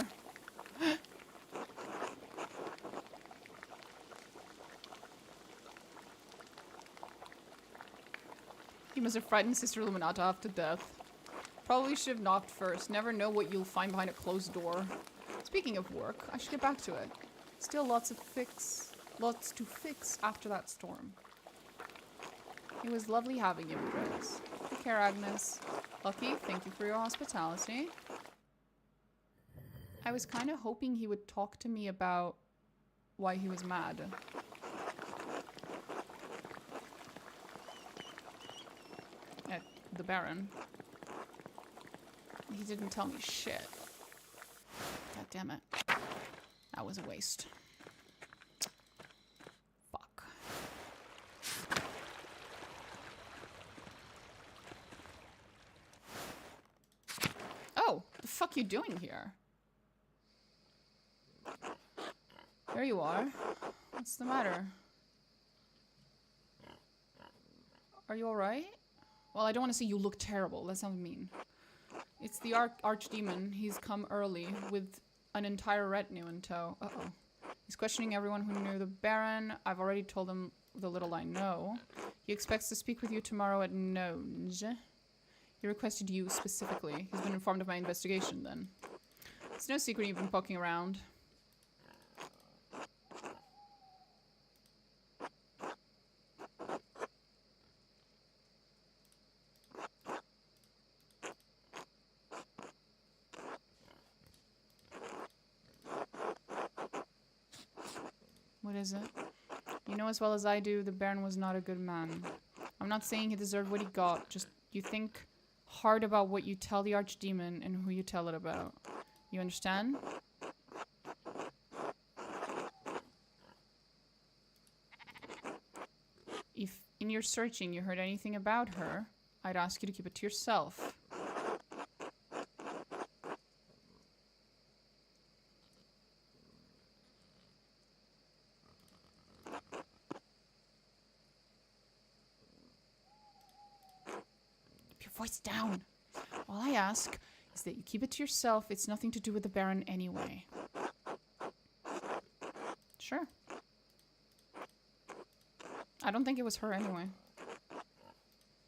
He must have frightened Sister Illuminata half to death. Probably should have knocked first. Never know what you'll find behind a closed door. Speaking of work, I should get back to it. Still lots to fix after that storm. It was lovely having you, Andreas. Take care, Agnes. Lucky, thank you for your hospitality. I was kind of hoping he would talk to me about why he was mad. At the Baron. He didn't tell me shit. God damn it. That was a waste. Fuck. Oh, the fuck you doing here? There you are. What's the matter? Are you alright? Well, I don't want to see you look terrible. That sounds mean. It's the archdemon. He's come early with an entire retinue in tow. Uh-oh. He's questioning everyone who knew the Baron. I've already told him the little I know. He expects to speak with you tomorrow at noon. He requested you specifically. He's been informed of my investigation then. It's no secret you've been poking around. What is it? You know as well as I do, the Baron was not a good man. I'm not saying he deserved what he got, just you think hard about what you tell the Archdemon and who you tell it about. You understand? If in your searching you heard anything about her, I'd ask you to keep it to yourself. Keep your voice down. All I ask is that you keep it to yourself. It's nothing to do with the Baron anyway. Sure. I don't think it was her anyway.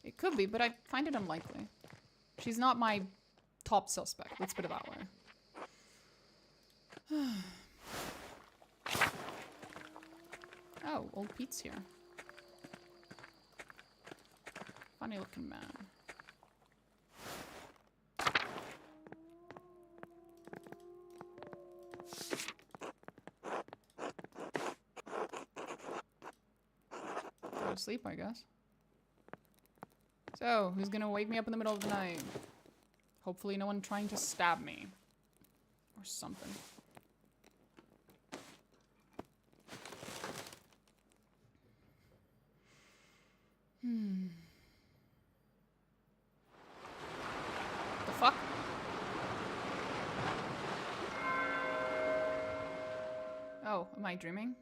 It could be, but I find it unlikely. She's not my top suspect, let's put it that way. Oh, old Pete's here. Funny looking man. Go to sleep, I guess. So, who's gonna wake me up in the middle of the night? Hopefully no one trying to stab me. Or something. The fuck? Oh, am I dreaming?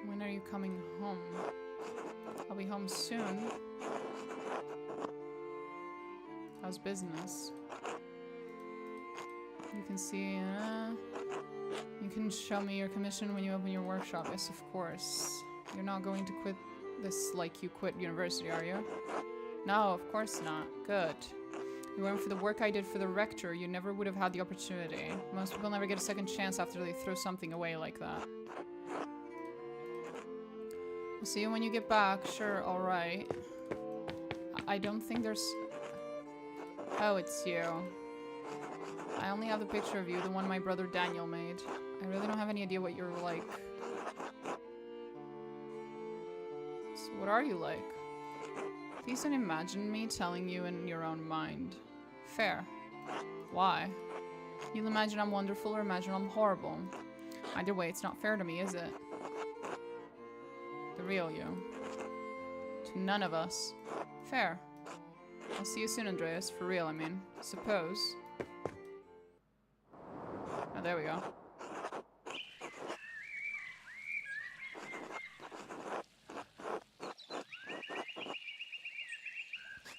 When are you coming home? I'll be home soon. How's business? You can see, you can show me your commission when you open your workshop. Yes, of course. You're not going to quit this like you quit university, are you? No, of course not. Good. You weren't for the work I did for the rector, you never would have had the opportunity. Most people never get a second chance after they throw something away like that. I'll see you when you get back. Sure, alright. I don't think there's... Oh, it's you. I only have the picture of you, the one my brother Daniel made. I really don't have any idea what you're like. So what are you like? Please don't imagine me telling you in your own mind. Fair. Why? You'll imagine I'm wonderful or imagine I'm horrible. Either way, it's not fair to me, is it? The real you. To none of us. Fair. I'll see you soon, Andreas. For real, I mean. Suppose. Oh, there we go.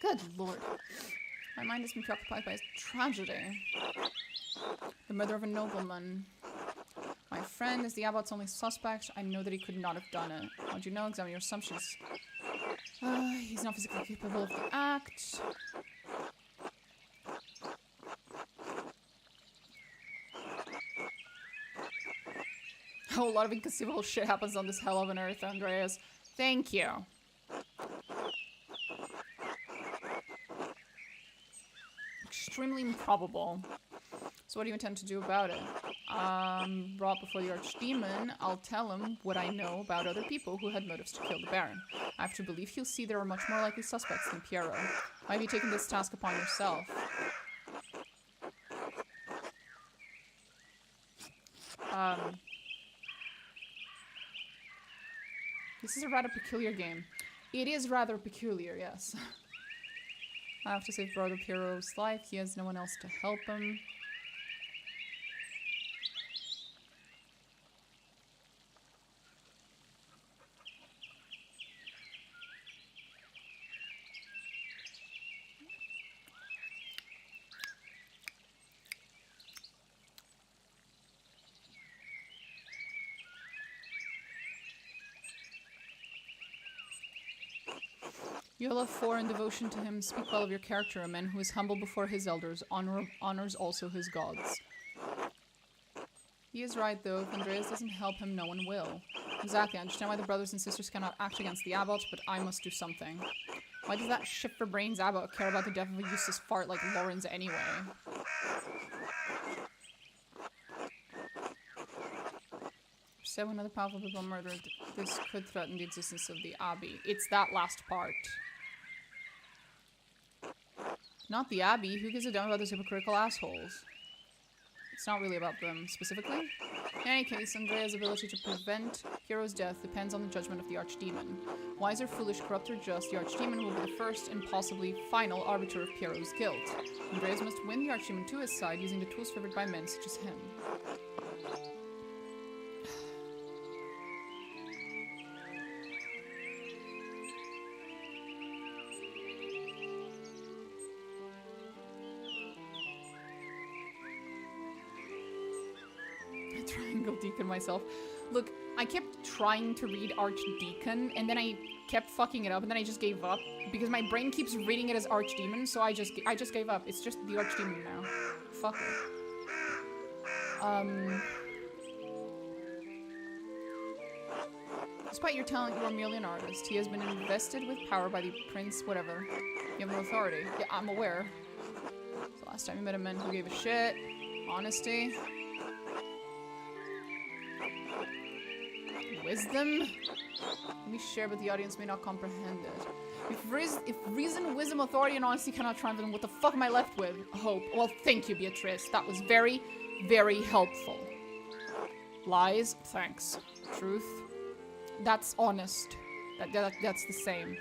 Good lord. My mind has been preoccupied by a tragedy. The murder of a nobleman. My friend is the abbot's only suspect. I know that he could not have done it. How'd you know? Examine your assumptions. He's not physically capable of the act. Oh, a lot of inconceivable shit happens on this hell of an earth, Andreas. Thank you. Extremely improbable. So what do you intend to do about it? Brought before the Archdemon, I'll tell him what I know about other people who had motives to kill the Baron. I have to believe he'll see there are much more likely suspects than Piero. Why have you taken this task upon yourself? This is a rather peculiar game. It is rather peculiar, yes. I have to save brother Piero's life. He has no one else to help him. Your love for and devotion to him speak well of your character. A man who is humble before his elders honors also his gods. He is right, though. If Andreas doesn't help him, no one will. Exactly. I understand why the brothers and sisters cannot act against the abbot, but I must do something. Why does that shit-for-brains abbot care about the death of a useless fart like Lawrence anyway? Seven other powerful people murdered. This could threaten the existence of the Abbey. It's that last part. Not the Abbey. Who gives a damn about those hypocritical assholes? It's not really about them specifically. In any case, Andrea's ability to prevent Piero's death depends on the judgment of the Archdemon. Wise or foolish, corrupt or just, the Archdemon will be the first and possibly final arbiter of Piero's guilt. Andreas must win the Archdemon to his side using the tools favored by men such as him. Triangle Deacon myself. Look, I kept trying to read Archdeacon, and then I kept fucking it up, and then I just gave up because my brain keeps reading it as Archdemon. So I just gave up. It's just the Archdemon now. Fuck it. Despite your talent, you are merely an artist. He has been invested with power by the prince. Whatever. You have no authority. Yeah, I'm aware. It's the last time you met a man who gave a shit. Honesty. Wisdom? Let me share, but the audience may not comprehend it. If reason, wisdom, authority, and honesty cannot triumph, then what the fuck am I left with? Hope. Well, thank you, Beatrice. That was very, very helpful. Lies? Thanks. Truth? That's honest. That's the same.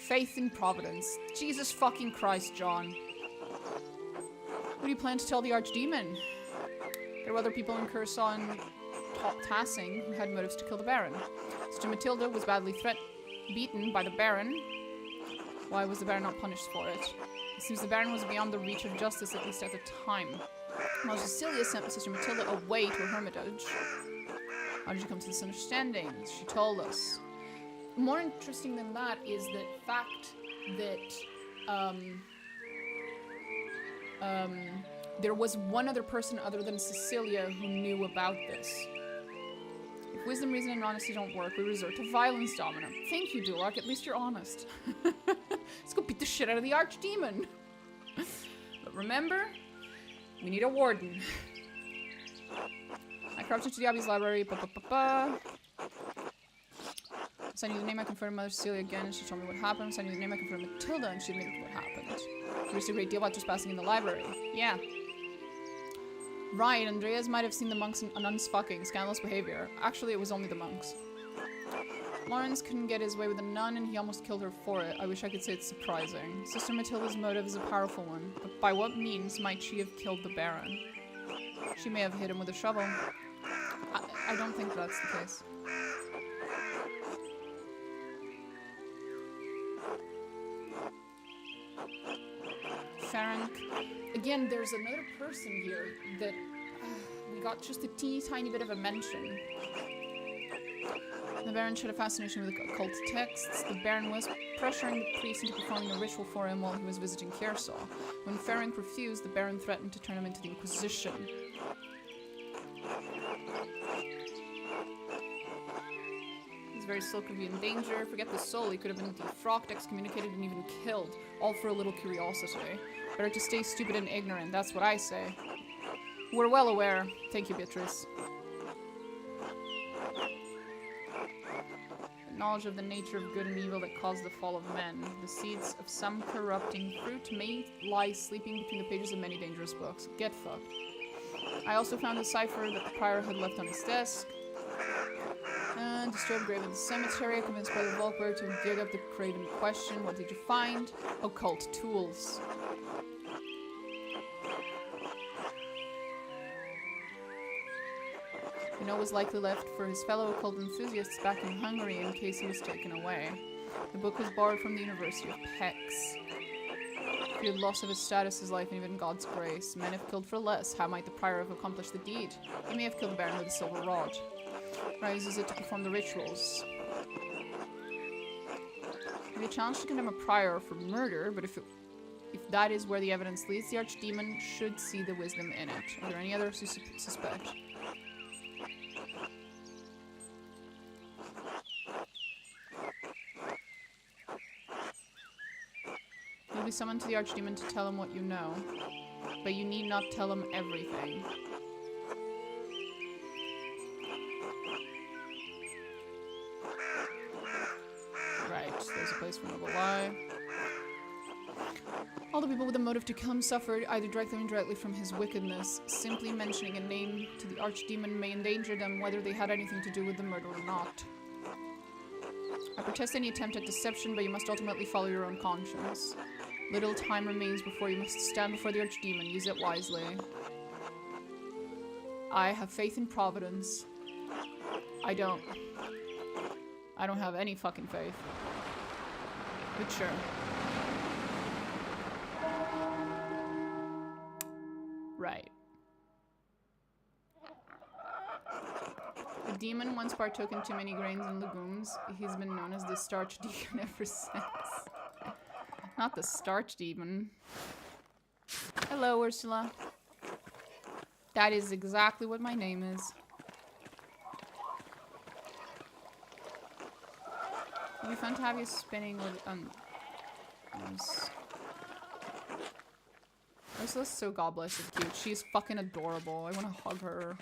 Faith in Providence. Jesus fucking Christ, John. What do you plan to tell the Archdemon? There were other people in Curson Tassing who had motives to kill the Baron. Sister Matilda was badly beaten by the Baron. Why was the Baron not punished for it? It seems the Baron was beyond the reach of justice, at least at the time. While Cecilia sent Sister Matilda away to a hermitage. How did you come to this understanding? She told us. More interesting than that is the fact that there was one other person other than Cecilia who knew about this. If wisdom, reason, and honesty don't work, we resort to violence, Domino. Thank you, Dulark. At least you're honest. Let's go beat the shit out of the Archdemon. But remember, we need a warden. I crouched into the Abbey's library. So I knew the name. I confronted Mother Cecilia again, and she told me what happened. So I knew the name. I confronted Matilda, and she admitted what happened. We used a great deal about trespassing in the library. Yeah. Right, Andreas might have seen the monks and nuns fucking. Scandalous behavior. Actually, it was only the monks. Lawrence couldn't get his way with a nun, and he almost killed her for it. I wish I could say it's surprising. Sister Matilda's motive is a powerful one. But by what means might she have killed the Baron? She may have hit him with a shovel. I don't think that's the case. Ferenc. Again, there's another person here that we got just a tiny bit of a mention. The Baron showed a fascination with occult texts. The Baron was pressuring the priest into performing a ritual for him while he was visiting Kiersall. When Ferenc refused, the Baron threatened to turn him into the Inquisition. His very soul could be in danger. Forget the soul, he could have been defrocked, excommunicated, and even killed. All for a little curiosity. Better to stay stupid and ignorant, that's what I say. We're well aware. Thank you, Beatrice. The knowledge of the nature of good and evil that caused the fall of men. The seeds of some corrupting fruit may lie sleeping between the pages of many dangerous books. Get fucked. I also found a cipher that the prior had left on his desk. Disturbed grave in the cemetery, convinced by the Volkberg to dig up the grave in question. What did you find? Occult tools. You know, was likely left for his fellow occult enthusiasts back in Hungary in case he was taken away. The book was borrowed from the University of Pex. Feared loss of his status, his life, and even God's grace. Men have killed for less. How might the prior have accomplished the deed? He may have killed the Baron with a silver rod. Rises it to perform the rituals. They challenged to condemn a prior for murder, but if that is where the evidence leads, the Archdemon should see the wisdom in it. Are there any others who suspect? be summoned to the Archdemon to tell him what you know. But you need not tell him everything. Right, there's a place for noble lie. All the people with a motive to kill him suffered, either directly or indirectly, from his wickedness. Simply mentioning a name to the Archdemon may endanger them, whether they had anything to do with the murder or not. I protest any attempt at deception, but you must ultimately follow your own conscience. Little time remains before you must stand before the Archdemon. Use it wisely. I have faith in Providence. I don't have any fucking faith. But sure. Right. The demon once partook in too many grains and legumes. He's been known as the starch demon ever since. Not the starch demon. Hello, Ursula. That is exactly what my name is. It'd be fun to have you spinning with Ursula's so god bless and cute. She's fucking adorable. I want to hug her.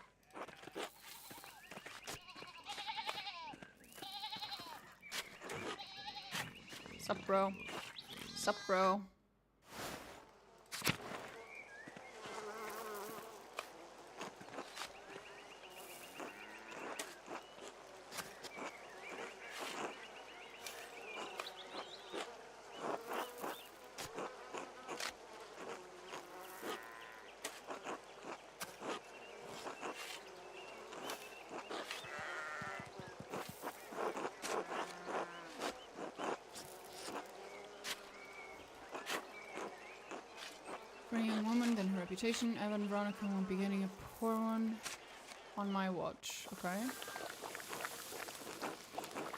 Sup, bro? Sup, bro? Bringing a woman, then her reputation. Evan and Veronica won't be getting a poor one on my watch. Okay.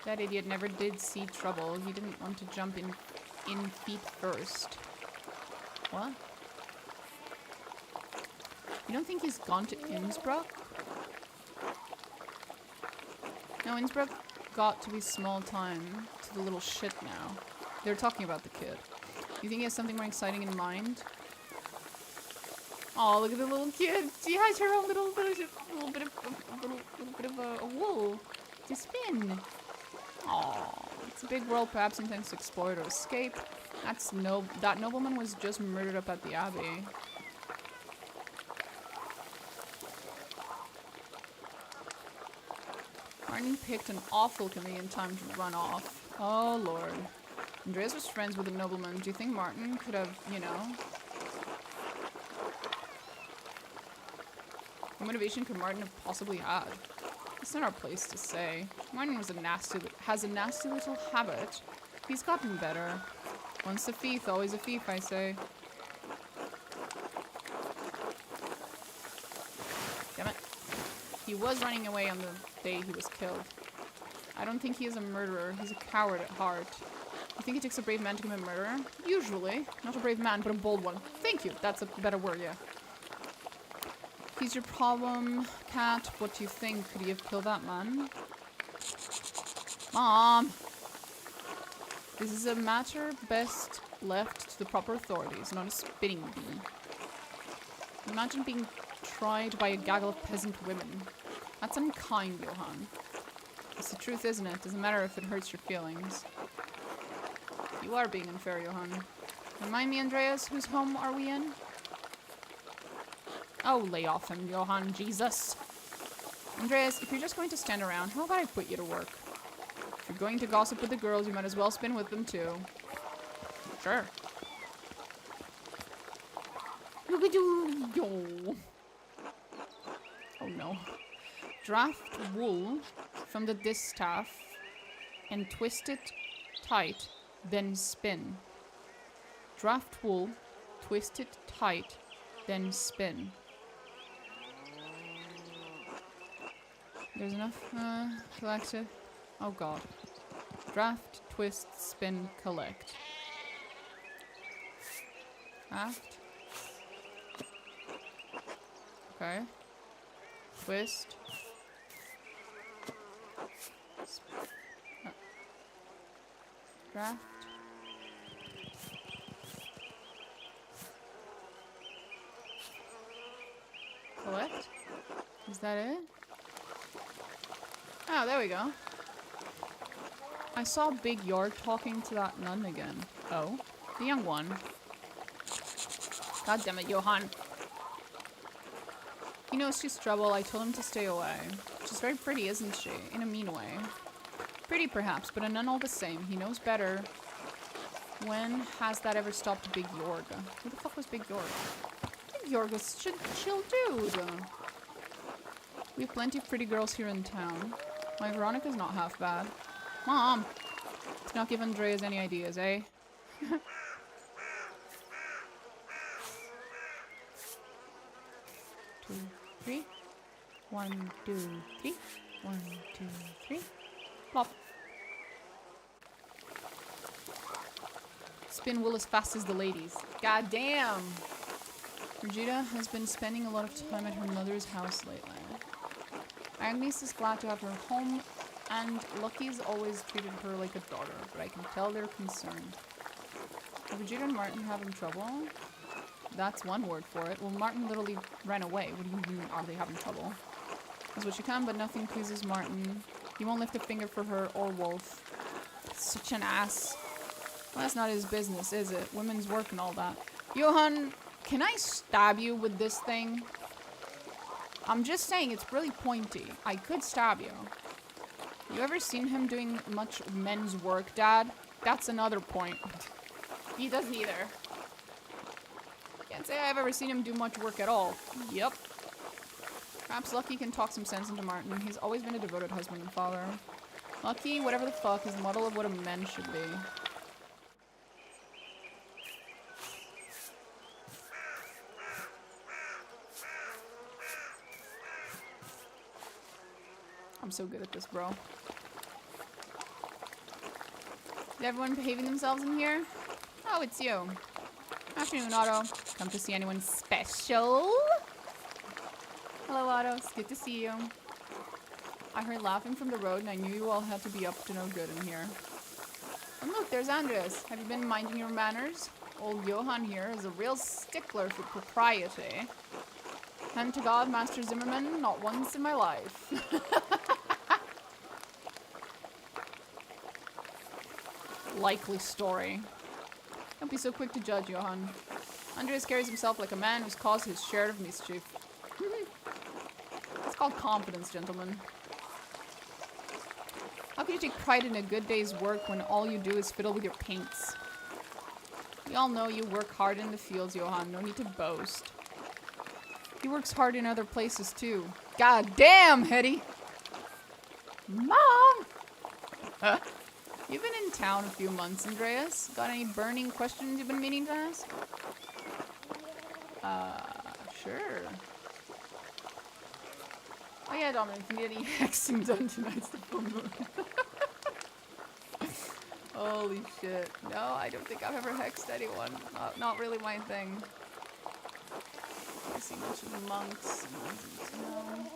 That idiot never did see trouble. He didn't want to jump in feet first. What? You don't think he's gone to Innsbruck? No, Innsbruck got to be small time to the little shit now. They're talking about the kid. You think he has something more exciting in mind? Oh, look at the little kid. She has her own little bit of a wool to spin. Oh, it's a big world. Perhaps intends to explore it or escape. That nobleman was just murdered up at the abbey. Martin picked an awful convenient time to run off. Oh lord. Andreas was friends with the nobleman. Do you think Martin could have, you know? What motivation could Martin have possibly had? It's not our place to say. Martin has a nasty little habit. He's gotten better. Once a thief, always a thief, I say. Damn it. He was running away on the day he was killed. I don't think he is a murderer. He's a coward at heart. You think it takes a brave man to commit murder? Usually. Not a brave man, but a bold one. Thank you. That's a better word, yeah. If he's your problem, Cat, what do you think? Could he have killed that man? Mom! This is a matter best left to the proper authorities, not a spinning bee. Imagine being tried by a gaggle of peasant women. That's unkind, Johann. It's the truth, isn't it? Doesn't matter if it hurts your feelings. You are being unfair, Johann. Remind me, Andreas, whose home are we in? Oh, lay off him, Johann, Jesus. Andreas, if you're just going to stand around, how about I put you to work? If you're going to gossip with the girls, you might as well spin with them, too. Sure. Look at you. Yo. Oh, no. Draft wool from the distaff and twist it tight, then spin. Draft wool, twist it tight, then spin. There's enough collected. Oh god. Draft, twist, spin, collect. Draft. Okay. Twist. Draft. Collect? Is that it? Oh, there we go. I saw Big Yard talking to that nun again. Oh? The young one. God damn it, Johan. He knows she's trouble. I told him to stay away. She's very pretty, isn't she? In a mean way. Pretty, perhaps, but a nun all the same. He knows better. When has that ever stopped Big Yorg? Who the fuck was Big Yorg? Big Yorg was chill dude. We have plenty of pretty girls here in town. My Veronica's not half bad. Mom! Let's not give Andreas any ideas, eh? 2, 3. 1, 2, 3. 1, 2, 3. Plop. Spin will as fast as the ladies. God damn! Brigida has been spending a lot of time at her mother's house lately. Agnes is glad to have her home, and Lucky's always treated her like a daughter, but I can tell they're concerned. Are Brigida and Martin having trouble? That's one word for it. Well, Martin literally ran away. What do you mean, are they having trouble? Does what she can, but nothing pleases Martin. He won't lift a finger for her or Wolf. Such an ass. Well, that's not his business, is it? Women's work and all that. Johan, can I stab you with this thing? I'm just saying, it's really pointy. I could stab you. You ever seen him doing much men's work, Dad? That's another point. He doesn't either. Can't say I've ever seen him do much work at all. Yep. Perhaps Lucky can talk some sense into Martin. He's always been a devoted husband and father. Lucky, whatever the fuck, is the model of what a man should be. I'm so good at this, bro. Is everyone behaving themselves in here? Oh, it's you. Afternoon, Otto. Come to see anyone special? Hello, Otto. It's good to see you. I heard laughing from the road and I knew you all had to be up to no good in here. And look, there's Andreas. Have you been minding your manners? Old Johan here is a real stickler for propriety. Hand to God, Master Zimmerman, not once in my life. Likely story. Don't be so quick to judge, Johan. Andreas carries himself like a man who's caused his share of mischief. It's called confidence, gentlemen. How can you take pride in a good day's work when all you do is fiddle with your paints? We all know you work hard in the fields, Johan. No need to boast. He works hard in other places, too. God damn, Hetty! Mom! You've been in town a few months, Andreas. Got any burning questions you've been meaning to ask? Sure. Oh yeah, Dominic, if you need any hexing done tonight's the full moon. Holy shit. No, I don't think I've ever hexed anyone. Not really my thing. I see much of the monks. No.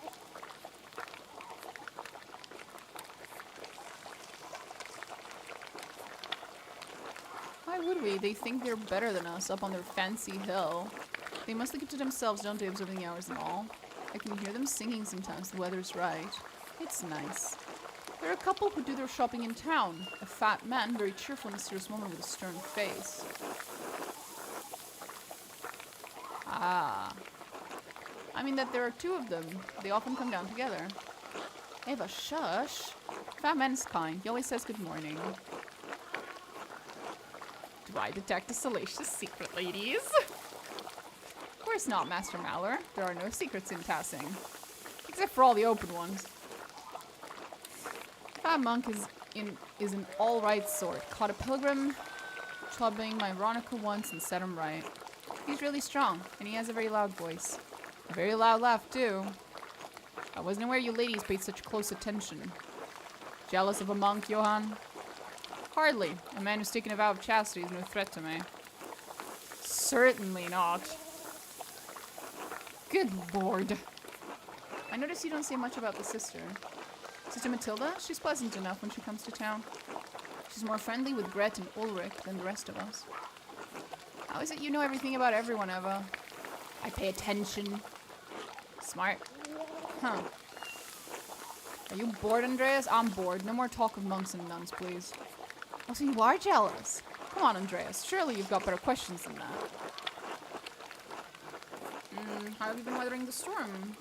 Why would we? They think they're better than us up on their fancy hill. They must keep to themselves, don't they, observing the hours and all? I can hear them singing sometimes, the weather's right. It's nice. There are a couple who do their shopping in town. A fat man, very cheerful and mysterious woman with a stern face. Ah. I mean that there are two of them. They often come down together. Eva, shush. Fat man's kind. He always says good morning. Do I detect a salacious secret, ladies? Of course not, Master Mallour. There are no secrets in Tassing. Except for all the open ones. Fat monk is an all-right sort. Caught a pilgrim clubbing my Veronica once and set him right. He's really strong, and he has a very loud voice. A very loud laugh, too. I wasn't aware you ladies paid such close attention. Jealous of a monk, Johan? Hardly. A man who's taken a vow of chastity is no threat to me. Certainly not. Good lord. I notice you don't say much about the sister. Sister Matilda? She's pleasant enough when she comes to town. She's more friendly with Gret and Ulrich than the rest of us. How is it you know everything about everyone, Eva? I pay attention. Smart. Huh. Are you bored, Andreas? I'm bored. No more talk of monks and nuns, please. Oh, so you are jealous? Come on, Andreas. Surely you've got better questions than that. How have you been weathering the storm?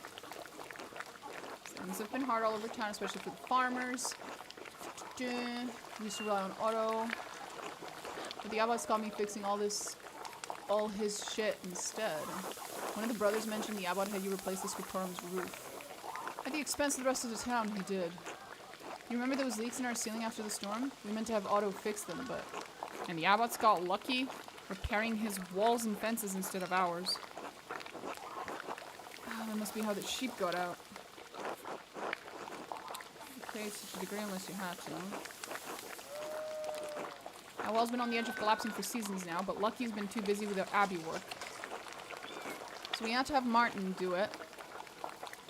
Things have been hard all over town, especially for the farmers. Used to rely on auto. But the abbot's got me fixing all his shit instead. One of the brothers mentioned the abbot had you replace the scriptorium's roof. At the expense of the rest of the town, he did. You remember those leaks in our ceiling after the storm? We meant to have auto fix them, but... And the abbot's got lucky, repairing his walls and fences instead of ours. Oh, that must be how the sheep got out. Okay, to a degree, unless you have to. Our wall's been on the edge of collapsing for seasons now, but Lucky's been too busy with the Abbey work. So we had to have Martin do it.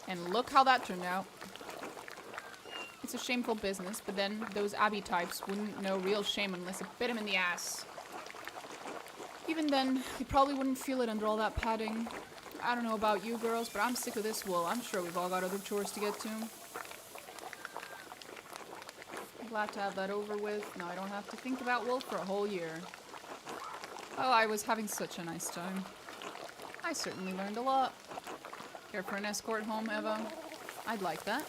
And look how that turned out. It's a shameful business, but then those Abbey types wouldn't know real shame unless it bit him in the ass. Even then, he probably wouldn't feel it under all that padding. I don't know about you girls, but I'm sick of this wool. I'm sure we've all got other chores to get to. I'm glad to have that over with. Now I don't have to think about wool for a whole year. Oh, I was having such a nice time. I certainly learned a lot. Care for an escort home, Eva? I'd like that.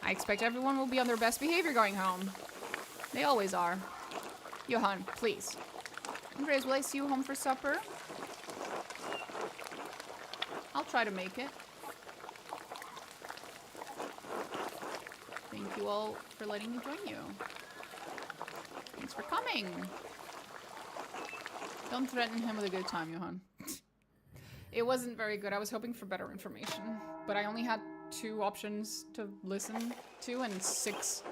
I expect everyone will be on their best behavior going home. They always are. Johan, please. Andreas, will I see you home for supper? I'll try to make it. Thank you all for letting me join you. Thanks for coming. Don't threaten him with a good time, Johan. It wasn't very good. I was hoping for better information, but I only had 2 options to listen to and 6.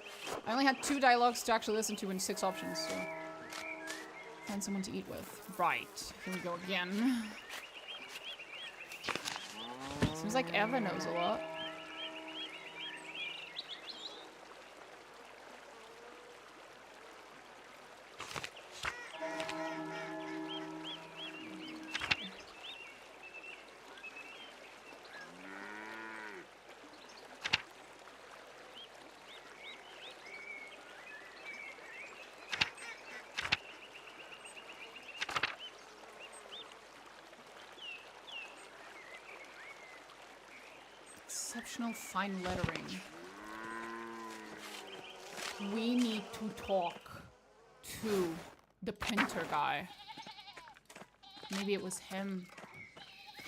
I only had 2 dialogues to actually listen to and 6 options, so. Find someone to eat with. Right. Here we go again. Seems like Eva knows a lot. Exceptional fine lettering. We need to talk to the printer guy. Maybe it was him.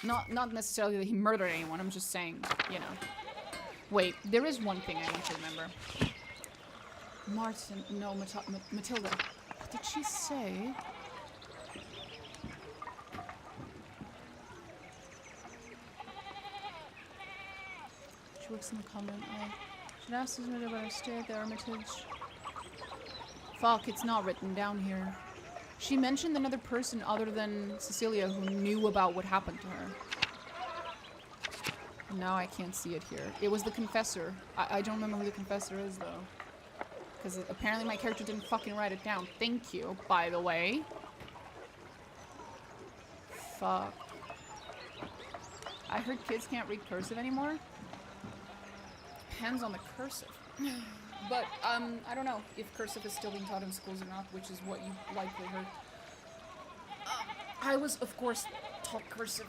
Not necessarily that he murdered anyone, I'm just saying, you know. Wait, there is one thing I need to remember. Martin, no, Matilda. What did she say? She works in the convent. Should ask us about our stay at the Hermitage. Fuck, it's not written down here. She mentioned another person other than Cecilia who knew about what happened to her. Now I can't see it here. It was the confessor. I don't remember who the confessor is, though. Because apparently my character didn't fucking write it down. Thank you, by the way. Fuck. I heard kids can't read cursive anymore. Depends on the cursive. But, I don't know if cursive is still being taught in schools or not, which is what you likely heard. I was, of course, taught cursive.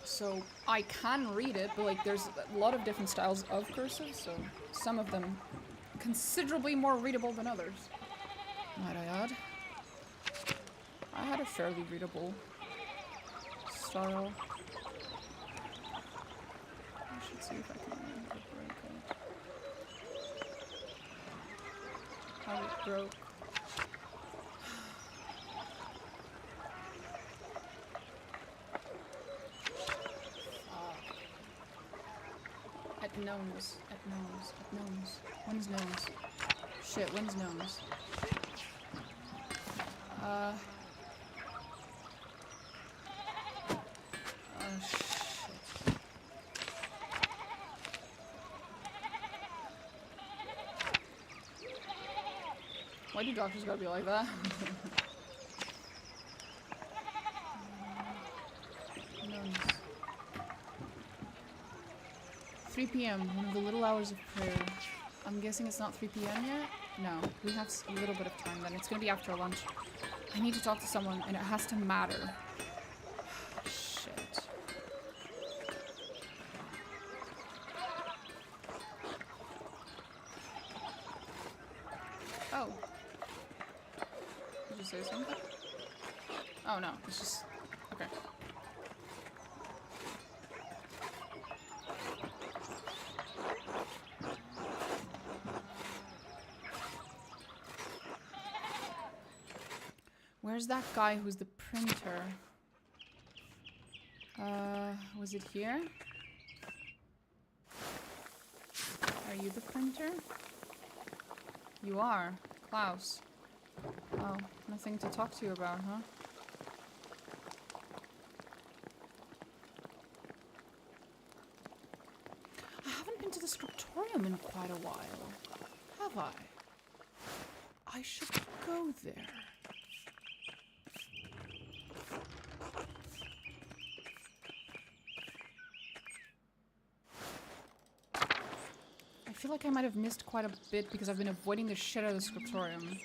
So, I can read it, but, like, there's a lot of different styles of cursive, so some of them considerably more readable than others, might I add. I had a fairly readable style. I should see if I can incorporate it. How it broke. At gnomes. When's gnomes? Shit, when's gnomes? Oh shit. Why do doctors gotta be like that? 3 p.m., one of the little hours of prayer. I'm guessing it's not 3 p.m. yet? No, we have a little bit of time then. It's gonna be after lunch. I need to talk to someone, and it has to matter. Shit. Oh. Did you say something? Oh no, it's just... okay. Where's that guy who's the printer? Was it here? Are you the printer? You are. Klaus. Oh, nothing to talk to you about, huh? I haven't been to the scriptorium in quite a while. Have I? I should go there. I feel like I might have missed quite a bit because I've been avoiding the shit out of the scriptorium.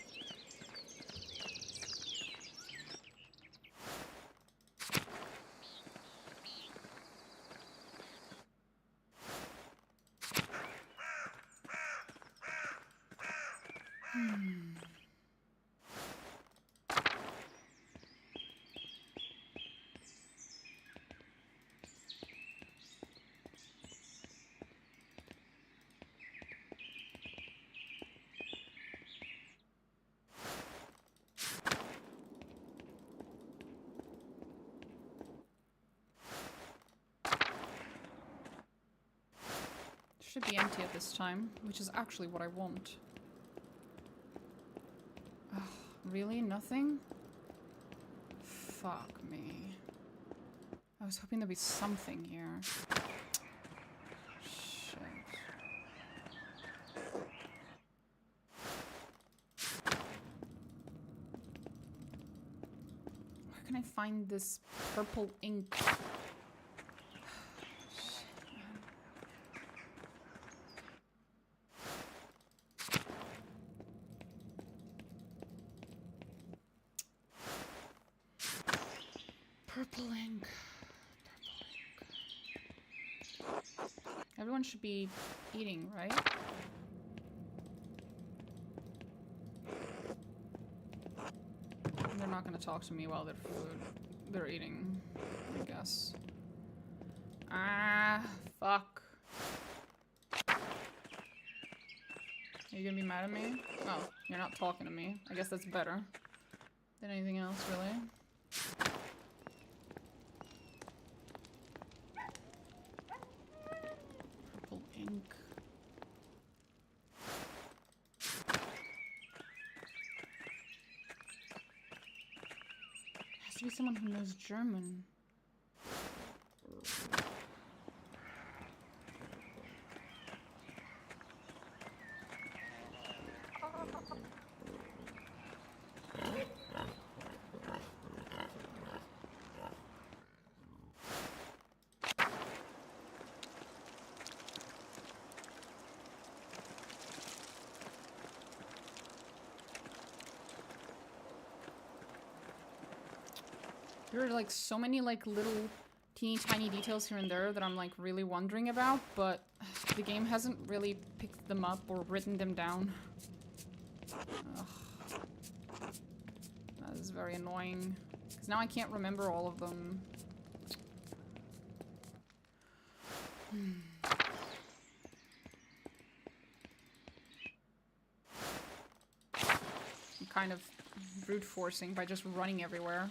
Should be empty at this time, which is actually what I want. Ugh, really? Nothing? Fuck me. I was hoping there'd be something here. Shit. Where can I find this purple ink? Purple ink. Everyone should be eating, right? They're not gonna talk to me while they're eating, I guess. Ah, fuck. Are you gonna be mad at me? Oh, you're not talking to me. I guess that's better than anything else, really. Ink. Has to be someone who knows German. There are like so many like little teeny tiny details here and there that I'm like really wondering about, but the game hasn't really picked them up or written them down. Ugh. That is very annoying. Because now I can't remember all of them. I'm kind of brute forcing by just running everywhere.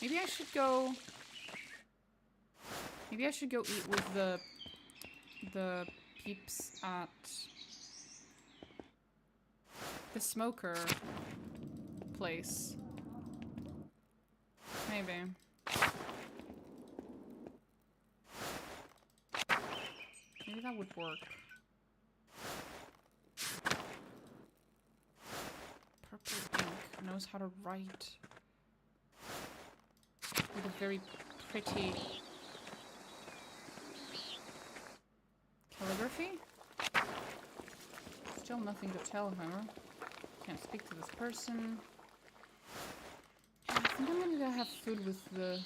Maybe I should go... Maybe I should go eat with the peeps at the smoker place. Maybe. Maybe that would work. Purple ink knows how to write. With a very pretty Calligraphy? Still nothing to tell her. Can't speak to this person. I think I'm gonna have food with the...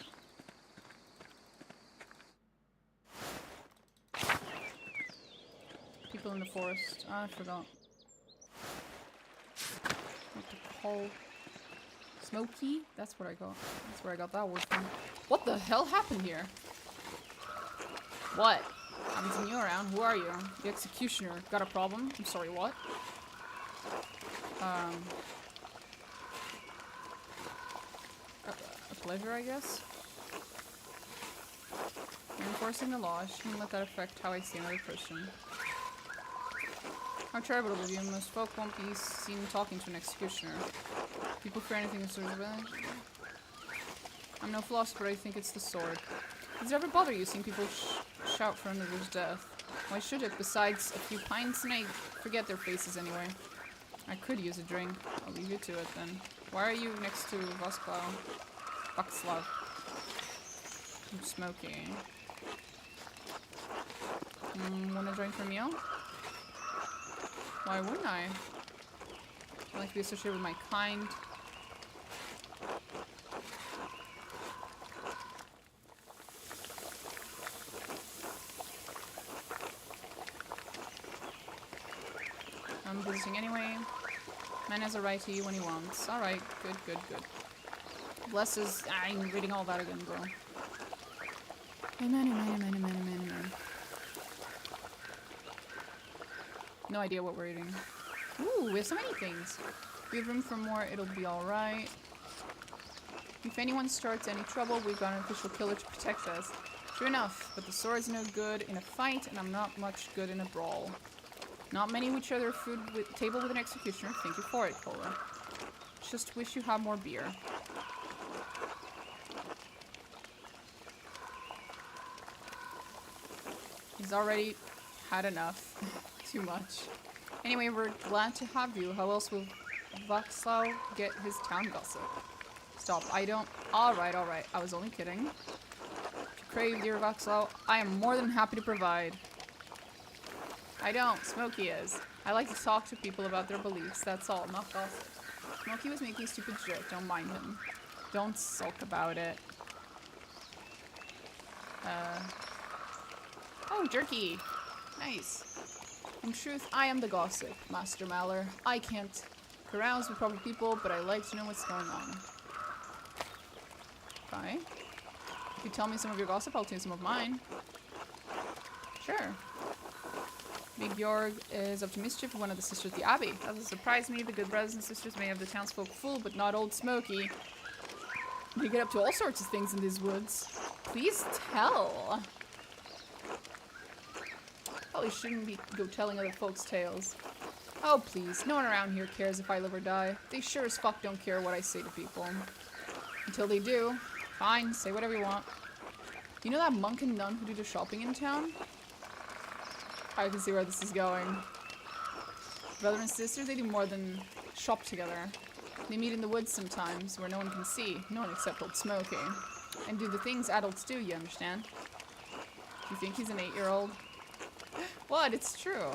people in the forest. Ah, I forgot. What to call... Smoky? That's what I got. That's where I got that word from. What the hell happened here? What? I haven't seen you around. Who are you? The executioner. Got a problem? I'm sorry, what? A pleasure, I guess? You're enforcing the law. I shouldn't let that affect how I see another person. How charitable of you. Most folk won't be seen talking to an executioner. People fear anything of sort of it. I'm no philosopher, I think it's the sword. Does it ever bother you seeing people shout for another's death? Why should it? Besides a few pints and I forget their faces anyway. I could use a drink. I'll leave you to it then. Why are you next to Václav? I'm smoking. Wanna join for a meal? Why wouldn't I? I like to be associated with my kind. I'm visiting anyway. Man has a right to you when he wants. Alright, good, good, good. Bless his... I'm reading all that again, bro. Amen, amen, amen, amen, amen, amen. No idea what we're eating. Ooh, we have so many things. We have room for more, it'll be alright. If anyone starts any trouble, we've got an official killer to protect us. True enough, but the sword's no good in a fight, and I'm not much good in a brawl. Not many would share their food with table with an executioner. Thank you for it, Cola. Just wish you had more beer. He's already had enough. Too much. Anyway, we're glad to have you. How else will Václav get his town gossip? Stop, I don't... Alright, alright. I was only kidding. If you crave, dear Václav, I am more than happy to provide. I don't. Smokey is. I like to talk to people about their beliefs, that's all, not gossip. Smokey was making a stupid joke, don't mind him. Don't sulk about it. Oh, jerky! Nice. In truth, I am the gossip, Master Maller. I can't carouse with proper people, but I like to know what's going on. Okay. If you tell me some of your gossip, I'll tell you some of mine. Sure. Big Bjorg is up to mischief with one of the sisters of the Abbey. That doesn't surprise me. The good brothers and sisters may have the townsfolk fooled, but not old Smokey. They get up to all sorts of things in these woods. Please tell. Probably shouldn't go telling other folks' tales. Oh please, no one around here cares if I live or die. They sure as fuck don't care what I say to people. Until they do. Fine, say whatever you want. You know that monk and nun who do the shopping in town? I can see where this is going. Brother and sister, they do more than shop together. They meet in the woods sometimes, where no one can see. No one except old Smokey. And do the things adults do, you understand? You think he's an 8-year-old? What? It's true.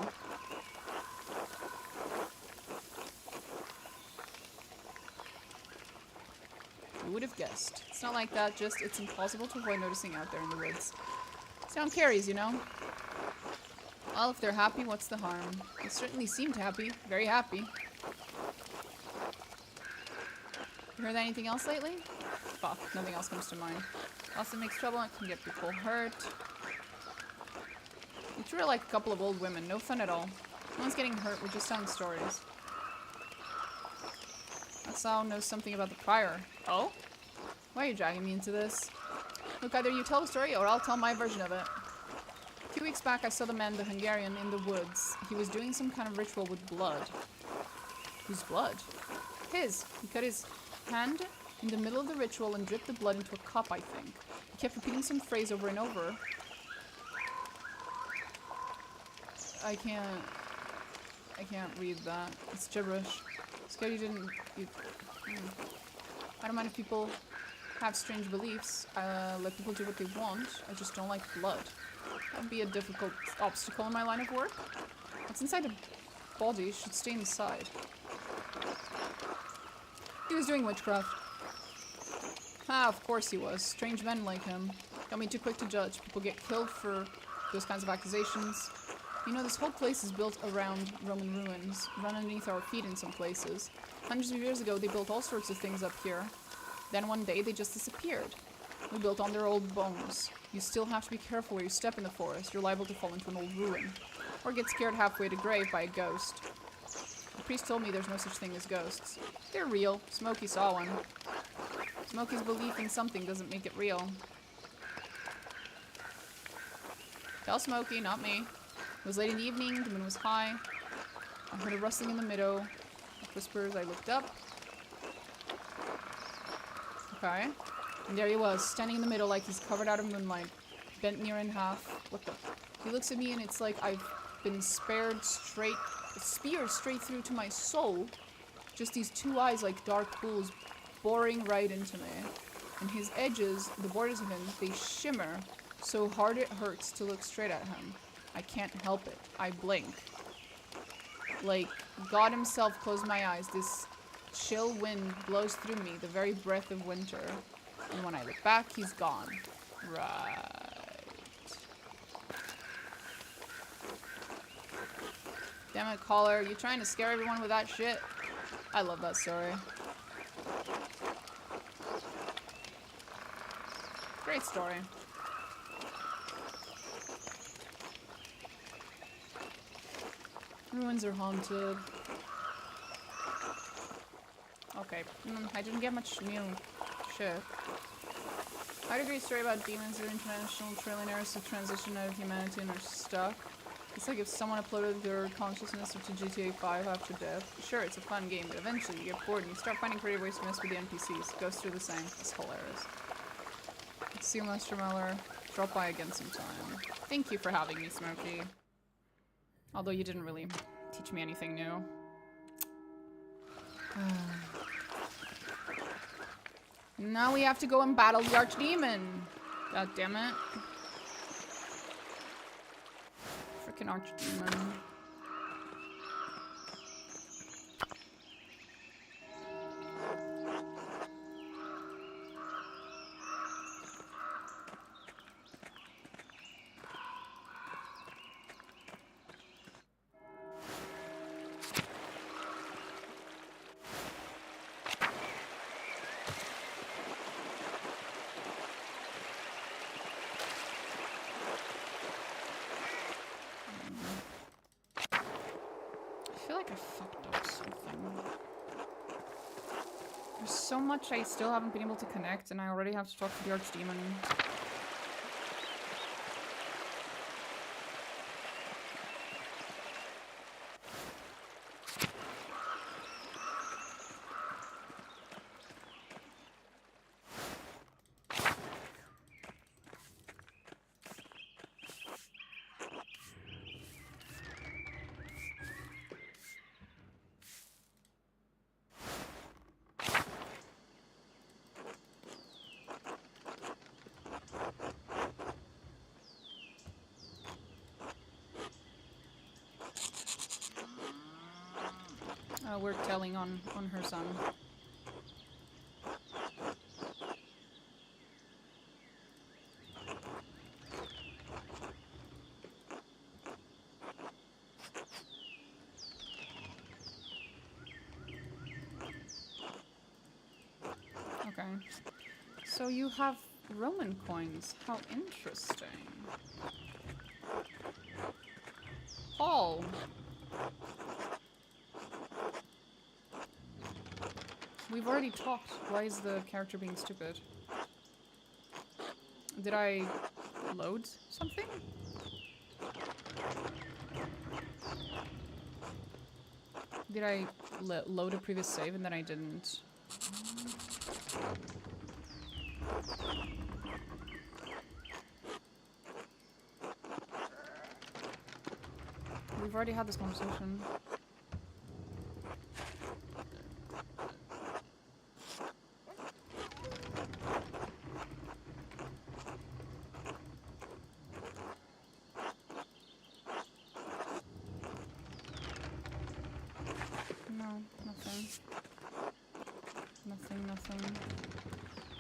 Who would have guessed? It's not like that, just it's impossible to avoid noticing out there in the woods. Sound carries, you know? Well, if they're happy, what's the harm? They certainly seemed happy. Very happy. You heard anything else lately? Fuck, nothing else comes to mind. Also makes trouble and can get people hurt. We treat her like a couple of old women. No fun at all. No one's getting hurt, we're just telling stories. That sound knows something about the prior. Oh? Why are you dragging me into this? Look, either you tell the story or I'll tell my version of it. A few weeks back I saw the man, the Hungarian, in the woods. He was doing some kind of ritual with blood. Whose blood? His. He cut his hand in the middle of the ritual and dripped the blood into a cup, I think. He kept repeating some phrase over and over. I can't read that. It's gibberish. Scared you didn't... I don't mind if people have strange beliefs. I let people do what they want. I just don't like blood. That would be a difficult obstacle in my line of work. What's inside a body should stay inside. He was doing witchcraft. Ah, of course he was. Strange men like him. Don't be too quick to judge. People get killed for those kinds of accusations. You know, this whole place is built around Roman ruins, run underneath our feet in some places. Hundreds of years ago, they built all sorts of things up here. Then one day, they just disappeared. We built on their old bones. You still have to be careful where you step in the forest. You're liable to fall into an old ruin. Or get scared halfway to grave by a ghost. The priest told me there's no such thing as ghosts. They're real. Smokey saw one. Smokey's belief in something doesn't make it real. Tell Smokey, not me. It was late in the evening, the moon was high. I heard a rustling in the meadow. With whispers, I looked up. Okay. And there he was, standing in the middle like he's covered out of moonlight. Bent near in half. What the? He looks at me and it's like I've been speared straight through to my soul. Just these two eyes like dark pools boring right into me. And his edges, the borders of him, they shimmer so hard it hurts to look straight at him. I can't help it. I blink. Like, God himself closed my eyes. This chill wind blows through me, the very breath of winter. And when I look back, he's gone. Right. Damn it, caller. You trying to scare everyone with that shit? I love that story. Great story. Ruins are haunted. Okay, I didn't get much new shit. I had a great story about demons or international trillionaires who transition out of humanity and are stuck. It's like if someone uploaded their consciousness to GTA 5 after death. Sure, it's a fun game, but eventually you get bored and you start finding creative ways to mess with the NPCs. Goes through the same. It's hilarious. Let's see Mr. Meller. Drop by again sometime. Thank you for having me, Smokey. Although you didn't really teach me anything new. Now we have to go and battle the Archdemon. God damn it. Frickin' Archdemon. I feel like I fucked up something. There's so much I still haven't been able to connect, and I already have to talk to the Archdemon. We're telling on her son. Okay. So you have Roman coins. How interesting. Paul. We've already talked. Why is the character being stupid? Did I load something? Did I load a previous save and then I didn't? We've already had this conversation. Nothing, nothing.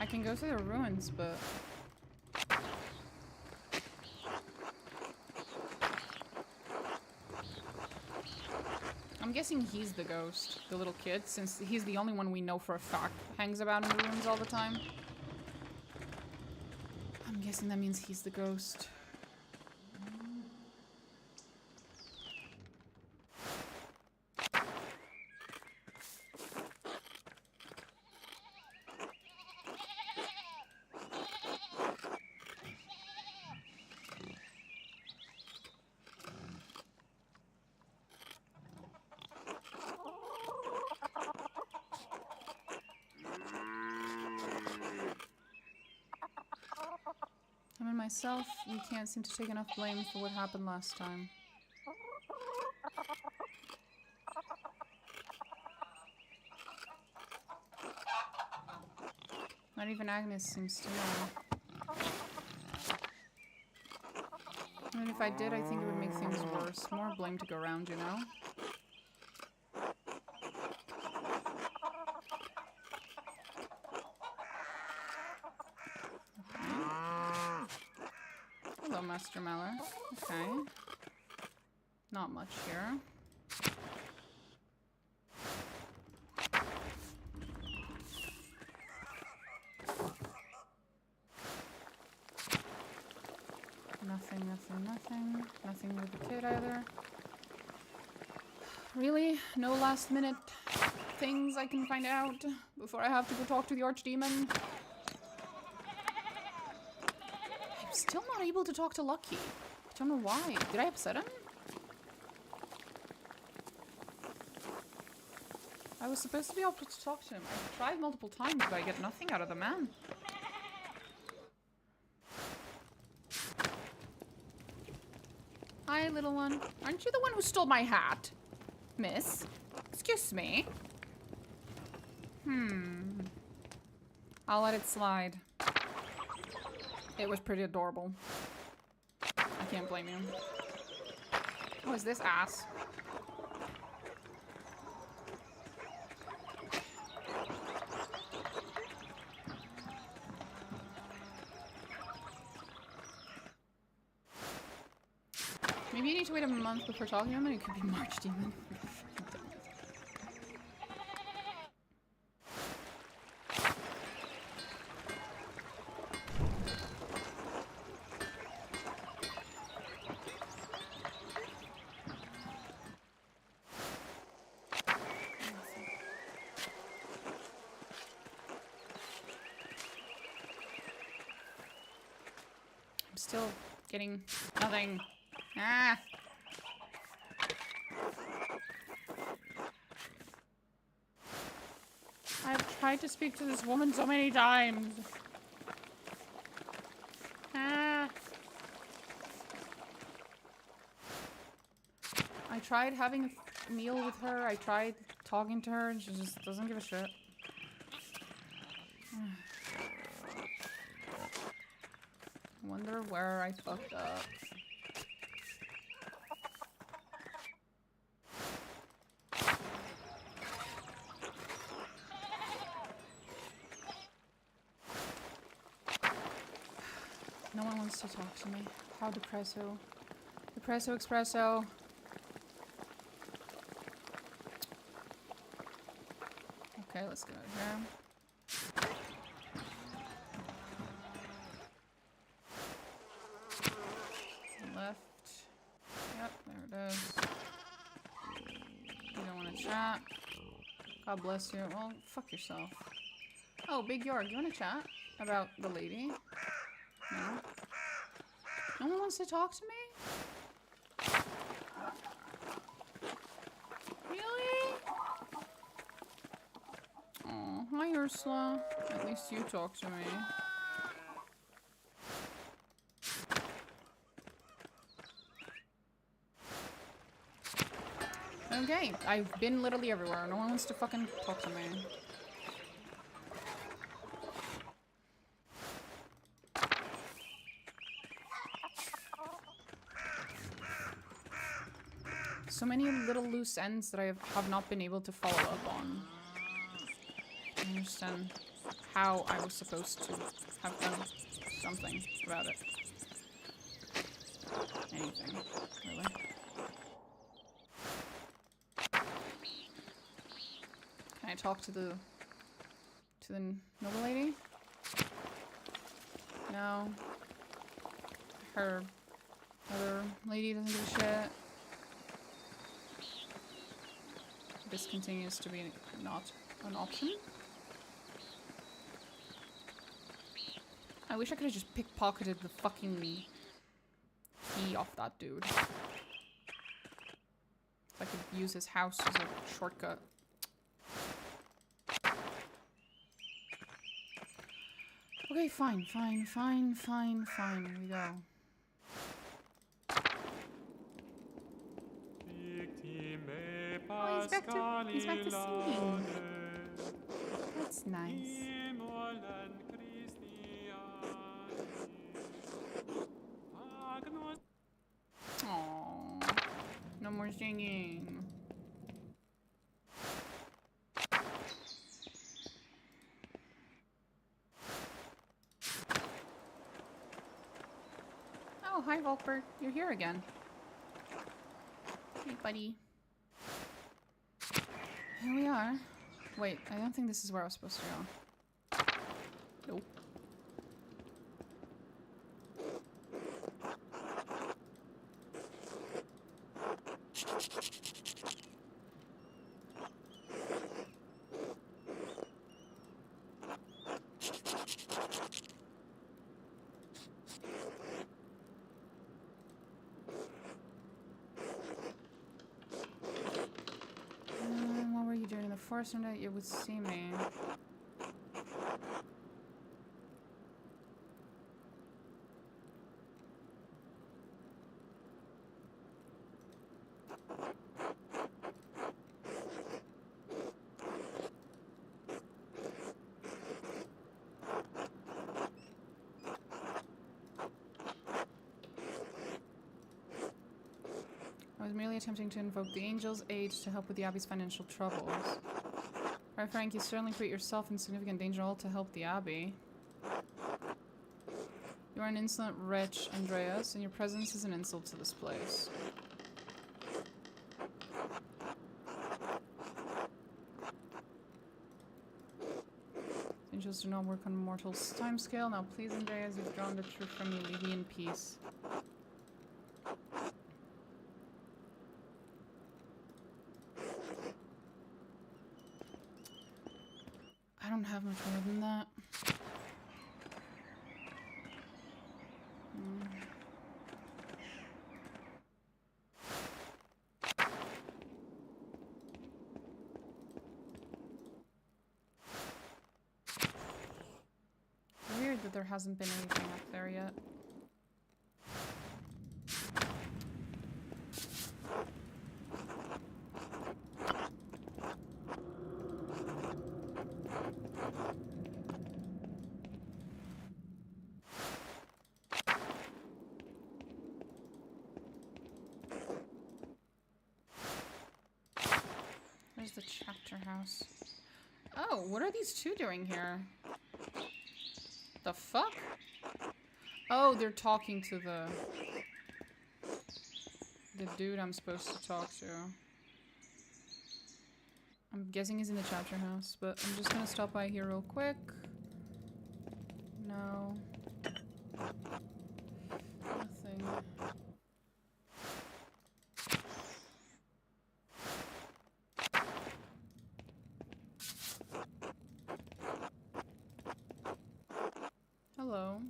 I can go to the ruins, but... I'm guessing he's the ghost, the little kid, since he's the only one we know for a fact hangs about in the ruins all the time. I'm guessing that means he's the ghost. Him and myself, we can't seem to take enough blame for what happened last time. Not even Agnes seems to know. I mean, if I did, I think it would make things worse. More blame to go around, you know? Hello, Master Meller. Okay. Not much here. Nothing, nothing, nothing. Nothing with the kid either. Really? No last minute things I can find out before I have to go talk to the Archdemon? I'm still not able to talk to Lucky. I don't know why. Did I upset him? I was supposed to be able to talk to him. I tried multiple times, but I get nothing out of the man. Hi, little one. Aren't you the one who stole my hat? Miss? Excuse me? I'll let it slide. It was pretty adorable. I can't blame you. Who is this ass? Maybe you need to wait a month before talking to him and it could be March Demon. I'm still getting nothing. Ah! I've tried to speak to this woman so many times. Ah! I tried having a meal with her. I tried talking to her and she just doesn't give a shit. Wonder where I fucked up. No one wants to talk to me. How depresso. Depresso espresso. Okay, let's get out of here. Left. Yep, there it is. You don't want to chat. God bless you. Well, fuck yourself. Oh, Big York, you want to chat about the lady? No? No one wants to talk to me? Really? Oh, hi Ursula. At least you talk to me. Okay, I've been literally everywhere. No one wants to fucking talk to me. So many little loose ends that I have not been able to follow up on. understand how I was supposed to have done something about it. Anything, really. Can I talk to the noble lady? No. Her other lady doesn't give a shit. This continues to be not an option. I wish I could have just pickpocketed the fucking key off that dude. If I could use his house as a shortcut. Okay, fine. Here we go. Oh, he's back to singing. That's nice. Aww. No more singing. Oh, hi, Volper. You're here again. Hey, buddy. Here we are. Wait, I don't think this is where I was supposed to go. Nope. What were you doing in the forest so that you would see me? I was merely attempting to invoke the angel's aid to help with the Abbey's financial troubles. Right, Frank, you certainly put yourself in significant danger all to help the Abbey. You are an insolent wretch, Andreas, and your presence is an insult to this place. Angels do not work on mortals' timescale. Now please, Andreas, you've drawn the truth from me. Leave me in peace. I don't have much more than that. Weird that there hasn't been anything up there yet. Where's the chapter house? Oh, what are these two doing here? The fuck? Oh, they're talking to the dude I'm supposed to talk to. I'm guessing he's in the chapter house, but I'm just gonna stop by here real quick. No. Nothing. Hello.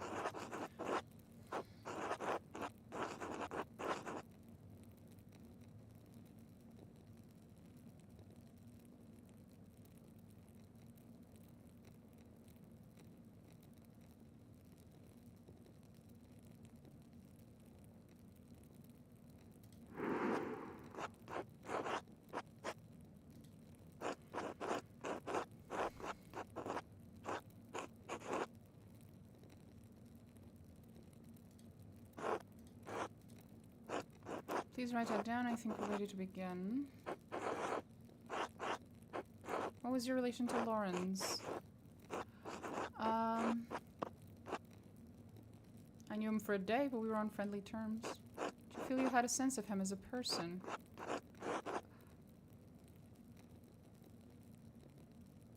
Please write that down. I think we're ready to begin. What was your relation to Lawrence? I knew him for a day, but we were on friendly terms. Do you feel you had a sense of him as a person?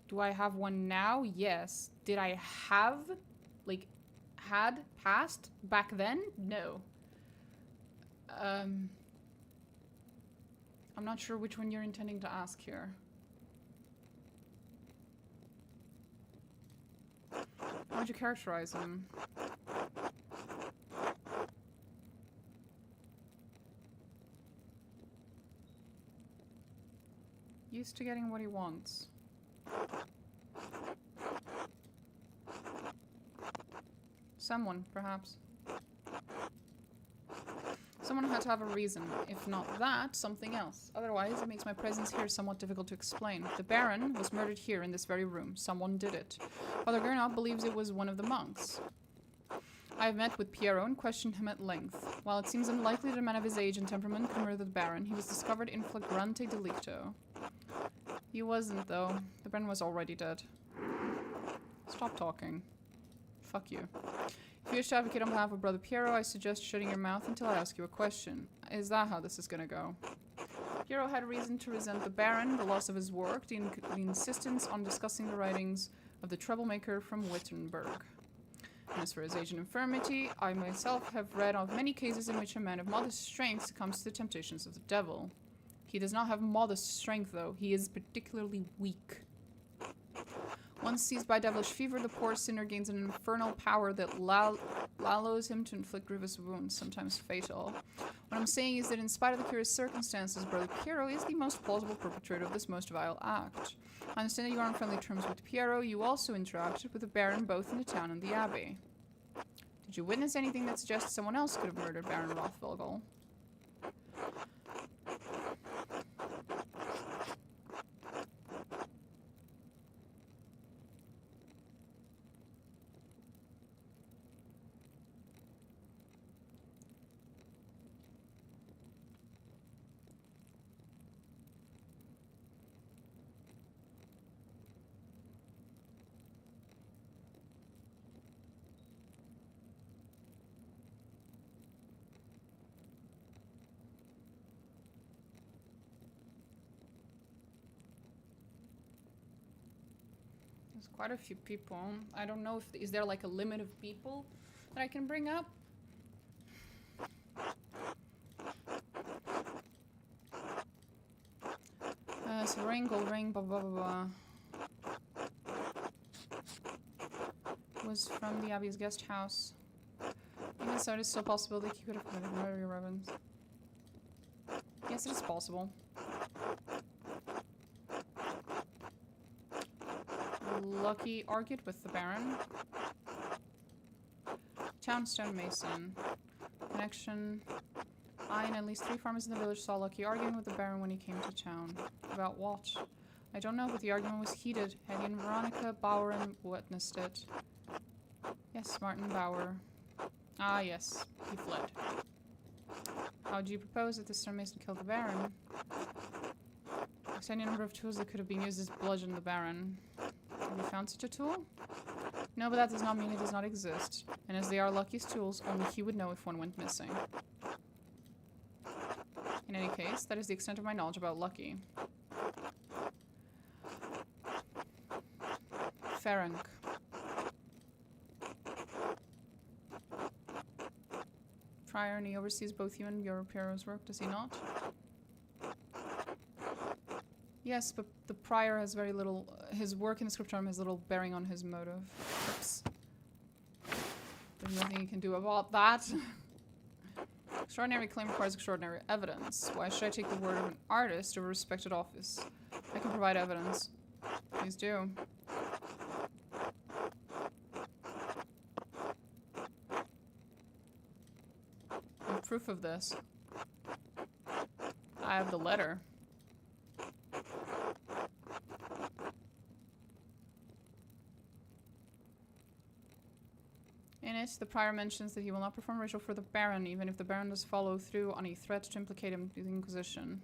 Do I have one now? Yes. Did I have, like, had past back then? No. I'm not sure which one you're intending to ask here. How would you characterize him? Used to getting what he wants. Someone, perhaps. Someone had to have a reason. If not that, something else. Otherwise, it makes my presence here somewhat difficult to explain. The Baron was murdered here in this very room. Someone did it. Father Gernot believes it was one of the monks. I have met with Piero and questioned him at length. While it seems unlikely that a man of his age and temperament could murder the Baron, he was discovered in flagrante delicto. He wasn't, though. The Baron was already dead. Stop talking. Fuck you. If you wish to advocate on behalf of Brother Piero, I suggest shutting your mouth until I ask you a question. Is that how this is gonna go? Piero had reason to resent the Baron, the loss of his work, the insistence on discussing the writings of the troublemaker from Wittenberg. And as for his age and infirmity, I myself have read of many cases in which a man of modest strength succumbs to the temptations of the devil. He does not have modest strength, though. He is particularly weak. Once seized by devilish fever, the poor sinner gains an infernal power that allows him to inflict grievous wounds, sometimes fatal. What I'm saying is that in spite of the curious circumstances, Brother Piero is the most plausible perpetrator of this most vile act. I understand that you are on friendly terms with Piero. You also interacted with the Baron both in the town and the Abbey. Did you witness anything that suggests someone else could have murdered Baron Rothvogel? There's quite a few people. I don't know if is there like a limit of people that I can bring up? So ring, gold ring, blah blah blah blah. Was from the Abbey's guest house. Even so, it is still possible that he could have committed murder, Your Reverence. Yes, it is possible. Lucky argued with the Baron. Townstone Mason. Connection. I and at least 3 farmers in the village saw Lucky arguing with the Baron when he came to town. About what? I don't know, but the argument was heated. Hetty and Veronica Bauer witnessed it. Yes, Martin Bauer. Ah, yes. He fled. How do you propose that the stonemason killed the Baron? There's any number of tools that could have been used as bludgeon the Baron. Have you found such a tool? No, but that does not mean it does not exist. And as they are Lucky's tools, only he would know if one went missing. In any case, that is the extent of my knowledge about Lucky. Ferenc. Prior, and he oversees both you and your Piero's work, does he not? Yes, but the Prior has very little... his work in the Scriptorium has little bearing on his motive. Oops. There's nothing you can do about that. Extraordinary claim requires extraordinary evidence. Why should I take the word of an artist over a respected office? I can provide evidence. Please do. And proof of this. I have the letter. In it, the Prior mentions that he will not perform ritual for the Baron, even if the Baron does follow through on a threat to implicate him through the Inquisition.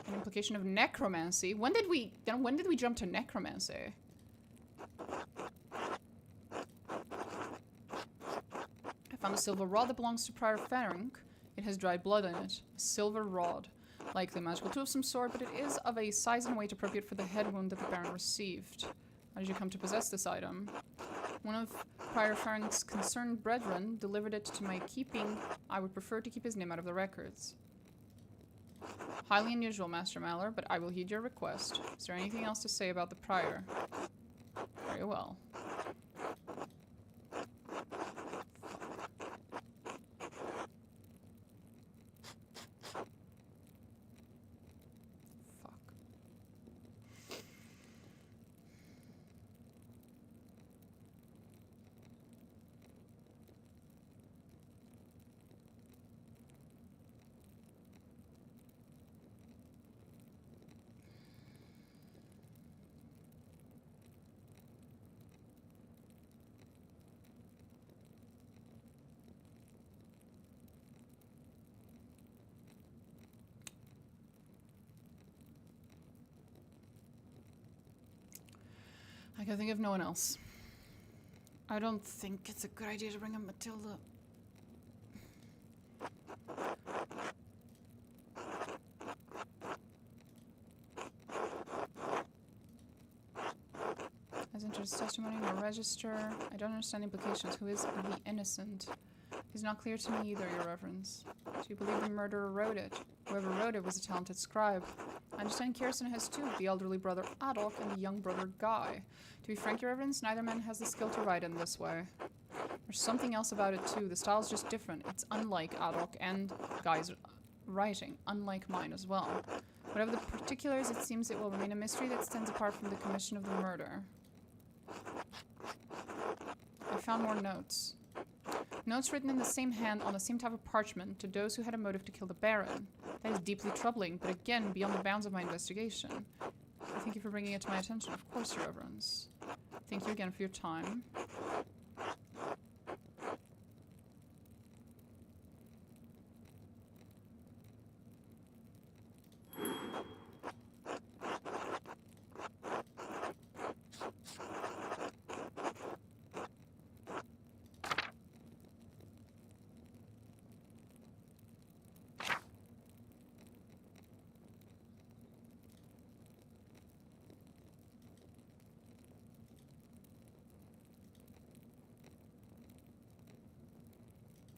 And in application of necromancy. When did we jump to necromancy? I found a silver rod that belongs to Prior Ferenc. It has dried blood in it. A silver rod. Likely a magical tool of some sort, but it is of a size and weight appropriate for the head wound that the Baron received. How did you come to possess this item? One of Prior Ferenc's concerned brethren delivered it to my keeping. I would prefer to keep his name out of the records. Highly unusual, Master Malor, but I will heed your request. Is there anything else to say about the Prior? Very well. I can think of no one else. I don't think it's a good idea to bring up Matilda. As entered his testimony in the register, I don't understand the implications. Who is the innocent? It's not clear to me either, Your Reverence. Do you believe the murderer wrote it? Whoever wrote it was a talented scribe. I understand Kirsten has two, the elderly brother Adok and the young brother Guy. To be frank, Your Reverence, neither man has the skill to write in this way. There's something else about it too. The style's just different. It's unlike Adok and Guy's writing, unlike mine as well. Whatever the particulars, it seems it will remain a mystery that stands apart from the commission of the murder. I found more notes. Notes written in the same hand on the same type of parchment to those who had a motive to kill the Baron. That is deeply troubling, but again, beyond the bounds of my investigation. I thank you for bringing it to my attention. Of course, Your Reverence. Thank you again for your time.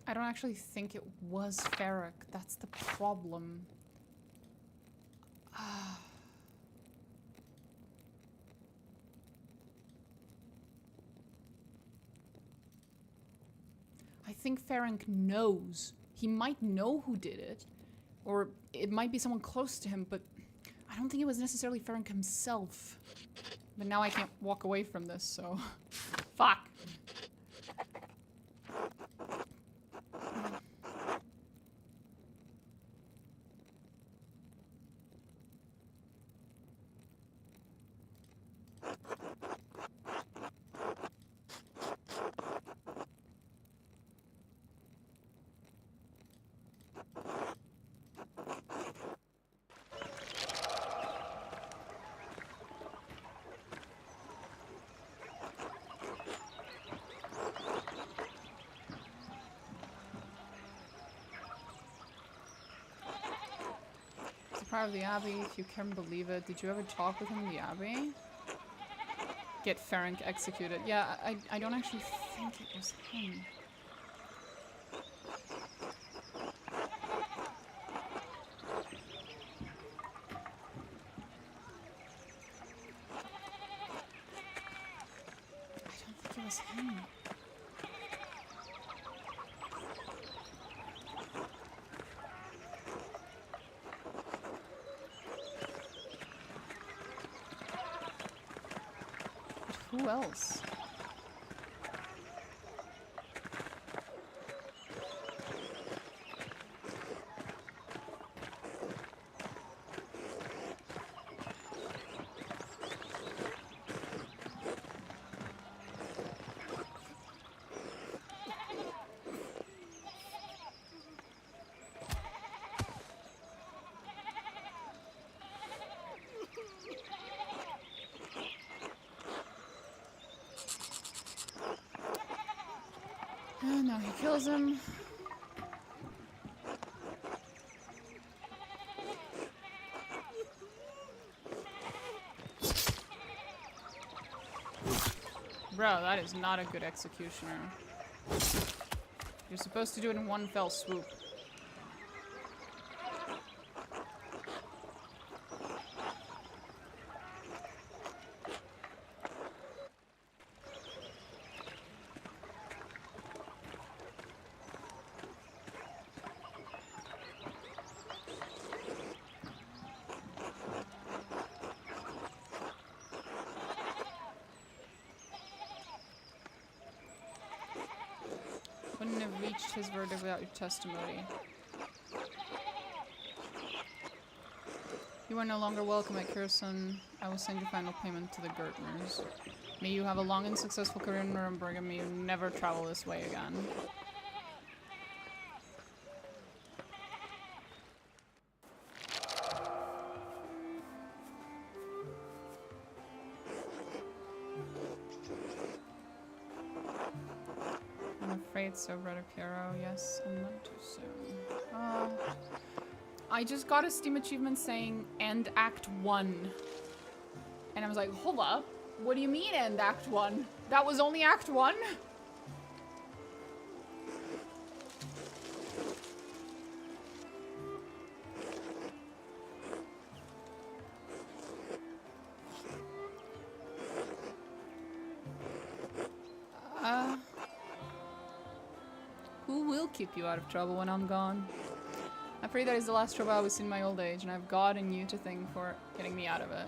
I don't actually think it was Ferenc. That's the problem. I think Ferenc knows. He might know who did it. Or it might be someone close to him, but I don't think it was necessarily Ferenc himself. But now I can't walk away from this, so... Fuck! Prior of the Abbey, if you can believe it. Did you ever talk with him in the Abbey? Get Ferenc executed. Yeah, I don't actually think it was him. I don't think it was him. Who else? Oh, no, he kills him. Bro, that is not a good executioner. You're supposed to do it in one fell swoop. Wouldn't have reached his verdict without your testimony. You are no longer welcome at Kherson. I will send your final payment to the Gertners. May you have a long and successful career in Nuremberg, and may you never travel this way again. I'm afraid so, Brother Piero. Yes, and not too soon. I just got a Steam achievement saying end Act 1. And I was like, hold up. What do you mean end Act 1? That was only Act 1? Who will keep you out of trouble when I'm gone? I pray that is the last trouble I will see in my old age, and I have God and you to thank for getting me out of it.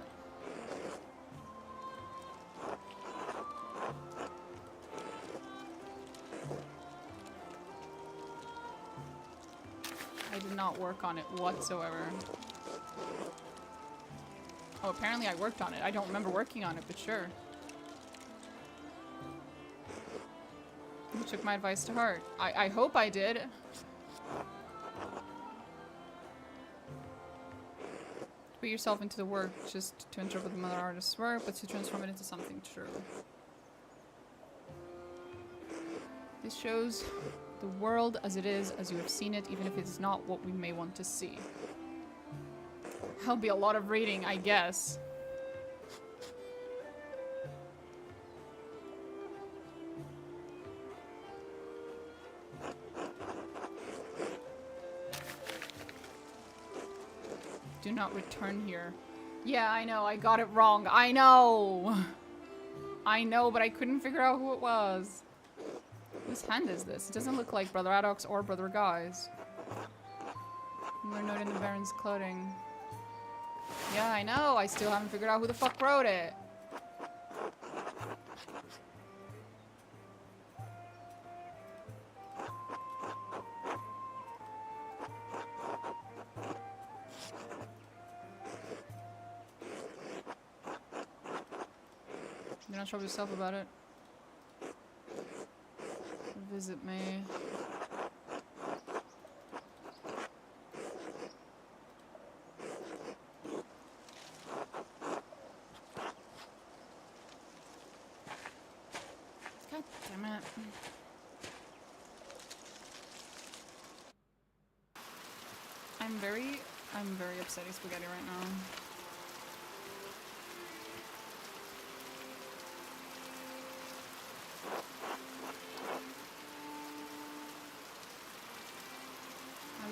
I did not work on it whatsoever. Oh, apparently I worked on it. I don't remember working on it, but sure. You took my advice to heart. I hope I did. Put yourself into the work just to interpret the mother artist's work, but to transform it into something true. This shows the world as it is, as you have seen it, even if it is not what we may want to see. That'll be a lot of reading, I guess. Do not return here. Yeah, I know, I got it wrong. I know! I know, but I couldn't figure out who it was. Whose hand is this? It doesn't look like Brother Addox or Brother Guy's. Another note in the Baron's clothing. Yeah, I know, I still haven't figured out who the fuck wrote it. Do not trouble yourself about it. Visit me. God damn it. I'm very upsetting spaghetti right now.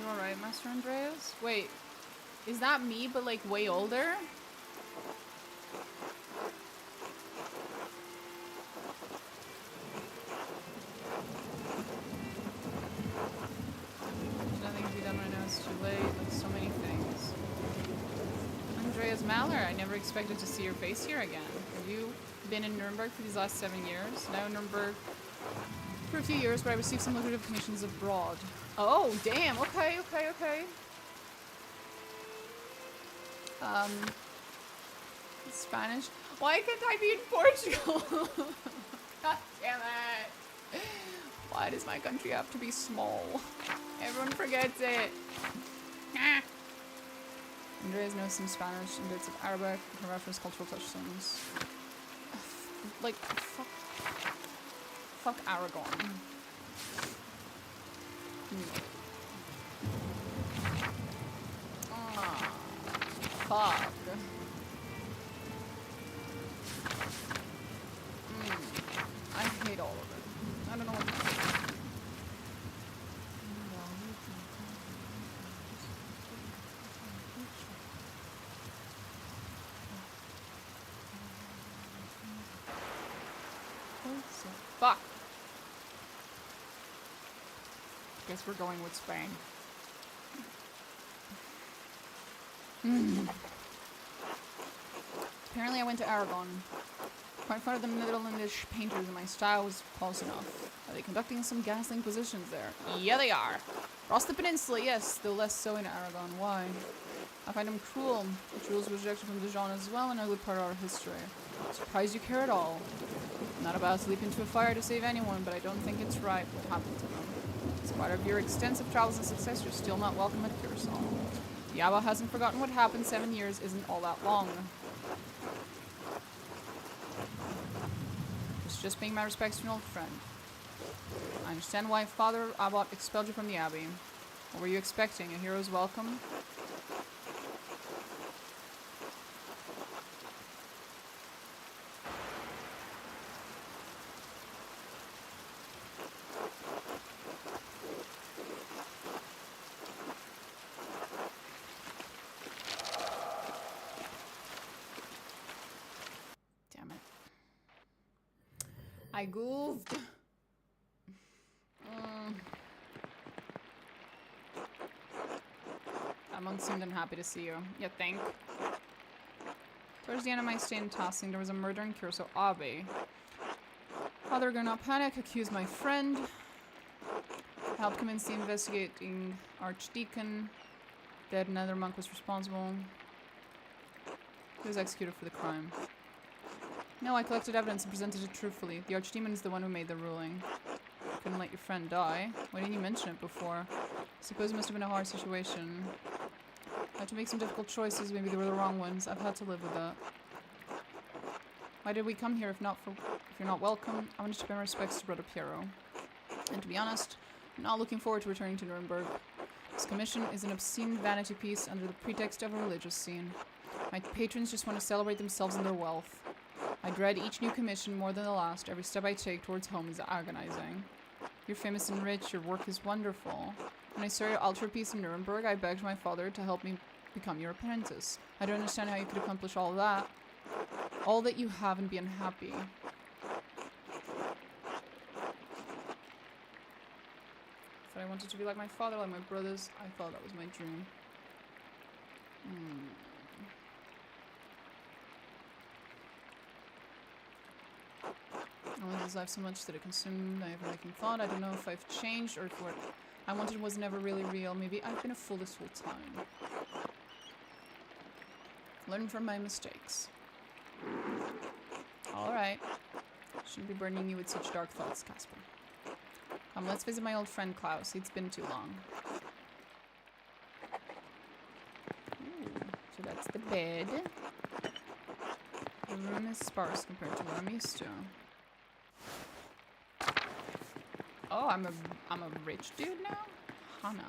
Alright, Master Andreas? Wait, is that me but like way older? There's nothing to be done right now, it's too late, like so many things. Andreas Mahler, I never expected to see your face here again. Have you been in Nuremberg for these last 7 years? Now in Nuremberg for a few years, but I received some lucrative commissions abroad. Oh, damn. Okay. Spanish. Why can't I be in Portugal? God damn it. Why does my country have to be small? Everyone forgets it. Andreas knows some Spanish and bits of Arabic. Her reference cultural touchstones. Like, fuck Aragon. Ah, fuck. I hate all of it. I don't know what to do. Fuck. Guess we're going with Spain. Apparently I went to Aragon. Quite fond of the Netherlandish painters and my style was close enough. Are they conducting some ghastly inquisitions there? Yeah, they are. Across the peninsula, yes, though less so in Aragon. Why? I find them cruel. The rules rejected from Dijon as well, and a good part of our history. Surprised you care at all. I'm not about to leap into a fire to save anyone, but I don't think it's right what happened to them. In spite of your extensive travels and success, you're still not welcome at Curacao. The Abbot hasn't forgotten what happened. 7 years isn't all that long. It's just paying my respects to an old friend. I understand why Father Abbot expelled you from the Abbey. What were you expecting? A hero's welcome? Damn it. I goofed. That monk seemed unhappy to see you. You think? Towards the end of my stay in Tassing, there was a murder in Curacao Abbey. Father could not panic, accused my friend. Helped convince the investigating archdeacon that another monk was responsible. He was executed for the crime. No, I collected evidence and presented it truthfully. The archdemon is the one who made the ruling. Couldn't let your friend die. Why didn't you mention it before? I suppose it must have been a hard situation. I had to make some difficult choices. Maybe they were the wrong ones. I've had to live with that. Why did we come here if you're not welcome? I wanted to pay my respects to Brother Piero. And to be honest, I'm not looking forward to returning to Nuremberg. This commission is an obscene vanity piece under the pretext of a religious scene. My patrons just want to celebrate themselves and their wealth. I dread each new commission more than the last. Every step I take towards home is agonizing. You're famous and rich. Your work is wonderful. When I saw your altarpiece in Nuremberg, I begged my father to help me become your apprentice. I don't understand how you could accomplish all that. All that you have and be unhappy. Thought I wanted to be like my father, like my brothers. I thought that was my dream. I wanted this life so much that it consumed my ever-making thought. I don't know if I've changed or if what I wanted was never really real. Maybe I've been a fool this whole time. Learn from my mistakes. Alright. Shouldn't be burdening you with such dark thoughts, Casper. Come, let's visit my old friend Klaus. It's been too long. Ooh, so that's the bed. The room is sparse compared to what I'm used to. Oh, I'm a rich dude now? Hana.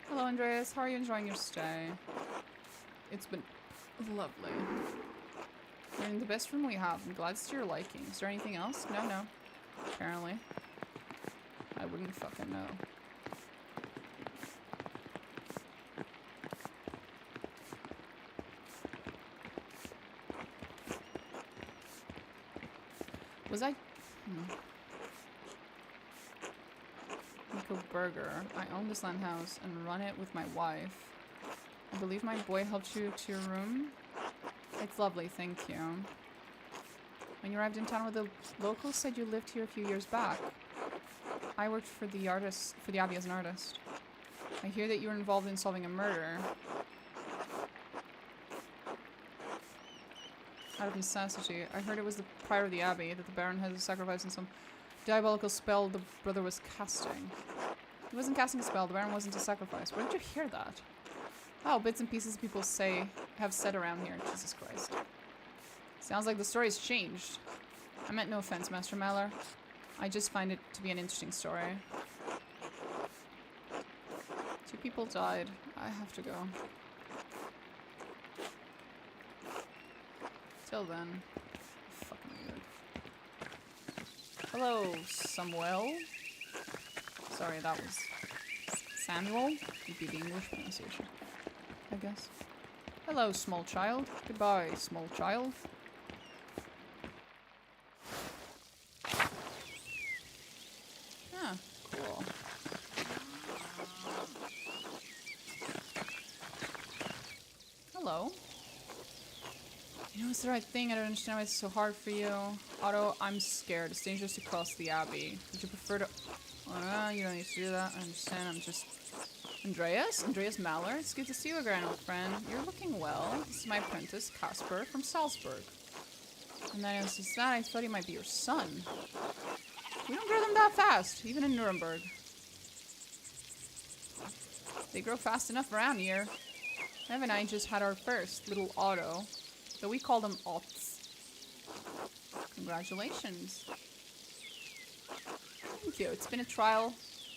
Hello, Andreas. How are you enjoying your stay? It's been lovely. You're in the best room we have. I'm glad it's to your liking. Is there anything else? No. Apparently. I wouldn't fucking know. Was I... Nico Burger. I own this land house and run it with my wife. I believe my boy helped you to your room. It's lovely, thank you. When you arrived in town, the locals said you lived here a few years back. I worked for the Abbey as an artist. I hear that you were involved in solving a murder. Out of necessity. I heard it was the prior of the Abbey, that the Baron had a sacrifice in some diabolical spell the brother was casting. He wasn't casting a spell, the Baron wasn't a sacrifice. Where did you hear that? Oh, bits and pieces people have said around here. Jesus Christ. Sounds like the story's changed. I meant no offense, Master Mallow. I just find it to be an interesting story. 2 people died. I have to go. Till then. Fucking weird. Hello, Samuel. Sorry, that was Samuel. Would be the English pronunciation, I guess. Hello, small child. Goodbye, small child. Ah, cool. Hello. You know, it's the right thing. I don't understand why it's so hard for you. Otto, I'm scared. It's dangerous to cross the Abbey. Would you prefer to... you don't need to do that. I understand. I'm just... Andreas? Andreas Maller? It's good to see you again, old friend. You're looking well. This is my apprentice, Casper, from Salzburg. And then since that, I thought he might be your son. We don't grow them that fast, even in Nuremberg. They grow fast enough around here. Ev and I just had our first, little Otto. So we call them Otts. Congratulations. Thank you. It's been a trial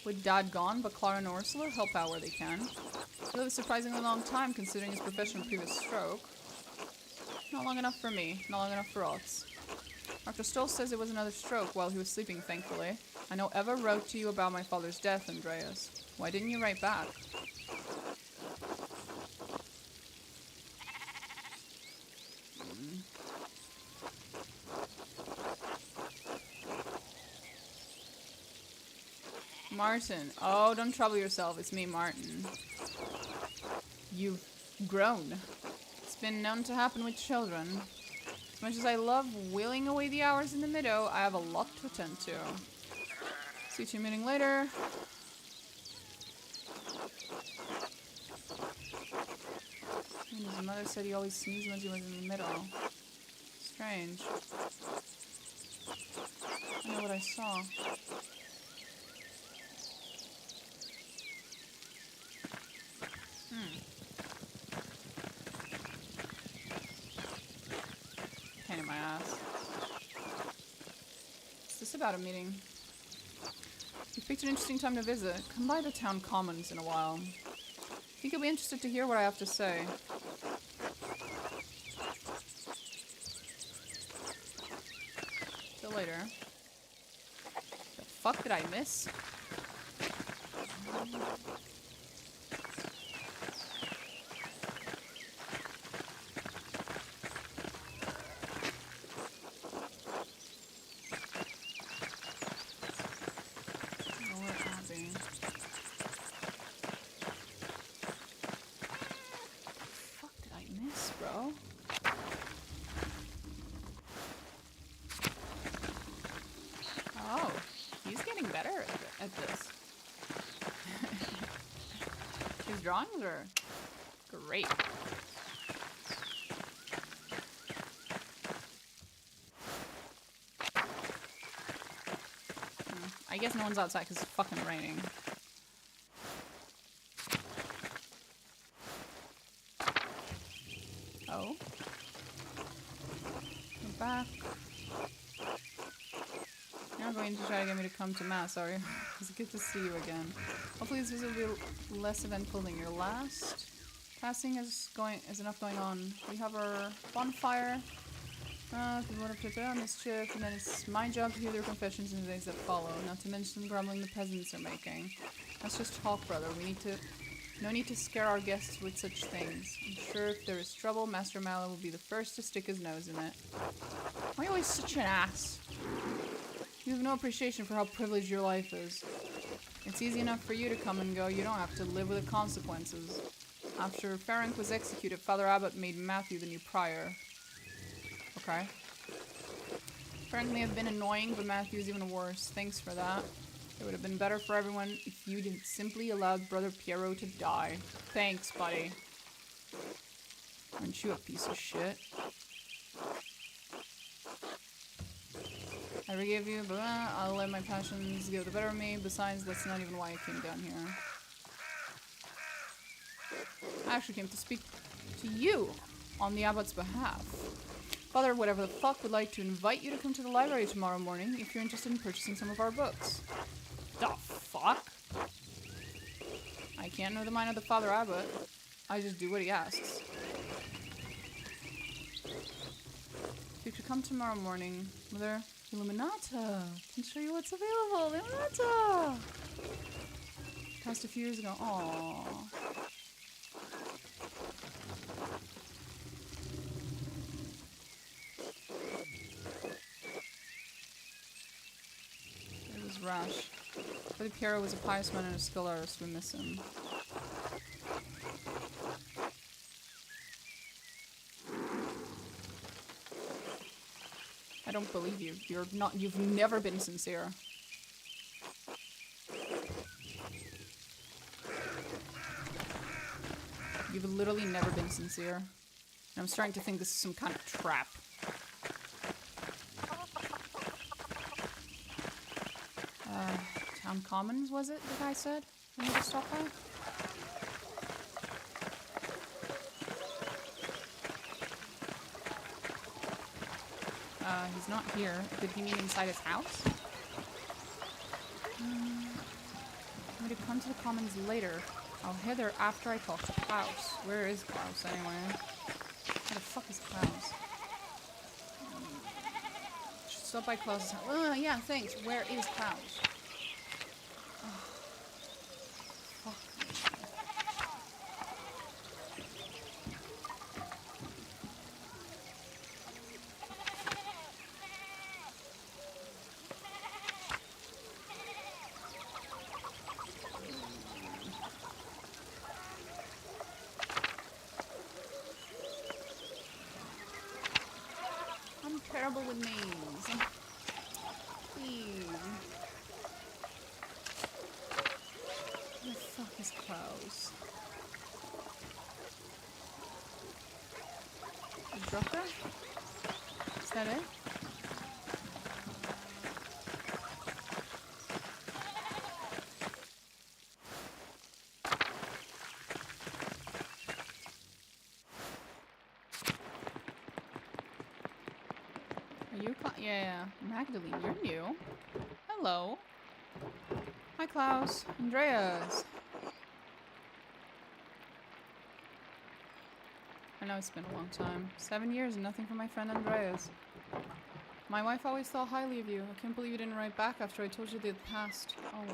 with Dad gone, but Clara and Ursula help out where they can. They live a surprisingly long time considering his professional previous stroke. Not long enough for me. Not long enough for Otts. Dr. Stoll says it was another stroke while he was sleeping, thankfully. I know Eva wrote to you about my father's death, Andreas. Why didn't you write back? Martin. Oh, don't trouble yourself. It's me, Martin. You've grown. It's been known to happen with children. As much as I love wheeling away the hours in the meadow, I have a lot to attend to. See you meeting later. And his mother said he always sneezed when he was in the middle. Strange. I know what I saw. Pain in my ass. Is this about a meeting? You picked an interesting time to visit. Come by the town commons in a while. I think you'll be interested to hear what I have to say. Till later. The fuck did I miss? Drawings are great. I guess no one's outside because it's fucking raining. Oh. I'm back. You're going to try to get me to come to mass, are you? It's good to see you again. Hopefully this visit will be less eventful than your last. Passing is enough going on. We have our bonfire. People want to prepare mischief, and then it's my job to hear their confessions in the days that follow. Not to mention the grumbling the peasants are making. That's just talk, brother. No need to scare our guests with such things. I'm sure if there is trouble, Master Mallow will be the first to stick his nose in it. Why are you always such an ass? You have no appreciation for how privileged your life is. It's easy enough for you to come and go. You don't have to live with the consequences. After Ferenc was executed, Father Abbot made Matthew the new prior. Okay. Ferenc may have been annoying, but Matthew's even worse. Thanks for that. It would have been better for everyone if you didn't simply allowed Brother Piero to die. Thanks, buddy. Aren't you a piece of shit? I forgive you, but I'll let my passions get the better of me. Besides, that's not even why I came down here. I actually came to speak to you on the Abbot's behalf. Father, whatever the fuck, would like to invite you to come to the library tomorrow morning if you're interested in purchasing some of our books. The fuck? I can't know the mind of the Father Abbot. I just do what he asks. If you could come tomorrow morning, Mother Illuminata can show you what's available. Illuminata! Passed a few years ago. Aww. It was Rash. Brother Piero was a pious man and a skilled artist. We miss him. I don't believe you. You've never been sincere. You've literally never been sincere. And I'm starting to think this is some kind of trap. Town Commons, was it, the guy said? We need to stop by? He's not here. Did he mean inside his house? I'm going to come to the Commons later. I'll head there after I talk to Klaus. Where is Klaus, anyway? Where the fuck is Klaus? Should stop by Klaus' house. Oh, yeah, thanks. Where is Klaus? Oh, fuck me. I'm terrible with names. Please. Where the fuck is Klaus? A Drucker? Is that it? Are you yeah, Magdalene, you're new. Hello. Hi, Klaus. Andreas. I know it's been a long time. 7 years and nothing from my friend Andreas. My wife always thought highly of you. I can't believe you didn't write back after I told you they'd passed. Oh.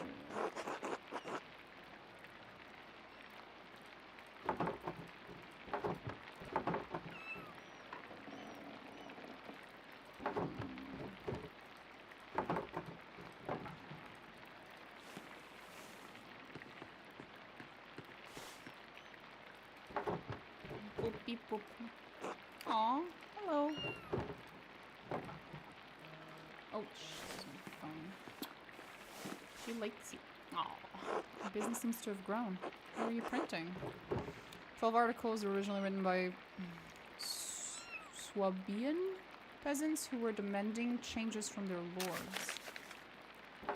Boop, beep, boop. Aw, hello. Oh, she's on the phone. She likes you. Aw, the business seems to have grown. What are you printing? 12 articles originally written by Swabian peasants who were demanding changes from their lords. I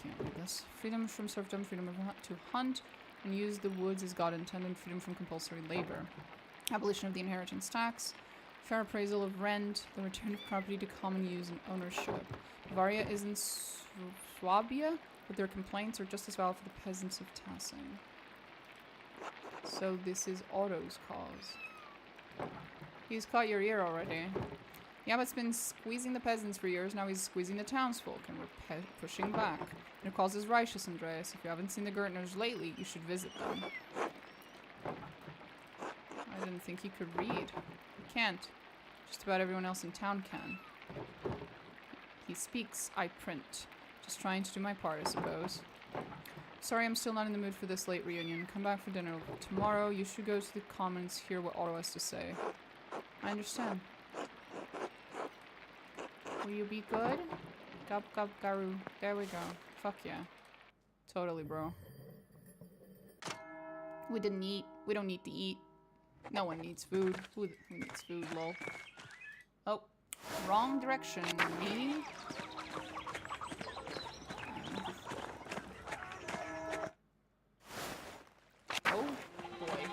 can't read this. Freedom from serfdom, freedom to hunt and use the woods as God intended, freedom from compulsory labor. Abolition of the inheritance tax, fair appraisal of rent, the return of property to common use and ownership. Bavaria is in Swabia, but their complaints are just as valid for the peasants of Tassing. So this is Otto's cause. He's caught your ear already. Yeah, but it's been squeezing the peasants for years, now he's squeezing the townsfolk, and we're pushing back. And it causes righteous, Andreas. If you haven't seen the Gertners lately, you should visit them. I didn't think he could read. He can't. Just about everyone else in town can. He speaks, I print. Just trying to do my part, I suppose. Sorry, I'm still not in the mood for this late reunion. Come back for dinner tomorrow. You should go to the Commons, hear what Otto has to say. I understand. Will you be good? Gup gup garu. There we go. Fuck yeah. Totally, bro. We didn't eat. We don't need to eat. No one needs food. Who needs food, lol? Oh. Wrong direction. Me? Oh, boy.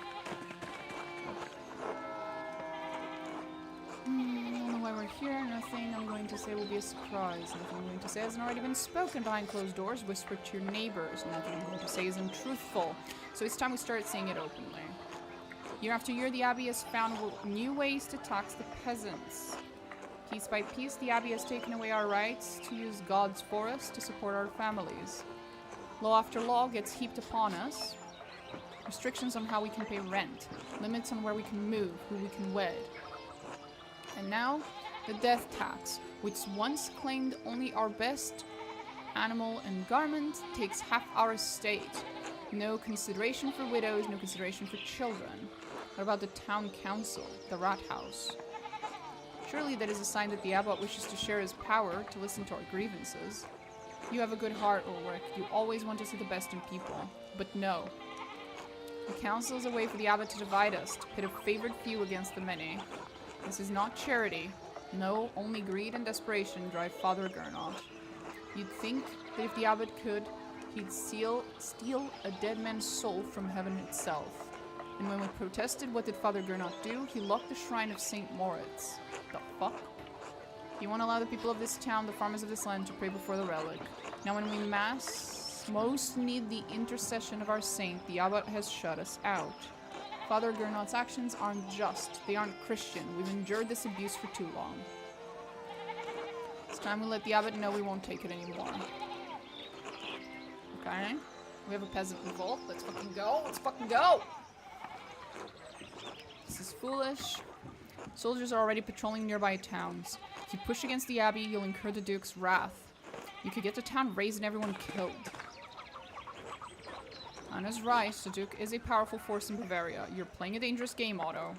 Nothing I'm going to say will be a surprise. Nothing I'm going to say hasn't already been spoken behind closed doors, whispered to your neighbors. Nothing I'm going to say isn't truthful. So it's time we start saying it openly. Year after year, the Abbey has found new ways to tax the peasants. Piece by piece, the Abbey has taken away our rights to use God's forests to support our families. Law after law gets heaped upon us. Restrictions on how we can pay rent. Limits on where we can move, who we can wed. And now, the death tax, which once claimed only our best animal and garment, takes half our estate. No consideration for widows, no consideration for children. What about the town council, the rat house? Surely that is a sign that the abbot wishes to share his power to listen to our grievances. You have a good heart, Ulrich. You always want to see the best in people. But no. The council is a way for the abbot to divide us, to pit a favored few against the many. This is not charity. No, only greed and desperation drive Father Gernot. You'd think that if the abbot could, he'd steal a dead man's soul from heaven itself. And when we protested, what did Father Gernot do? He locked the shrine of St. Moritz. The fuck? He won't allow the people of this town, the farmers of this land, to pray before the relic. Now when we most need the intercession of our saint, the abbot has shut us out. Father Gernot's actions aren't just. They aren't Christian. We've endured this abuse for too long. It's time we let the abbot know we won't take it anymore. Okay? We have a peasant revolt. Let's fucking go. Let's fucking go! This is foolish. Soldiers are already patrolling nearby towns. If you push against the abbey, you'll incur the Duke's wrath. You could get the town razed and everyone killed. Anna's right, the Duke is a powerful force in Bavaria. You're playing a dangerous game, Otto.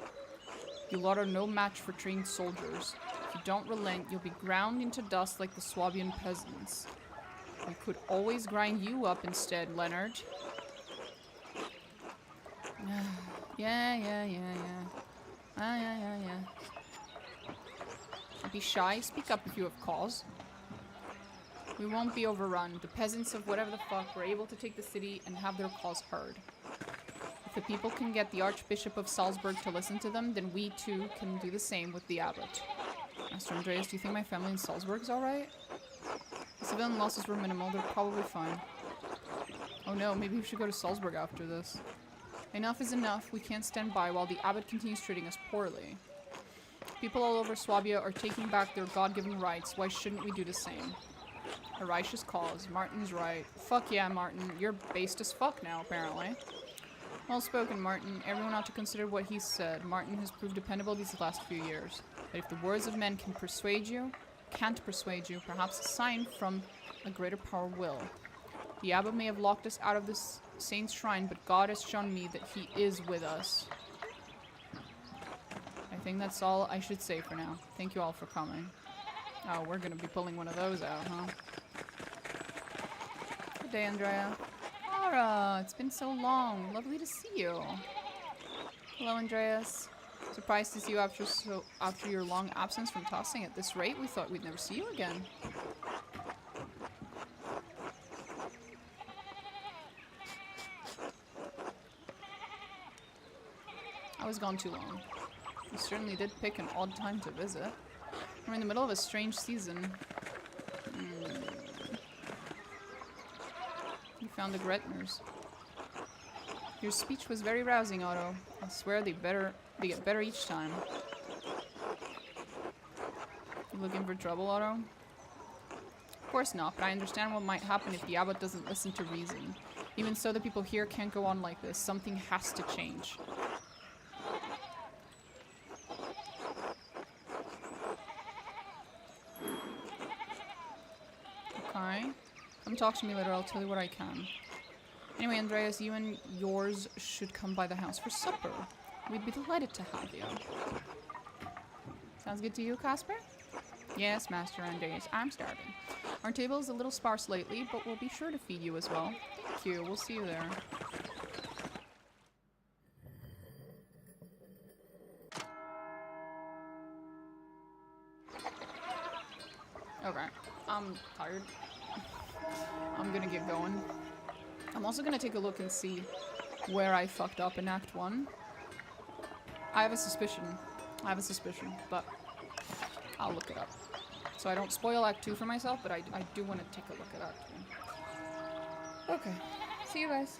You lot are no match for trained soldiers. If you don't relent, you'll be ground into dust like the Swabian peasants. We could always grind you up instead, Leonard. Yeah. Don't be shy. Speak up if you have cause. We won't be overrun. The peasants of whatever the fuck were able to take the city and have their cause heard. If the people can get the Archbishop of Salzburg to listen to them, then we too can do the same with the abbot. Master Andreas, do you think my family in Salzburg is alright? The civilian losses were minimal. They're probably fine. Oh no, maybe we should go to Salzburg after this. Enough is enough. We can't stand by while the abbot continues treating us poorly. People all over Swabia are taking back their God-given rights. Why shouldn't we do the same? A righteous cause. Martin's right. Fuck yeah, Martin. You're based as fuck now, apparently. Well spoken, Martin. Everyone ought to consider what he said. Martin has proved dependable these last few years. But if the words of men can't persuade you, perhaps a sign from a greater power will. The abbot may have locked us out of this saint's shrine, but God has shown me that he is with us. I think that's all I should say for now. Thank you all for coming. Oh, we're gonna be pulling one of those out, huh? Good day, Andrea. Laura, it's been so long. Lovely to see you. Hello, Andreas. Surprised to see you after your long absence from tossing. At this rate, we thought we'd never see you again. I was gone too long. You certainly did pick an odd time to visit. We're in the middle of a strange season. You found the Gretners. Your speech was very rousing, Otto. I swear they get better each time. You looking for trouble, Otto? Of course not, but I understand what might happen if the abbot doesn't listen to reason. Even so, the people here can't go on like this. Something has to change. Okay. Come talk to me later, I'll tell you what I can. Anyway, Andreas, you and yours should come by the house for supper. We'd be delighted to have you. Sounds good to you, Casper? Yes, Master Andreas, I'm starving. Our table is a little sparse lately, but we'll be sure to feed you as well. Thank you, we'll see you there. Okay, I'm tired. I'm gonna get going. I'm also gonna take a look and see where I fucked up in Act 1. I have a suspicion, but I'll look it up. So I don't spoil Act 2 for myself, but I do want to take a look at Act 2. Okay. See you guys.